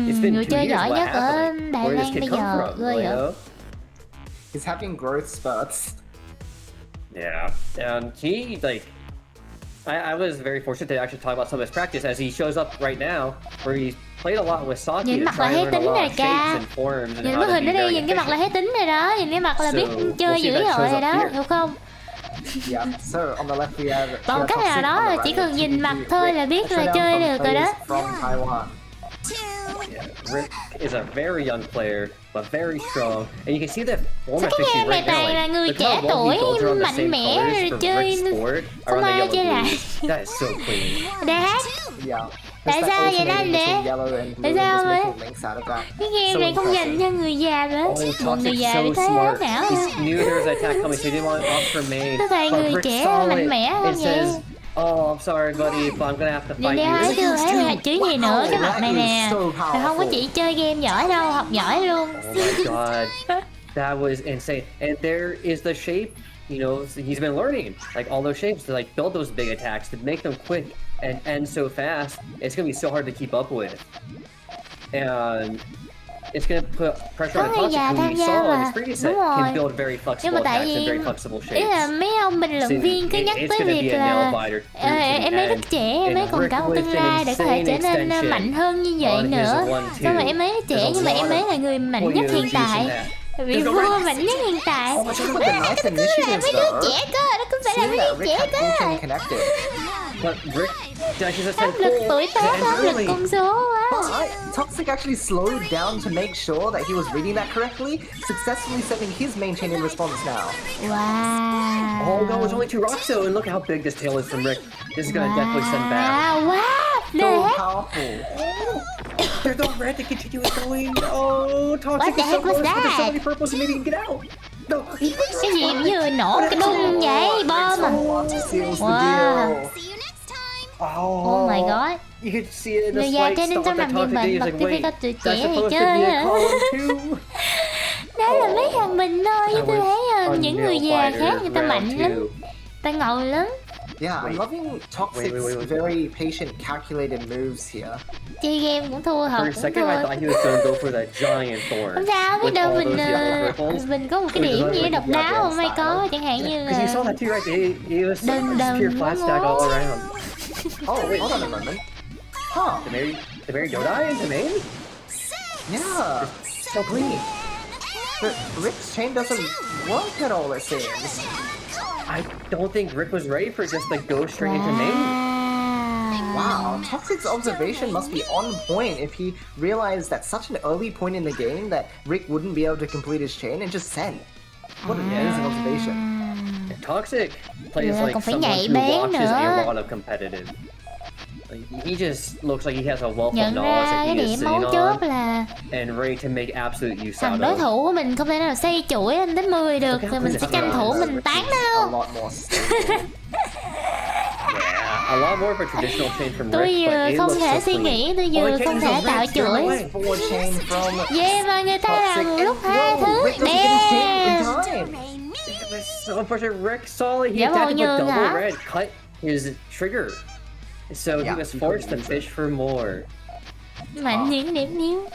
it's been Người 2 chơi years. giỏi What nhất ở happened? Đài Where did this Loan kid bây come giờ, from? ghê You vậy? know? He's having growth spurts. Yeah, and he like, I was very fortunate to actually talk about some of his practice as he shows up right now, where he played a lot with Saki Nhìn to mặt là try hết and learn a tính lot rồi of ca. shapes and forms and Nhìn how cái to hình be ở đây, very nhìn cái mặt là efficient. hết tính rồi đó. Nhìn cái mặt là So, biết we'll chơi see dữ that rồi shows up đó, here. hiểu không? Yeah, so on the left we have Bằng Tia cách nào Toxic, đó on the là chỉ right cần we nhìn have mặt Rick. thôi là biết là Showdown chơi from được rồi đó. players from Taiwan. Yeah, Rick is a very young player, but very strong, and you can see the form Sao cái efficiency game này right now. toàn là Like, người look trẻ how well he tuổi builds around the mạnh same mẽ colors rồi for chơi Rick's board không around the ai chơi yellow lại. blues. That is so clean. Đấy, Yeah. Tại Just sao like vậy đó anh alternating between Đế? yellow and Tại blue and sao just vậy? making links out of that. cái game So này không dành impressive. cho người già nữa. Oh, Một người Toxic già bị so thế smart. não. He knew there was an attack coming, so he didn't want to opt for main. Nó toàn But người Rick trẻ saw mạnh it mẽ and không vậy? says, "Oh, I'm sorry, buddy, but I'm gonna have to Đi fight đi you." hái It's chưa, like, thấy là chứ gì nữa, cái mặt này nè. So Là không có chỉ chơi game giỏi đâu, học giỏi luôn. Oh my god, that was insane. And there is the shape, you know, he's been learning like all those shapes to like build those big attacks to make them quick and end so fast. It's gonna be so hard to keep up with, and it's gonna put pressure on Có the người Toxic, già who tham we gia saw in mà. his previous Đúng set rồi. can build very Nhưng flexible mà tại attacks and vì very flexible ý là shapes. mấy ông bình luận So viên cứ nhắc it's tới gonna việc be a là nail biter through to the em ấy rất end. trẻ, em ấy And còn Rick có with tương an lai để có thể insane trở nên extension mạnh hơn như vậy on his nữa. 1-2. Xong rồi em ấy trẻ There's a nhưng mà em lot ấy of là người mạnh Puyo nhất hiện using tại. that. Vị There's no vua right. mạnh nhất hiện tại. Oh, but look at the nice Cái là initiatives mấy đứa though. trẻ cơ, nó cứ phải là Seeing mấy that đứa Rick trẻ had cơ. Putin connected. But Rick dashes us Áp lực tuổi tác, áp lực con số quá. But Toxic actually slowed down to make sure that he was reading that correctly, successfully setting his main chain in response now. Wow. Oh no, it's only 2 rocks though, and look how big this tail is from Rick. This is gonna definitely send back. Wow, wow. So Đế. powerful. There's no red to continue it going. Oh, Toxic What the is so heck was close, but there's so that? many purples and maybe he can get out. No, he Cái gì vừa nổ cái đùng vậy, bom à. Seals the Wow. deal. See you next time. Oh, Oh my god. You could see it in the Người già slight cho nên stop trong that làm gì Toxic did. bật He's TV like, có wait, tuổi that's trẻ supposed chứ to be a hả? column too. Đó là mấy thằng mình thôi, chứ tôi thấy A những người nail già biter, khác người ta round mạnh lắm, 2. ta ngầu lắm. Yeah, I'm loving Toxic's wait. very patient, calculated moves here. Chơi game cũng thua, học For a cũng second, I thua. thought he was going to go for that giant thorn. Không sao, biết with đâu all mình those yellow purples. mình có một cái điểm gì đó độc đáo không ai có, chẳng hạn như Because you saw là that too, right? He was Đần just pure đần flat đúng stack all không? around. Oh, wait, hold on a moment. Huh, The Mary Dodai into main? yeah. So clean. But Rick's chain doesn't work at all, it seems. I don't think Rick was ready for just like go straight into main. wow. Wow, Toxic's observation must be on point if he realized at such an early point in the game that Rick wouldn't be able to complete his chain and just send. What an amazing observation. And Toxic plays Yeah, like còn phải someone nhạy who bén watches a nữa. lot of competitive. Like, he just looks like he has a wealth of Nhận knowledge ra that cái he is điểm sitting mấu chốt on là and ready to make absolute use thằng out đối of. thủ của mình không thể nào xây chuỗi lên tới 10 được, rồi mình sẽ tranh thủ mình tán nó A luôn. lot more stable. Yeah, a lot more of a traditional chain from Tôi Rick, but vừa it không looks thể so suy clean. nghĩ, tôi Oh, vừa he không can't thể use tạo the red, throw it chuỗi. away. Forward chain from Yeah, mà người ta làm Toxic lúc and hai whoa, thứ. Rick doesn't get his chain in Damn. time. It was so unfortunate. Rick saw it. He Dạ, attacked màu with nhường double hả? red, cut his trigger. So he Yeah, was he forced to couldn't use it. fish for more. Mạnh những điểm yếu.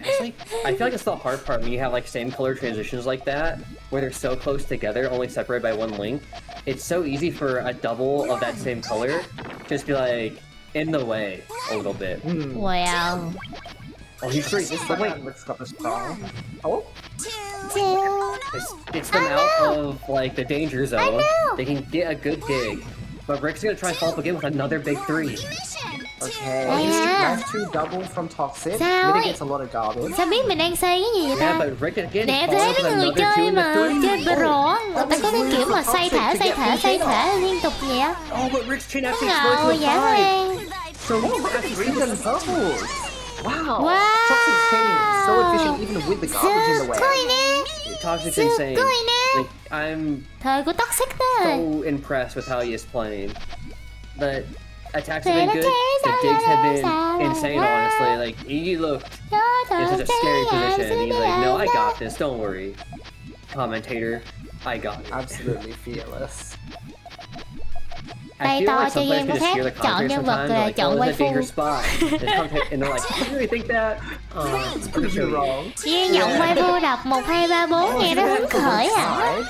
It's like, I feel like it's the hard part when you have like same color transitions like that, where they're so close together, only separated by one link. It's so easy for a double of that same color just be like in the way a little bit. Wow. Oh, he's straight. This But wait, time Rick's got the strong. Oh, it's them out of like the danger zone. know. They can get a good dig, but Rick's gonna try and follow up again with another big 3. okay. Yeah. Nice 2 double from Toxic. Sao ấy? Mitigates a lot of garbage. Sao biết mình đang xây cái gì vậy Yeah, ta? but Rick again Nè, follows tôi thấy with mấy người another 2 chơi in the mà 3. chơi pro ta có cái kiểu mà xoay thả liên tục vậy á. Oh, but Rick's chain actually Ngầu explodes to dã a five. man. So Rick actually Green and purples. Wow. Wow. Toxic's chaining is so efficient even with the garbage in the way. Coi nè. Toxic's Sư insane. coi nè. Like, I'm Thời của Toxic đó. so impressed with how he is playing. The attacks Thế have nó been good. thế, The sao digs have been sao insane, sao. honestly. Like, he looked in such a scary position. He's like, no, I got this. Don't worry, commentator. I got it. Absolutely fearless. I Tay feel to like some cho players game can có just khác, hear the chọn commentary nhân vật sometimes. là They're like, chọn oh, it's a waifu. dangerous spot. And they're like, you really think that? It's pretty You're sure. wrong. Chia giọng waifu đọc 1, 2, 3, 4 nghe nó hứng khởi hẳn á.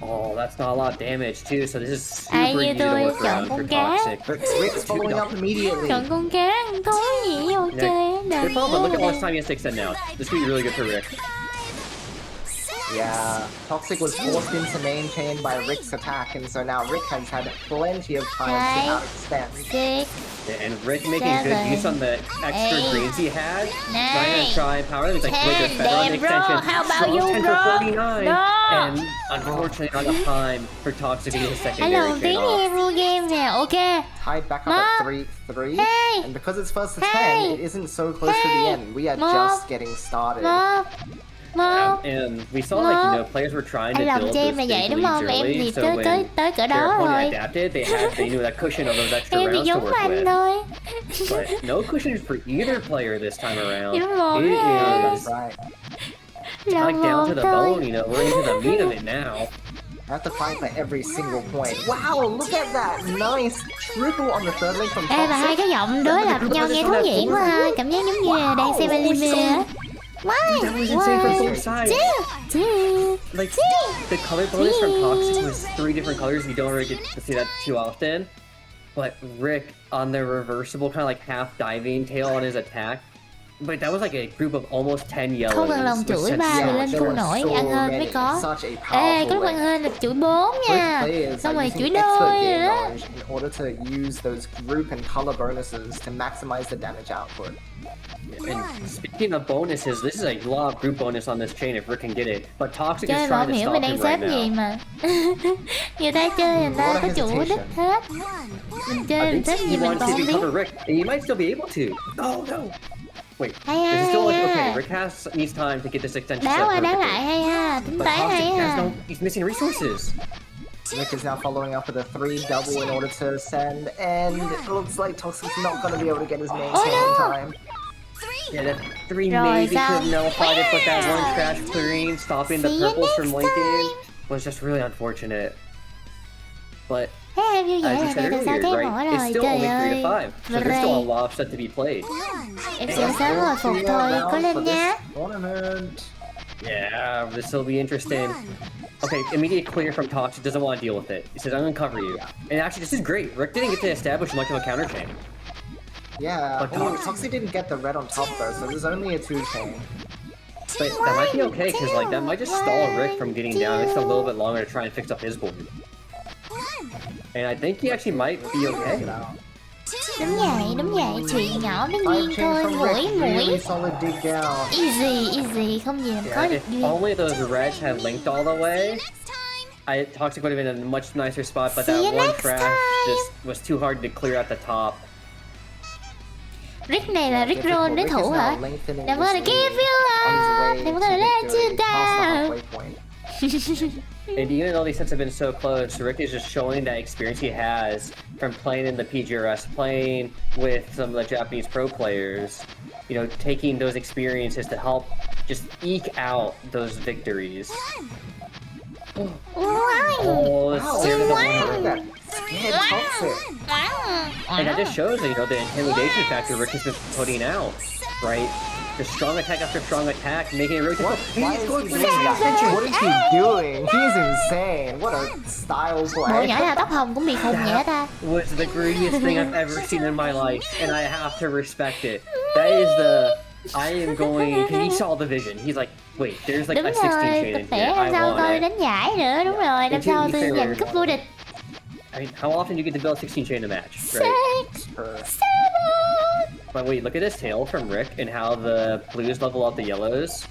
Oh, that's not a lot of damage too. So this is Ai super như easy to tôi work chọn around for con cá. Toxic. Rick's following up immediately. Chọn con cá con thối gì ok. Good call, but look at how much time he has to extend now. This could be really good for Rick. Yeah, Toxic was forced into main chain by Rick's attack, and so now Rick has had plenty of time to outextend. 6, Yeah, and Rick making good use on the extra greens he had. Trying to try and power them. He's like, wait, there's better on the Damn, bro, extension. how about Strong you, 10 bro? for 49. No. And unfortunately, not enough time for Toxic to get his Hello, secondary chain tiếng off. hero game nè, ok. Tied back up Mom. at 3-3, Hey. and because it's first to Hey. 10, it isn't so close to Hey. the end. We are Mom. just getting started. Một, And we saw like, you know, players were trying to anh build lòng cho em those là big vậy đúng leads không? Em early, thì so tới when tới cỡ their đó thôi. opponent adapted, they knew that cushion of those extra Em thì rounds to giống work anh with. thôi. But no cushions for either player this time around. Đúng rồi. It is Right. Là like down to một the thôi. bone, you know, we're into the meat of it now. I have to fight for every single point. Wow, look at that! Nice triple on the third link from Ê mà hai Toxic. cái giọng đối lập nhau nghe thú vị quá ha. Cảm giác giống như là đang xem anime á. Why? That was insane from both sides. Two. Like, the color bonus from Toxic was 3 different colors. You don't really get to see that too often. But Rick on the reversible kind of like half diving tail on his attack. But that was like a group of almost 10 yellows. Không cần lòng with chửi such ba strong rồi lên there thu were nổi, so ăn hên mới many, có. such a Ê, powerful có lúc ăn way. hên là chửi 4 nha. Rick players Xong are rồi chửi using expert đôi rồi game đó. knowledge in order to use those group and color bonuses to maximize the damage output. And speaking of bonuses, this is a lot of group bonus on this chain if Rick can get it. But Toxic Chơi is mà trying không to hiểu stop mình him đang xếp right gì now. mà. Người ta chơi người ta có chủ đích hết. Mình chơi I mình think xếp he gì mình wants còn to không biết. recover Rick, and he might still be able to. Oh no! Wait, Hay this ha, is still hay okay. ha. Rick needs time to get this extension Đá set qua đá perfectly. lại hay ha. Tính But toán hay Toxic has ha. he's missing resources. Rick is now following up with a 3 double in order to send, and it looks like Toxic's not going to be able to get his main Oh, chain in no. time. Yeah, that 3 Rồi maybe sao? could have nullified it, but that one trash clearing, stopping the See you purples from next linking, time. was just really unfortunate. But Thế em như vậy as you là said được sao earlier, thấy mỏi right, it's rồi. still Trời only 3 ơi. to 5, so there's still a lot of stuff to be played. Em sẽ sớm hồi phục thôi. Cố lên nha. Tournament. Yeah, this will be interesting. Okay, immediate clear from Toxic, doesn't want to deal with it. He says, I'm gonna cover you. And actually, this is great. Rick didn't get to establish much of a counter chain. Yeah, But Toxic didn't get the red on top though, so there's only a 2 chain. But that might be okay, because like that might just stall Rick from getting down just a little bit longer to try and fix up his board. And I think he actually might be okay. Get out. Đúng vậy, chuyện nhỏ với 5 nhiên chain thôi, from mũi Rick, really mũi. solid dig down. Easy, không gì làm khó Yeah, được if duyên. only those reds had linked all the way, Toxic would have been in a much nicer spot, but See that you one next trash time. just was too hard to clear at the top. Rick này là Rick roll đối Rick thủ is hả? now lengthening I'm his gonna lead give you on his love. way I'm to gonna let victory you past the down. halfway point. And even though these sets have been so close, Rick is just showing that experience he has from playing in the PGRS, playing with some of the Japanese pro players, you know, taking those experiences to help just eke out those victories. Oh, this Wow, clear to the look one. at that. Scared Toxic. And that just shows that, you know, the intimidation factor Rick has been putting out, right? The strong attack after strong attack, making it really What? difficult. Why He's is going he for doing the that? extension. What is he doing? He's insane. What a style Bộ play. nhỏ nào tóc hồng cũng bị khùng vậy đó ta. Was the greediest thing I've ever seen in my life, and I have to respect it. That is I am going, because he saw the vision. He's like, wait, there's like Đúng a 16 rồi, chain tập in thể here. I năm sau want tôi it. đánh giải nữa, đúng rồi, năm And to sau be tôi fair, giành cúp vô địch. I mean, how often do you get to build a 16 chain in a match, right? 6, Per- 7. But wait, look at this tail from Rick and how the blues level out the yellows.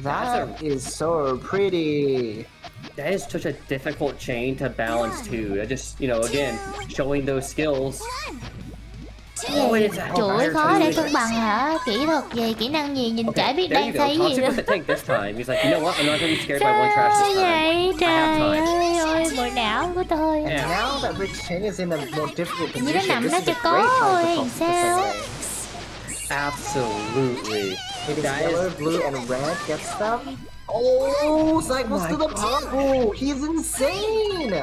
That is so pretty. That is such a difficult chain to balance too. I just, again, showing those skills. Chuỗi khó để cân bằng hả? Kỹ thuật gì, kỹ năng gì, nhìn chả biết đang thấy gì Toxic nữa. with the tank this time. He's like, you know what? I'm not gonna be scared by one trash this time. Vậy I have trời time. ơi, bộ não của tôi. And now that Rick Chen is in a more difficult Như nó position, nằm this đó is cho a có great thôi, time for Toxic to sao? segue. Absolutely. It is That yellow, is blue, and red gets them. Oh, Cycles to the purple! He's insane!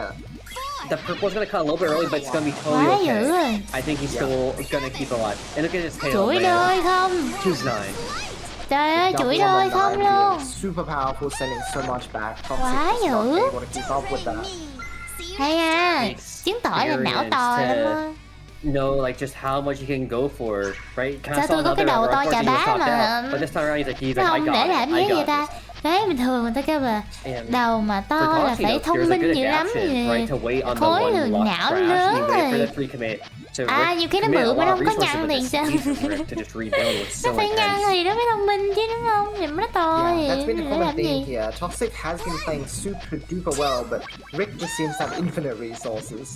the purple's gonna cut a little bit early, but it's gonna be totally Quá dữ okay. rồi. I think he's still gonna keep alive. And look at his tail, Chuỗi man. đôi không? Choose 9. Trời ơi, chuỗi Double đôi on the không nine, luôn. being super powerful, sending so much back. Toxic Quá is not dữ. able to keep up with that. Hay à, chứng tỏ là não to lắm á. Know like just how much he can go for, right? Kind Sao tôi có cái đầu to chà bá mà but this time around he's like, I không để got làm it, gì I vậy got ta? this. Đấy bình thường người ta kêu là And đầu mà to for là Toxic, phải there's thông a minh good dữ lắm adaptation, rồi right? To wait on the khối one lượng block não crash, lớn you wait for rồi. the 3 commit. So À, Rick nhiều khi nó committed bự a mà lot nó of không có resources, nhăn but thì the sao? speed for Rick to just rebuild was so Nó phải nhăn intense. thì nó mới thông minh chứ đúng không? Thì nó to Yeah, thì that's been a nó common làm theme gì? here. Toxic has been playing super duper well, but Rick just seems to have infinite resources.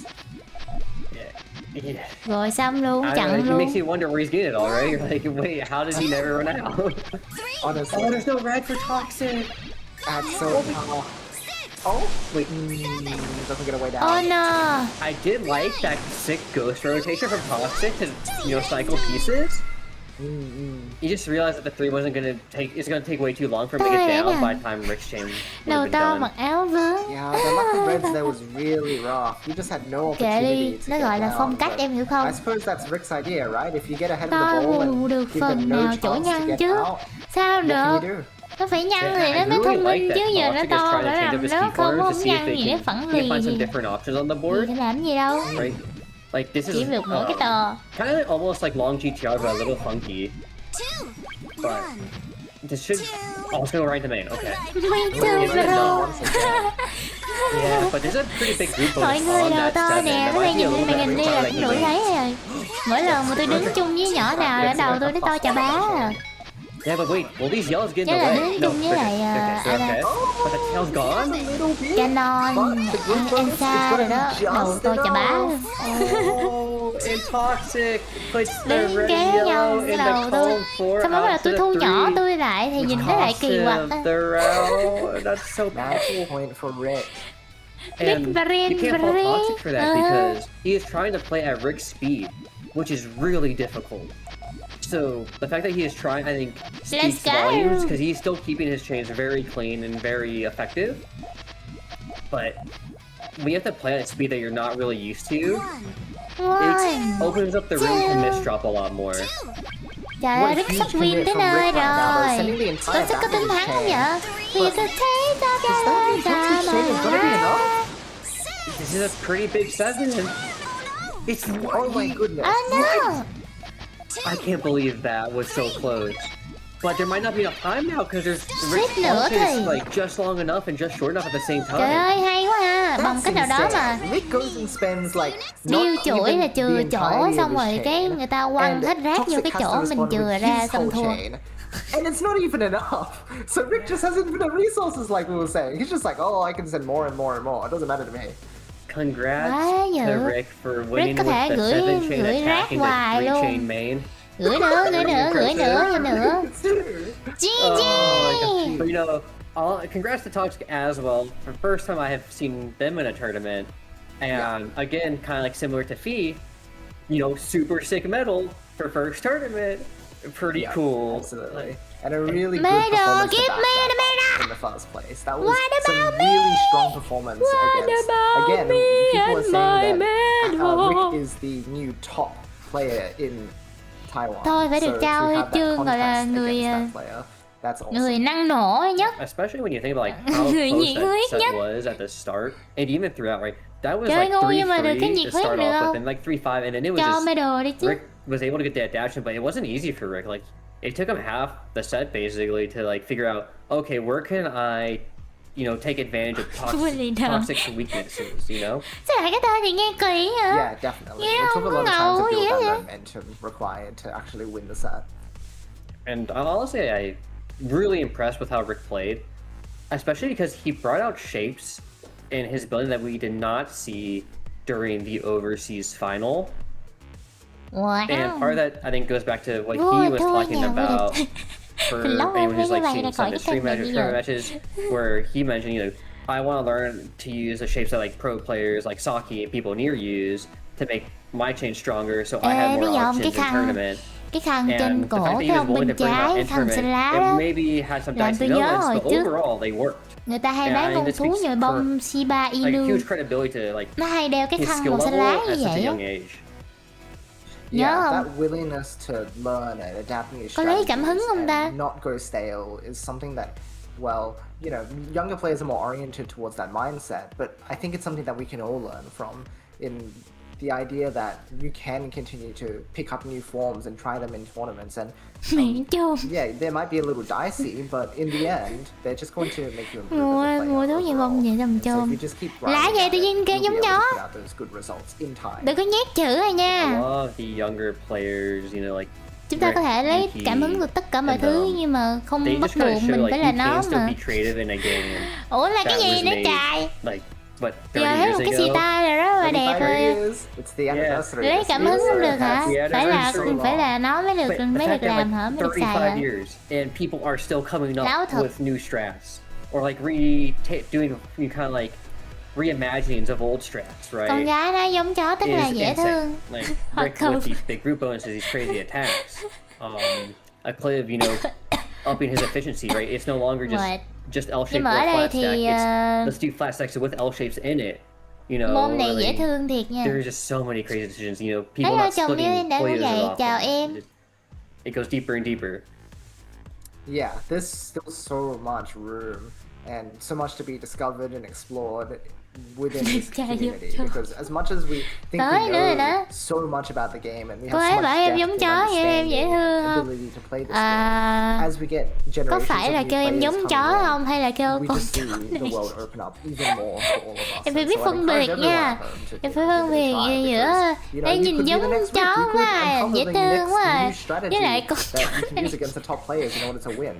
Yeah. Rồi xong luôn, I don't know, chặn it luôn. makes you wonder where he's getting it all, right? You're like, wait, how did he never run out? Honestly, Oh, there's no red for Toxic. that's so powerful. Oh, wait, doesn't get away down. Oh no. I did like that sick ghost rotation from Toxic to, cycle pieces. You just realized that the 3 wasn't gonna take, it's gonna take way too long for him to get Trời down ơi. by the time Rick's chain would Đầu have been to done. mặc áo vướng. Yeah, the lack of reds there was really rough. You just had no Kệ opportunity đi, to nó get gọi là down, phong cách but em hiểu không? I suppose that's Rick's idea, right? If you get ahead of To the ball bù and được give them phần no nào chance chỗ to nhăn get chứ. out, Sao what can you được? do? Nó phải nhăn Yeah, thì I nó mới really thông minh like chứ that giờ nó Toxic is to trying to nó change làm up his nó key không corners có to see if nhăn they gì để can, phẳng find some lì gì. different options on the Gì board, để làm gì đâu. right? Like this Chỉ is được mỗi cái tờ. kind of almost like long GTR, but a little funky. But this should. Oh, it's gonna go right to main. Okay. Me too Well, bro. once again. Yeah, but there's a pretty big group Mọi bonus người on đầu that to 7. nè, That nó might đang be a nhìn little lên màn bit hình đi more là like cũng đuổi he thấy rồi. Mỗi lần mà tôi đứng chung với nhỏ nào là đầu tôi nó to chà bá. Yeah, but wait, will these yells get in Nhớ the là way? đứng No, chung với they're lại good. Okay, so okay. But the tail's gone? Canon, anh xa rồi đó, đầu to chà bá. Oh, and Toxic puts the Đứng red kế nhau yellow cái in đầu the tôi. column 4 Xong rồi là out tôi to thu the nhỏ 3. tôi lại thì nhìn nó lại kỳ quặc. Toxic the round. That's so Match powerful. point for Rick. And brain, you can't fault brain. Toxic for that because he is trying to play at Rick's speed, which is really difficult. So the fact that he is trying, I think, speaks go. volumes because he's still keeping his chains very clean and very effective. But when you have to play at a speed that you're not really used to, One. it opens up the room to misdrop a lot more. Trời ơi, Rick sắp win tới nơi rồi. Tôi sẽ có tính thắng không vậy? Vì tôi thấy ta ra That ra chain is gonna be mà. enough? This is a pretty big 7. It's Oh my goodness. Oh no. I can't believe that was so close. But there might not be enough time now because there's Rick's nữa ult is thì. like just long enough and just short enough at the same Trời time. ơi, hay quá ha. Bằng That's cách nào đó mà. insane. Rick goes and spends like Điêu not chuỗi even là the chừa entirety chỗ of xong his rồi cái chain. người ta quăng And hết rác vô Toxic cái has to chỗ mình respond chừa with ra his xong whole thua. chain. And it's not even enough. So Rick just has infinite resources like we were saying. He's just like, oh, I can send more and more and more. It doesn't matter to me. Congrats Quá to dữ. Rick for winning có with thể the gửi 7 chain rác attacking the hoài 3 luôn. chain main. Gửi nữa, gửi nữa, gửi nữa, gửi nữa. Oh my GG. god. But congrats to Toxic as well. For the first time I have seen them in a tournament. And again, kind of like similar to Fee, super sick medal for first tournament. Pretty Yeah, cool. Absolutely. And a really good Medal, performance to give back me that the medal! in the first place. That was What some about really strong performance against. about Again, me people are and saying my that medal? Rick is the new top player in Taiwan. Thôi, phải được So trao to huy have that chương gọi là contrast người, against that player, that's awesome. người năng nổ nhất. Especially when you think about like how Người close nhiệt that huyết set nhất. was at the start, and even throughout, right? That was Chơi like ngu nhưng mà được cái 3-3 nhiệt to huyết start được off không? with, and like 3-5, and then it was Cho just medal đi chứ. Rick was able to get the adaptation, but it wasn't easy for Rick. Like it took him half the set basically to like figure out, okay, where can I, take advantage of Really dumb. toxic weaknesses, Sao lại cái tên thì nghe kỳ hả? Yeah, definitely. Yeah, It took a lot of time ngầu to build vậy that hả? momentum required to actually win the set. And honestly, really impressed with how Rick played, especially because he brought out shapes in his ability that we did not see during the overseas final. Wow. And part of that, I think, goes back to what Vua he was thua talking nhà vô about địch. for Lâu anyone lắm who's mới like như vậy seen là some khỏi of the cái stream kênh này matches, bây tournament giờ. matches, where he mentioned, I want to learn to use the shapes that like pro players like Saki and people near use to make my chain stronger, so I have bây more giờ ông cái options in khăn tournament. cái khăn trên And the cổ fact that cái he was ông willing bên to bring that trái in khăn xanh lá tournament, đó, it maybe had some làm dicey tôi nhớ moments, hồi but trước overall they worked. người ta hay And bán I con think thú this như speaks bông Shiba like Inu, huge credibility to like nó hay đeo cái his khăn skill màu xanh level lá như at such a vậy á. young age. Nhớ Yeah, không? that willingness to learn and adapt new Có lấy cảm hứng strategies không ta? and not go stale is something that, well, younger players are more oriented towards that mindset, but I think it's something that we can all learn from, in the idea that you can continue to pick up new forms and try them in tournaments. And Miệng chôn. yeah, they might be a little dicey, but in the end, they're just going to make you improve as a player Mua thú như bông overall. vậy làm And so if chôn. you just keep Lạ grinding vậy at tự it, nhiên kêu you'll be giống able to chó. put out those good results in time. Đừng có nhét chữ rồi I nha. love the younger players, like Chúng ta có thể lấy Ricky cảm hứng từ tất cả mọi and, thứ nhưng mà they không just bắt kind of buộc show mình like phải you là can nó still mà. be creative in a game Ủa là cái that gì was nữa made trời? like what Giờ 30 thấy years một cái xì ago. tai rồi rất là đẹp 25 rồi. years, it's the anniversary. Lấy this cảm year, hứng so không được it hả? has Yeah, Phải là so long. nó mới được But the mới fact được that làm hả? Mới được xài 35 hả? years and people are still coming up Lão thật. with new strats or like doing kind of like reimaginings of old strats, right? Con gái nó giống chó tức là is dễ insane. thương. Like Hoặc Rick không. with these big group bonuses, these crazy attacks. A Clive, upping his efficiency, right? It's no longer What? just L shape Nhưng mà or ở đây flat thì, stack. It's let's do flat stacks with L shapes in it. Môn này or, dễ like, thương thiệt nha. there's just so many crazy decisions. People Hello, not chồng splitting yêu, đã Puyo's vậy, off. chào em. It goes deeper and deeper. Yeah, there's still so much room and so much to be discovered and explored within this Chà, community. giống chó. Because as much as we think Tới we nữa rồi know đó. so much about the game and we Cô have ấy so much bảo em depth giống and chó vậy, em dễ understanding thương and không? ability to play this À, game, as we get có generations phải là of new kêu em players giống coming chó in, không hay là kêu we con just see chó the này? world open up even more for all of us. Em phải And biết so I'd phân biệt encourage everyone nha. at home to Em give phải it phân a biệt try giữa because, đây you nhìn could be giống the next chó Rick. You quá à, could dễ uncover the thương next quá à. new strategy Với lại con that chó you can này. use against the top players in order to win.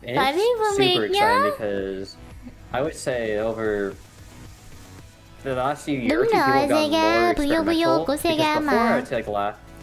And Phải biết phân it's biệt super nhá. exciting because I would say over the last few years, Đúng people rồi, have gotten Sega, more Puyo experimental. của Sega Because before, mà. I would say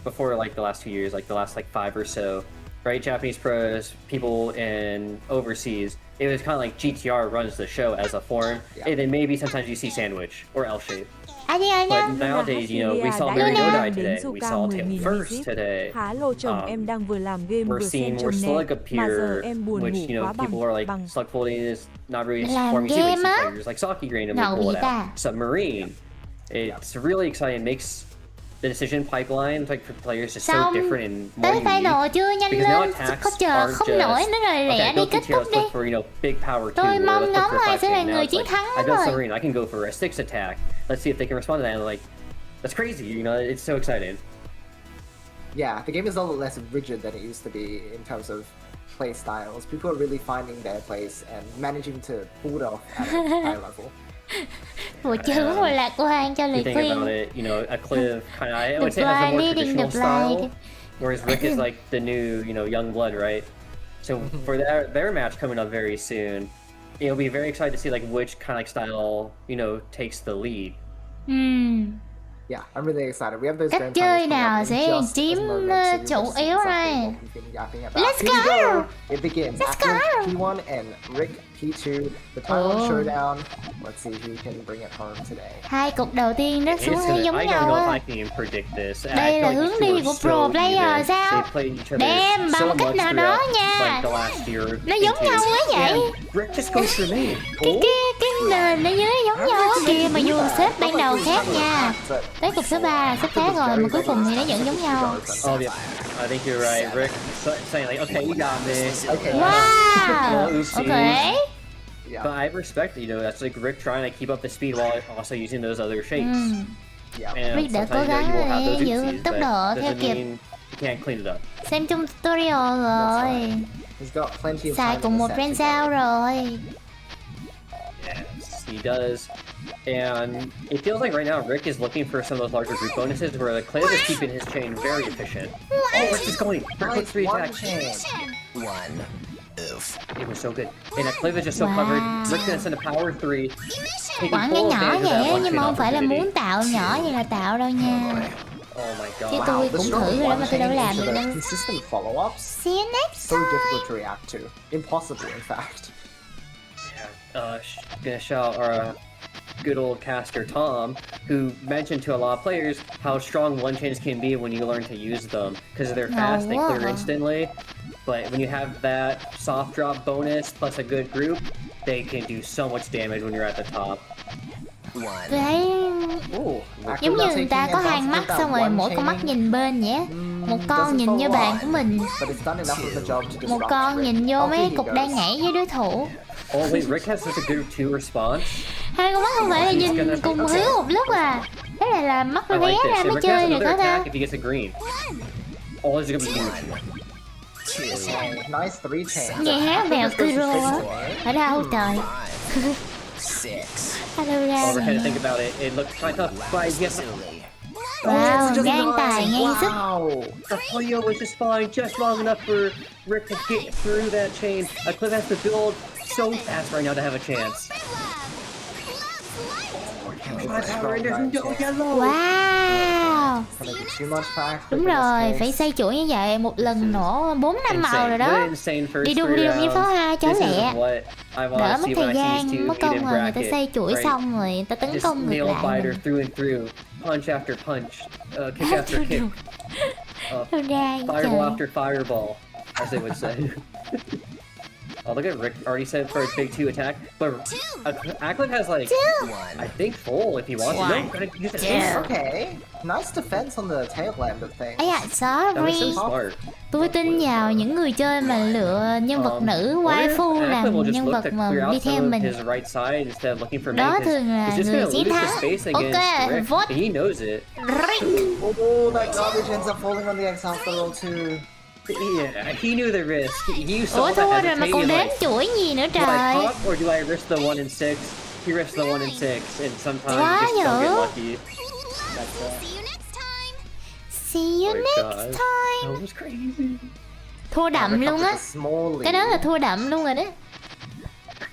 before the last 2 years, like the last 5 or so, right? Japanese pros, people in overseas, it was kind of like GTR runs the show as a form, Yeah. and then maybe sometimes you see sandwich or L shape. À đi rồi nha. But nowadays, we saw Luna. Mary Nodai Đến today, Zuka we saw 10.000 Tim First visit. today. Hello chồng em đang vừa làm game We're vừa xem seeing more chồng slug nè. Mà giờ appear, em buồn which ngủ quá people are like bằng. slug folding is not really Làm forming sequence game á? players like Saki randomly Ngầu pull vậy it ta? out. Submarine, it's really exciting. It makes the decision pipeline like for players just so Xong different and more tới final unique. chưa, nhanh Because now lên, attacks có chờ aren't không just nổi nữa rồi, lẹ okay, đi build kết TTR, thúc let's đi. look for big power two, Tôi or mong let's look ngóng for ai sẽ là fighting. Now người it's chiến like, thắng I built rồi. submarine, I can go for a 6 attack. Let's see if they can respond to that. And like, that's crazy. It's so exciting. Yeah, the game is a little less rigid than it used to be in terms of play styles. People are really finding their place and managing to pull it off at a high level. Một chữ một lạc quan cho You lời think about khuyên. it, a Clive kind of, I The would say has a more blind leading the traditional style, blind. whereas Rick is like the new, young blood, right? So for their match coming up very soon, it'll be very excited to see like which kind of like style, takes the lead. Yeah, I'm really excited. We have those Cách grand chơi finals coming nào up in sẽ just chiếm, a moment, so chủ you'll get to see yếu exactly này. what we've been yapping about. Let's Here we go! It begins. Let's After go! P1 and Rick P2, the Taiwan Oh. showdown. Let's see who can bring it home today. Hai cục đầu tiên rớt xuống thấy giống I don't nhau know if á. I can even predict this. Đây I là feel like hướng these đi two are của so pro player even. sao? They played each other Damn, bằng so một cách much nào đó throughout, nha. like the last year. Nó giống nhau quá vậy. And Rick just goes for me. Cái nền ở dưới giống nhau á kìa, mà dù xếp ban đầu khác nha. Tới cục số 3 là xếp khác rồi, mà cuối cùng thì nó vẫn giống nhau. Oh yeah, I think you're right. Rick saying like, okay, you got me. Okay. Wow! Oopsies. Okay. Yeah. But I respect it, that's like Rick trying to keep up the speed while also using those other shapes. Yeah. And Rick đã sometimes, cố gắng you will have để those giữ oopsies, tốc but độ theo doesn't kịp. mean you can't clean it up. Xem trong tutorial rồi. He's got plenty of Xài time cùng in một the set friend to sao go. rồi. Yes, he does. And it feels like right now Rick is looking for some of those larger group bonuses where the Clive is keeping his chain very efficient. Oh, Rick is going. Rick with 3 One attacks. chance. One It was so good. And that clip is just so covered. Rick's gonna send a power 3. Quảng nhỏ nhỏ vậy á, nhưng mà không phải là muốn tạo nhỏ như là tạo đâu nha. Oh my Chứ god. tôi The cũng strong thử rồi đó mà tôi đâu chain làm into được the đâu. consistent follow-ups. See you next So time. difficult to react to. Impossible, in fact. Yeah, gonna shout our good old caster Tom, who mentioned to a lot of players how strong one chains can be when you learn to use them, because they're fast, they clear instantly. But when you have that soft drop bonus plus a good group, they can do so much damage when you're at the top. Tôi thấy giống như người ta có hai mắt xong rồi mỗi con mắt nhìn bên vậy á. Một con nhìn vô bàn của mình, một con nhìn vô mấy cục đang nhảy với đối thủ. Oh wait, Rick has such a good 2 response. Hai con mắt không phải là nhìn cùng hướng một lúc à. Thế này là mắt I bé like ra this. mới Rick has chơi được another đó ta. attack if he gets a green. Oh, this is gonna be huge. Nice 3 chains. Nghe hát mèo Kuro á. Ở đâu trời. Hello ra Over nè. to think about it, it looks quite tough, but yes. Wow, ngang tài ngang sức. Wow. The Puyo was just fine, just long enough for Rick to get through that chain. Cliff has to build so fast right now to have a chance. Wow. Gonna be too much fast. Đúng rồi, phải xây chuỗi như vậy một lần nổ 4-5 màu rồi đó. Đi đu như pháo hoa cho lẹ. Đỡ mất thời gian, mất công rồi người ta xây chuỗi xong rồi người ta tấn công ngược lại mình. Through and through, punch after punch, kick after kick, Đâu ra vậy fireball trời. after fireball, as they would say. Oh, look at Rick already said for a big 2 attack, but Ackland has like, I think full if he wants to. No, gotta use it. Okay. Nice defense on the tail end of things. Ây da, That was sorry. so smart. Tôi tin vào những người chơi mà lựa nhân vật nữ waifu làm Ackland will just nhân look vật to mà clear đi out theo some of mình. his right side instead of looking for Đó main, 'cause thường là he's just người gonna chiến lose thắng. the space Ok, against Rick, vote and he knows it. Rick. Oh, that garbage ends up falling on the X after all too. Yeah, he knew the risk. He saw Ủa the thua rồi mà hesitation, còn đếm like, chuỗi gì nữa do I trời. pop or do I risk the 1 in 6? He risked the 1 in 6, and sometimes Quá you just don't get dữ. lucky. See you Oh my next God. time. That was crazy. Thua đậm luôn á. Small Cái đó là thua đậm luôn rồi đó.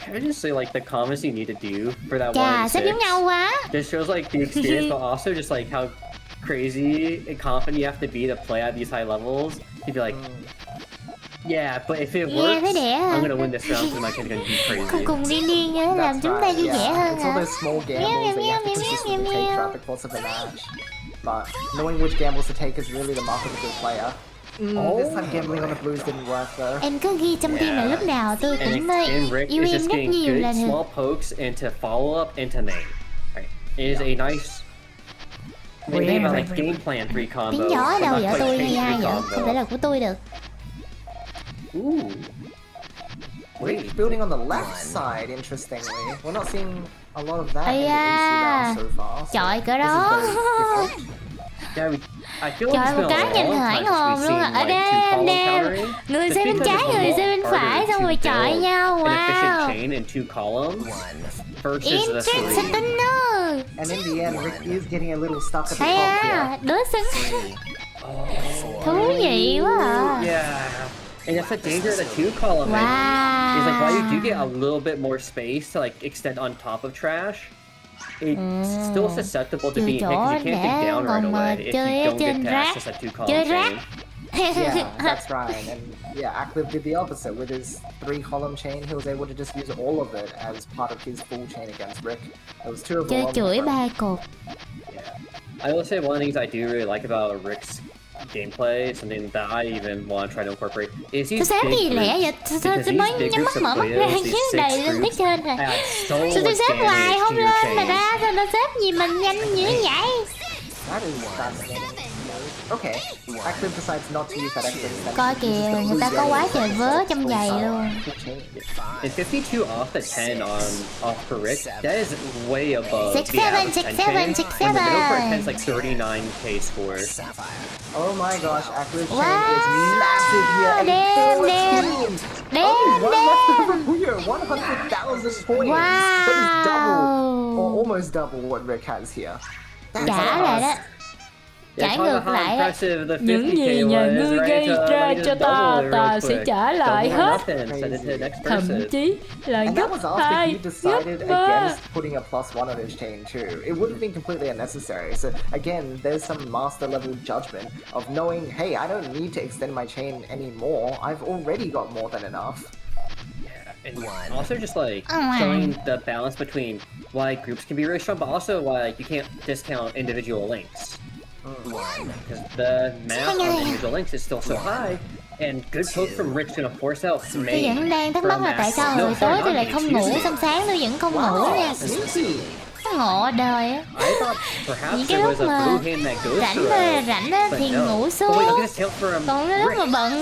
Can I just say like the comments you need to do for that 1 Chà, in xếp giống 6? nhau quá. This shows like the experience, but also just like how crazy and confident you have to be to play at these high levels. You'd be like, yeah, but if it works, thế đẻ hả? I'm gonna win this round because my team's gonna be Cùng crazy. cùng điên điên á, làm chúng ta vui vẻ hơn It's all hả? those small gambles that you have to consistently take throughout the course of the match. But knowing which gambles to take is really the mark of a good player. This time gambling on the blues didn't work though. Em cứ ghi trong tim là lúc nào tôi And cũng again, Rick yêu is em just rất getting nhiều good là được. small pokes into follow up into main. Right. It is a nice. Maybe think about like game plan 3 combo. Tiếng gió ở but đâu not vậy quite tôi hay chain ai 3 vậy? combo. Không phải là của tôi được. Ooh. Wait. Building on the left side, interestingly. We're not seeing a lot of that in the da. AC round so far. So Trời cỡ this is đó. very different. Yeah, I feel like Trời, it's một been cái a nhìn long hải time hồn since luôn we've à. seen Ở like đây 2 anh column em. countering. Người Just xe bên because trái, it's a người lot xe bên phải, harder xong rồi to chọi build nhau. an efficient Wow. chain in 2 columns versus the 3. Interesting nữa. And in the end, Rick is getting a little stuck at the Hay top à, here. đối xứng. Thú vị quá à. Yeah. And that's the danger of the 2 column. Wow. Is like while you do get a little bit more space to like extend on top of trash, it's still susceptible to Chưa being hit chỗ because you can't để dig down right còn away if chơi you ở don't trên get rác. past just a 2 Chơi column rác. chain. Yeah, that's right. And yeah, Akliv did the opposite. With his 3 column chain, he was able to just use all of it as part of his full chain against Rick. It was too Chơi overwhelming. chuỗi for him. 3 cột. I will say one of the things I do really like about Rick's gameplay, something that I even want to try to incorporate, is Tôi these xếp big gì lẻ vậy? groups. Tôi Because mới these big nhắm groups mắt of mở mắt players, ra these khiến đầy 6 lên phía groups, trên rồi. add so Sao tôi much xếp hoài damage không to your lên mà chain. ra, sao nó xếp gì mình nhanh như vậy? That is fascinating. Okay, Akliv decides not to use that extra step. Coi kìa, người ta có quá trời vớ trong giày luôn. And 52 off the 10 off for Rick, that is way above 6-7, the average 10 chain. 6-7, And the middle for a 10 6-7. is like 39k score. Oh my gosh, Akliv's chain Wow. is massive here. And Damn, 14. damn. Only one left Damn. over Puyo, 100,000 points. Wow. That is double, or almost double what Rick has here. That is Trả lại đó. fast. Trái talk ngược about how lại á. impressive the Những 50K gì nhà was, ngươi right? gây Let ra me just cho double it ta real sẽ quick. trả lại Double or hết. nothing, send it to the next Thậm person. chí là And gấp that was after 2, he gấp decided 3. against putting a +1 on his chain too. It would have been completely unnecessary. So again, there's some master level judgment of knowing, hey, I don't need to extend my chain anymore. I've already got more than enough. And also just like showing the balance between why groups can be really strong, but also why like you can't discount individual links. Because the math on individual links is still so high, and good poke from Rick's gonna force out Tôi main. vẫn đang thắc mắc from là tại sao Master. hồi tối tôi lại không ngủ, xong sáng tôi vẫn không ngủ nha. Sneaky. Ngộ đời á. I thought perhaps Những cái there lúc was a mà blue hand that goes rảnh for á, us, rảnh á but thì no. ngủ Oh xuống. wait, look at this tail from Còn lúc mà Rick. bận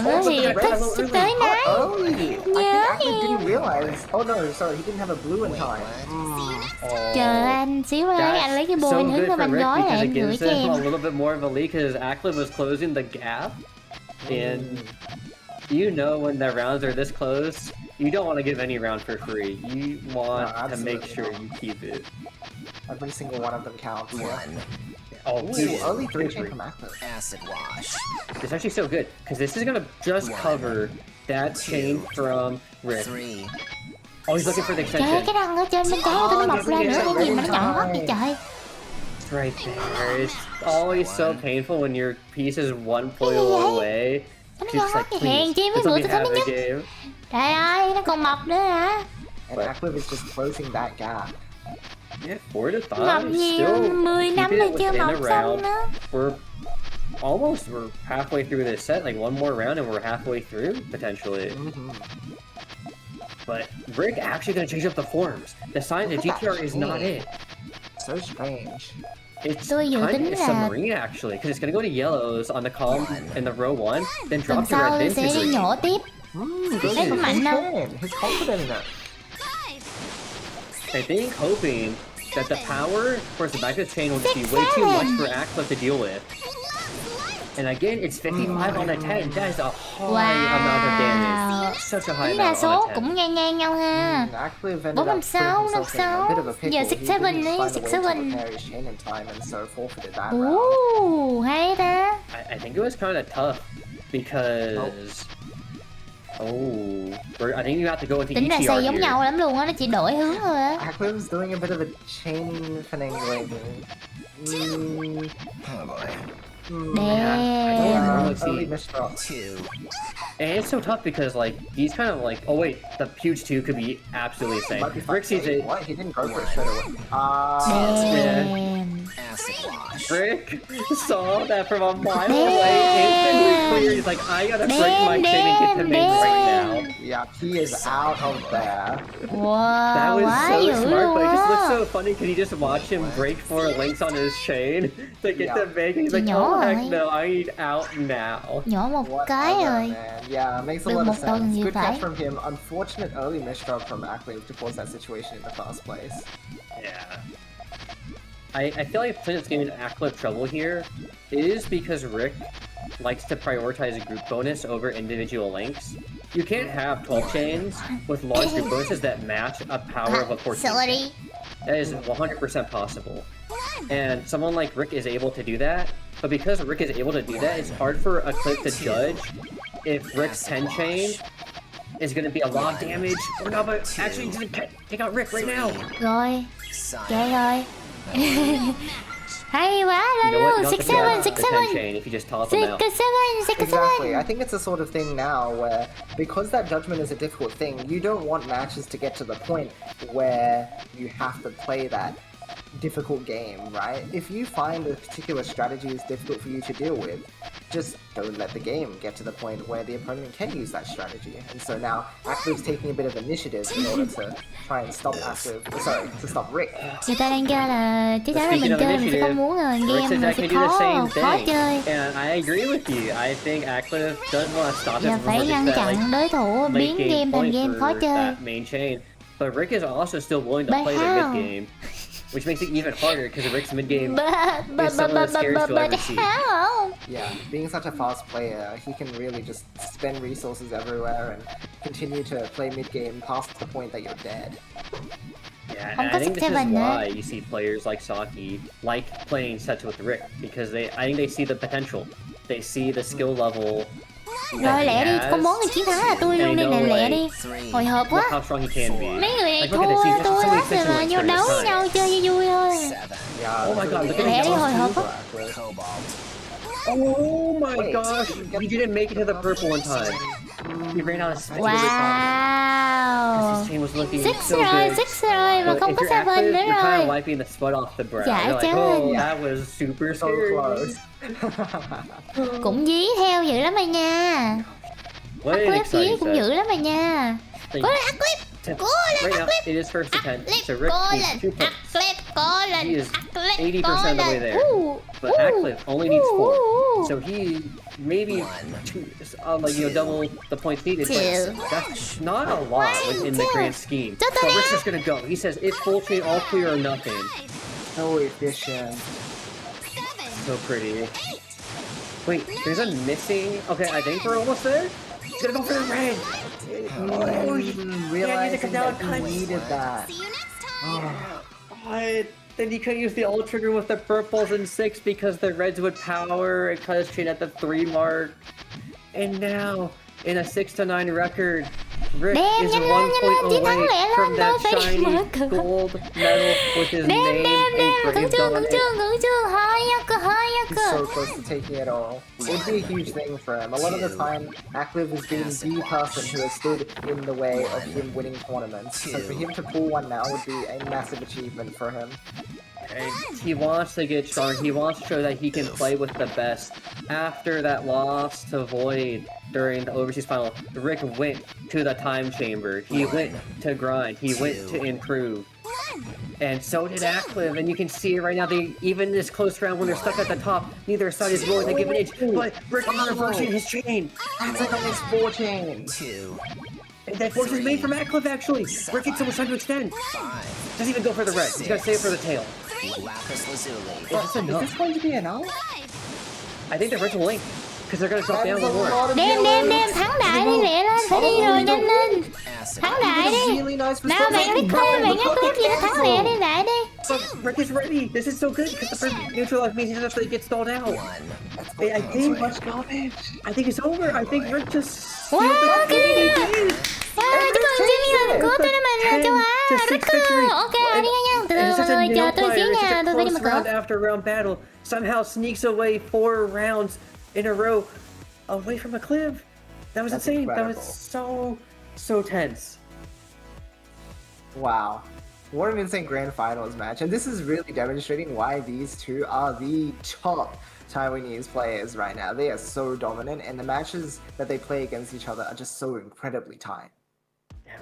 á thì Red thích a little sắp tới early. nái. Oh, early. I think Yeah. Ahmed didn't realize. Oh no, sorry, he didn't have a blue in time. Chờ anh xíu đấy, anh lấy cái bôi anh so hướng good cái for bánh Rick gói lại because anh it gửi gives cho him em. a little bit more of a lead because Ackland was closing the gap, and you know when the rounds are this close, you don't want to give any round for free. You want to make absolutely sure not. you keep it. Every single one of them counts. Oh, Ooh, dude, early 3 chain from Ahmed. Acid wash. it's actually so good because this is gonna just cover that chain from Rick. 3. Oh, he's looking for the Trời ơi, extension. cái răng ở trên bên trái của tôi nó mọc ra nữa, cái gì mà nó nhọn hoắt vậy trời. It's right there. It's always so painful when your piece is one Puyo away. Nó It's nhọn just hoắt like, vậy, hèn please, chi mấy this will người be tôi thấy half nó the nhức. game. Trời ơi, nó còn mọc nữa hả? And Ahmed is just closing that gap. Yeah, 4 to 5. Mọc nhiều, Still 10 năm keeping rồi it chưa within mọc a xong round. nữa. We're halfway through this set, like one more round and we're halfway through, potentially. But Rick actually gonna change up the forms. The sign of GTR is not it. So strange. It's Tôi dự kind tính of là- submarine actually, because it's gonna go to yellows on the column in the row 1, then Tuần drop to sau red sẽ then to đi green. nhổ tiếp. Thấy cũng mạnh đâu. He's confident in it. I think hoping that the power towards the back of the chain will just be way too much for Axel to deal with. And again, it's 55 on a 10. That is a high amount of damage. Such a high Tính ra amount số on a 10. cũng ngang ngang nhau ha. Actually, ended 456, up putting himself in a bit of a 56. pickle. Giờ He 67 didn't đi, find a way to 67. repair his chain in time and so forfeited that round. Hay ta. I think it was kind of tough because... I think you have to go with the Tính ra ETR xây giống here. nhau lắm luôn á, nó chỉ đổi hướng thôi á. Ahmed was doing a bit of a chain finagling. Oh boy. Damn. Early misdrop. 2. And it's so tough because, like, he's kind of like, oh wait, the huge 2 could be absolutely insane. Might be Rick sees it. What? He didn't go for it straight away. Damn. Acid wash. Rick saw that from a mile away, instantly clear. He's like, I gotta break my chain and get to main right now. Yeah, he is out of there. Wow, That was quá so dữ smart, luôn but it just looks á. so funny because you just watch him break 4 links on his chain to get to make it. He's like, Nhỏ oh heck rồi. no, I need out now. Nhỏ một cái Whatever, rồi. man. Yeah, makes a Được lot một of tuần sense. thì Good phải. catch from him. Unfortunate early misdrop from Ackley to cause that situation in the first place. Yeah. I feel like Flint's getting Acklet trouble here is because Rick likes to prioritize a group bonus over individual links. You can't have 12 chains with large group bonuses that match a power of a 14 chain. Sorry. That is 100% possible. And someone like Rick is able to do that, but because Rick is able to do that, it's hard for a clip to judge if Rick's 10 chain is going to be a lot of damage or not, but actually just take out Rick right now. Rồi, Science. chạy rồi. Hay quá, You lên know what? luôn, Don't 6 forget 7, the 6 10 7. chain if you just toss them out. 6 7, 6 Exactly. 7. I think it's the sort of thing now where, because that judgment is a difficult thing, you don't want matches to get to the point where you have to play that difficult game, right? If you find a particular strategy is difficult for you to deal with, just don't let the game get to the point where the opponent can use that strategy. And so now Active's taking a bit of initiative in order to try and stop to stop Rick. Người ta đang kêu là chắc chắn là Speaking mình of chơi mình sẽ initiative, không muốn rồi, Rick's game mình sẽ exactly do the same khó thing. chơi. And I agree with you. I think Acklet doesn't want to stop Giờ him phải from ngăn that, chặn đối thủ late biến game game thành point game khó for chơi. that main chain. But Rick is also still willing to But play how? the mid game, which makes it even harder because Rick's mid game But is some of the scariest you'll ever see. how? Yeah, being such a fast player, he can really just spend resources everywhere and continue to play mid-game past the point that you're dead. Yeah, Không and có I think sức this is Seven nữa. why you see players like Saki like playing sets with Rick, because I think they see the potential, they see the skill level. Rồi lẹ đi, công bố người chiến thắng là tôi luôn, đây nè, lẹ đi. Hồi hộp quá. How strong he can be. Mấy người này Like, look at this, thua he tôi just hết rồi mà, vô đấu với nhau chơi cho vui thôi. Yeah, Oh my god, look at Lẹ đi, him. hồi hộp quá. Oh my gosh, he didn't make it to the purple in time. He ran out of space. Wow. His team was looking Six so rồi, good. six rồi mà But không if có you're Seven active, nữa you're kind rồi. of wiping the sweat off the brow. Dạ, You're like, trời. oh, that was super so scary. close. Cũng dí theo dữ lắm rồi nha. What an Clip dí exciting cũng set. dữ lắm rồi nha. Like, Cố lên Clip. Cố lên right now, Clip. it is first to 10. So Rick Cố needs lên 2 points. Clip, cố lên He is Clip, 80% cố of the way lên. there. But Acliff only needs 4. So he maybe like double the points needed. Two. But that's not a lot in the grand scheme. Two. So Rick's just gonna go. He says it's full chain, all clear or nothing. So efficient. So pretty. Wait, there's a missing. Okay, I think we're almost there. He's gonna go for the red. Oh, realizing down that he needed that. What? Then he couldn't use the ult trigger with the purples in 6 because the reds would power and cut his chain at the 3 mark. And now, in a 6-9 record, Rick Đem, is nhanh 1 lên, point chiến thắng away lẹ from lên, that tôi phải đi mở shiny cửa. gold medal with his name Khẩn engraved trương, on khẩn it. trương, khẩn trương. Hơi He's so cơ. close to taking it all. It would be a huge thing for him. A lot of the time, Akliv has been the person who has stood in the way of him winning tournaments. So for him to pull one now would be a massive achievement for him. And he wants to get strong. He wants to show that he can play with the best. After that loss to Void during the overseas final, Rick went to the time chamber. He went to grind. He went to improve. And so did Acliff, and you can see it right now. They even this close round when they're stuck at the top, neither side is willing to give an inch. But Rick is reversing his chain. That's like almost 14. And that force is made from Acliff actually. Rick gets so much time to extend. Doesn't even go for the red. He's gonna save it for the tail. Is this Is enough? this going to be enough? I think the reds will link because they're gonna drop That down is a one more. lot of Đem, healing. thắng đại đi, lẹ lên, phải đi rồi, nhanh lên. Thắng đại đi. Really nice Nào bạn biết Clip, bạn nhắc Clip gì đó, thắng lẹ đi, đại đi. But Rick is ready. This is so good because the first neutralize means he doesn't have to get stalled out. I think I think it's over. I think Rick just Wow, sealed the okay. game. Wow, chúc mừng Jimmy của tôi đã mình châu Á. Rất cưng. Ok, đi nha. Từ And từ it's such a mọi người, chờ nail tôi biter. xíu It's nha, such a tôi phải đi mở close round cửa. after round battle. Somehow sneaks away 4 rounds in a row away from a cliff. That was That's insane. That incredible. was so tense. Wow. What an insane grand finals match. And this is really demonstrating why these two are the top Taiwanese players right now. They are so dominant, and the matches that they play against each other are just so incredibly tight.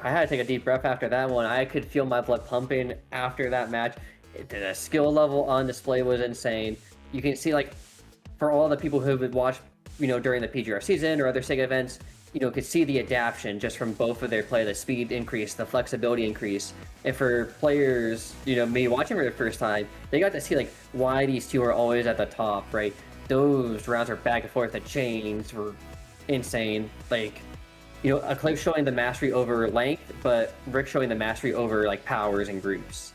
I had to take a deep breath after that one. I could feel my blood pumping after that match. The skill level on display was insane. You can see, like, for all the people who would watch, during the PGR season or other Sega events, could see the adaptation just from both of their play, the speed increase, the flexibility increase. And for players, me watching for the first time, they got to see, like, why these two are always at the top, right? Those rounds are back and forth, the chains were insane. Like, a Cliff showing the mastery over length, but Rick showing the mastery over, like, powers and groups.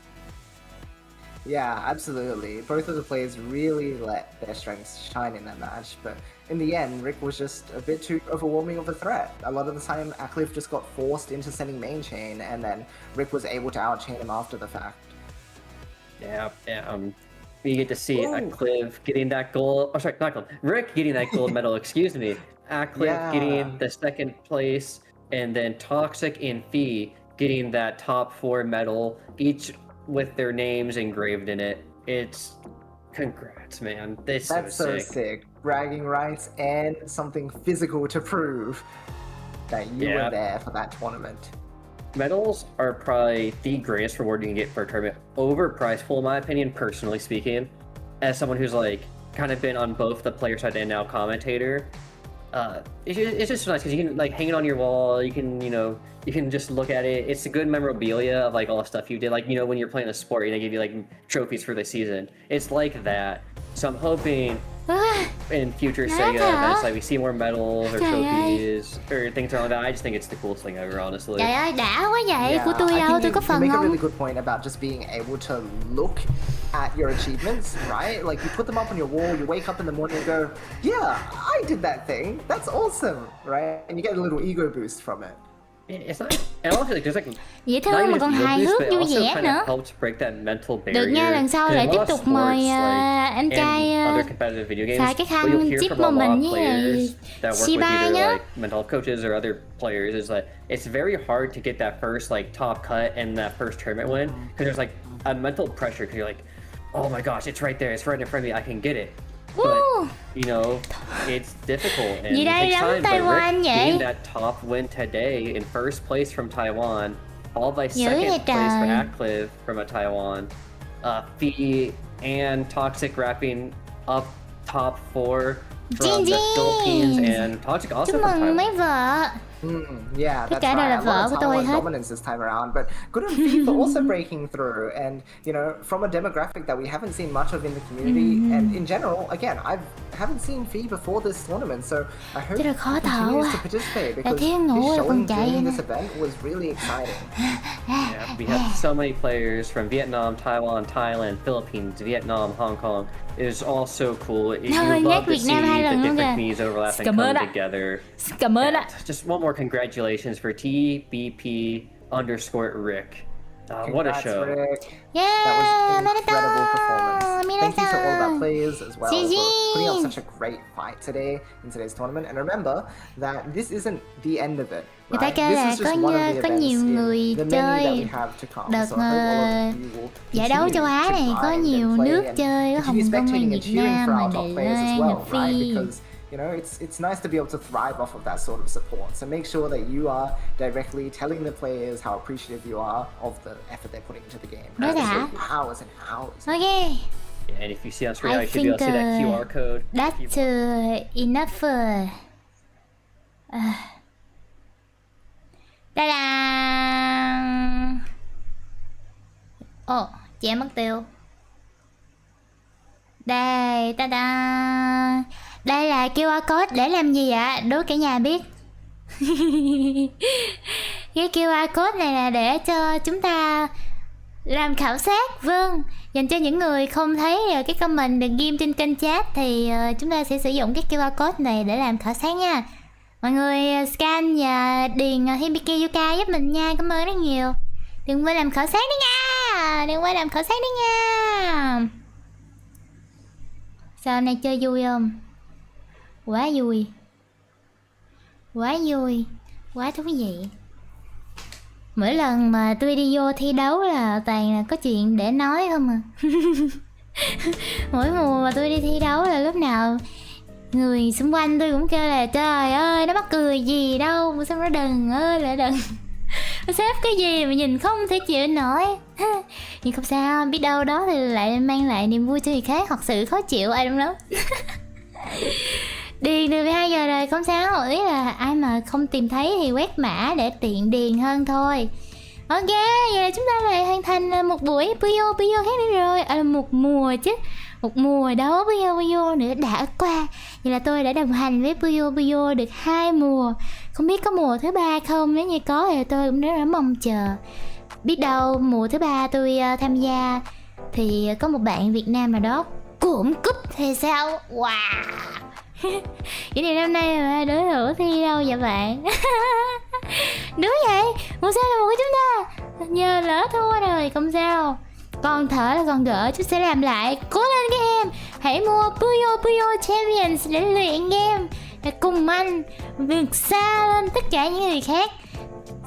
Yeah, absolutely. Both of the players really let their strengths shine in that match, but in the end, Rick was just a bit too overwhelming of a threat. A lot of the time, Akliff just got forced into sending main chain, and then Rick was able to outchain him after the fact. Yeah. You get to see Cliff getting that gold. Oh, sorry, not gold. Rick getting that gold medal. Excuse me. Cliff getting the second place, and then Toxic and Fee getting that top 4 medal, each with their names engraved in it. It's congrats, man. That's so sick. Bragging rights and something physical to prove that you were there for that tournament. Medals are probably the greatest reward you can get for a tournament. Overpriced, in my opinion, personally speaking. As someone who's like kind of been on both the player side and now commentator, it's just nice because you can like hang it on your wall. You can you can just look at it. It's a good memorabilia of like all the stuff you did. Like when you're playing a sport, they give you like trophies for the season. It's like that. So I'm hoping in future Sega events, like we see more medals or trophies or things around that. I just think it's the coolest thing ever, honestly. Trời ơi đã quá vậy, Yeah, của tôi I đâu, think tôi có you phần make a không? really good point about just being able to look at your achievements, right? Like you put them up on your wall, you wake up in the morning and go, yeah, I did that thing. That's awesome, right? And you get a little ego boost from it. It's not, and also like there's like Dễ not thương even mà just còn ego hài boost, hước but it vui also vẻ kind nữa. of helps break that mental Được barrier. nha, lần sau 'Cause lại in a tiếp lot of tục mời sports, like, anh trai and other competitive video games, xài cái what khăn you'll hear chip from a lot moment of với players that work with Shiba either nhá. like mental health coaches or other players is like it's very hard to get that first like top cut and that first tournament win because there's like a mental pressure because you're like, oh my gosh, it's right there, it's right in front of me, I can get it. But Woo! you know, it's difficult and Gì it đây takes lắm time. But Taiwan Rick vậy? gained that top win today in first place from Taiwan, followed by Dữ vậy second place for trời. Acclive from a Taiwan. Phi and Toxic wrapping up top 4 from the Philippines, and Toxic also Chúc from mừng mấy Taiwan. vợ. Yeah, Tất that's cả đều là right. A vợ lot của of tôi Taiwan hết. dominance this time around, but good on Phi for also breaking through. And you know, from a demographic that we haven't seen much of in the community, and in general, again, I haven't seen Phi before this tournament, so I hope Chứ he là khó thở continues quá. to participate Là because thiếu his ngủ rồi còn showing chạy during nữa. this event was really exciting. Yeah, we had so many players from Vietnam, Taiwan, Thailand, Philippines, Vietnam, Hong Kong. It was all so cool. You nhắc love to Việt see Nam hai the lần luôn different kìa. communities overlap and Cảm ơn come ạ. together. Cảm ơn ạ. And just one more congratulations for TBP_Rick. What a Congrats, show. Rick. Yeah, That was an Minasan, incredible performance. Thank you to all of our players as well GG. for putting up such a great fight today in today's tournament. And remember that this isn't the end of it. Người ta Right? kêu This là is just có one of the có nhiều events người in the many that we chơi have to come. đợt So I hope all of you will giải đấu continue châu Á to này có grind nhiều and play nước and chơi, có Hồng continue Kông hay spectating Việt and cheering Nam, for mà our top Đài players as Loan, well, Nhật right? Phi. Because you know, it's nice to be able to thrive off of that sort of support. So make sure that you are directly telling the players how appreciative you are of the effort they're putting into the game. Nói Because đã. it's hours and hours. Ok, Yeah, and if you see on screen, I you should be able to see that think, QR code. that's enough. Đây là... Ồ, chị em mất tiêu. Đây, ta da. Đây là QR code để làm gì ạ? Đố cả nhà biết. Cái QR code này là để cho chúng ta làm khảo sát. Vâng, dành cho những người không thấy cái comment được ghim trên kênh chat thì chúng ta sẽ sử dụng cái QR code này để làm khảo sát nha. Mọi người scan và điền HIBIKI Yuka giúp mình nha. Cảm ơn rất nhiều. Đừng quên làm khảo sát đấy nha. Đừng quên làm khảo sát đấy nha. Sao hôm nay chơi vui không? Quá vui. Quá vui. Quá thú vị. Mỗi lần mà tôi đi vô thi đấu là toàn là có chuyện để nói không à. Mỗi mùa mà tôi đi thi đấu là lúc nào người xung quanh tôi cũng kêu là trời ơi nó mắc cười gì đâu, sao nó đừng ơi là đừng. Nó xếp cái gì mà nhìn không thể chịu nổi. Nhưng không sao, biết đâu đó thì lại mang lại niềm vui cho người khác hoặc sự khó chịu ai don't know. Điền từ 12 giờ rồi, không sao, ý là ai mà không tìm thấy thì quét mã để tiện điền hơn thôi. Ok, vậy là chúng ta lại hoàn thành một buổi Puyo khác nữa rồi. À, là một mùa chứ. Một mùa đấu Puyo nữa đã qua. Vậy là tôi đã đồng hành với Puyo được 2 mùa. Không biết có mùa thứ 3 không, nếu như có thì tôi cũng rất là mong chờ. Biết đâu mùa thứ 3 tôi tham gia thì có một bạn Việt Nam nào đó cuộn cúp thì sao? Wow. Vậy thì năm nay là đối thủ thi đâu vậy bạn? Đúng vậy, mùa sau là mùa của chúng ta. Nhờ lỡ thua rồi, không sao. Còn thở là còn gỡ, chúng sẽ làm lại. Cố lên các em. Hãy mua Puyo Champions để luyện game, để cùng anh vượt xa lên tất cả những người khác,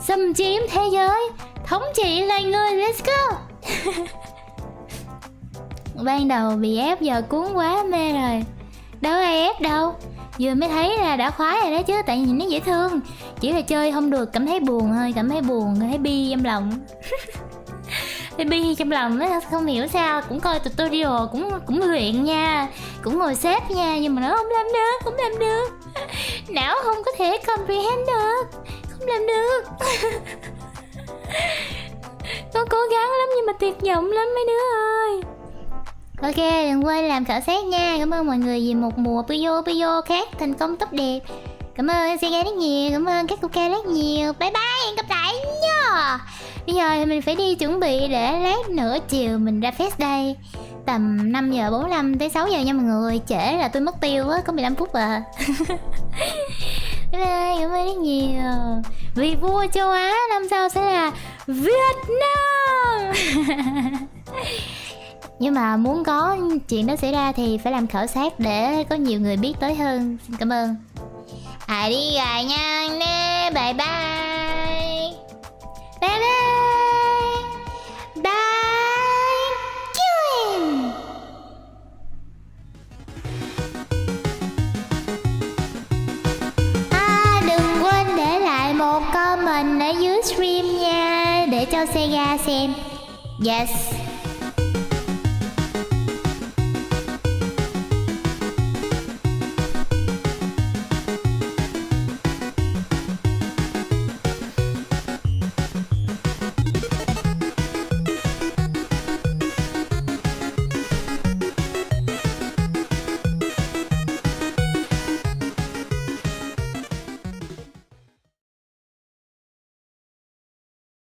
xâm chiếm thế giới, thống trị loài người. Let's go. Ban đầu bị ép, giờ cuốn quá mê rồi. Đâu ai ép đâu, vừa mới thấy là đã khoái rồi đó chứ. Tại vì nó dễ thương, chỉ là chơi không được cảm thấy buồn thôi, cảm thấy buồn, cảm thấy bi trong lòng. Thấy bi trong lòng nó không hiểu sao. Cũng coi tutorial, cũng luyện nha, cũng ngồi xếp nha, nhưng mà nó không làm được. Não không có thể comprehend được, không làm được. Con cố gắng lắm nhưng mà tuyệt vọng lắm mấy đứa ơi. Ok, đừng quên làm khảo sát nha. Cảm ơn mọi người vì một mùa Puyo khác thành công tốt đẹp. Cảm ơn Sega rất nhiều, cảm ơn các cô ca rất nhiều. Bye bye, hẹn gặp lại nha. Bây giờ thì mình phải đi chuẩn bị để lát nữa chiều mình ra fest đây. Tầm 5:45 tới 6 giờ nha mọi người. Trễ là tôi mất tiêu á, có 15 phút à. Bye bye, cảm ơn rất nhiều. Vì vua châu Á năm sau sẽ là Việt Nam. Nhưng mà muốn có chuyện đó xảy ra thì phải làm khảo sát để có nhiều người biết tới hơn. Xin cảm ơn. Đi rồi nha nè. Bye bye. Bye bye. Bye. CHIểng. Đừng quên để lại một comment ở dưới stream nha, để cho Sega xem. Yes.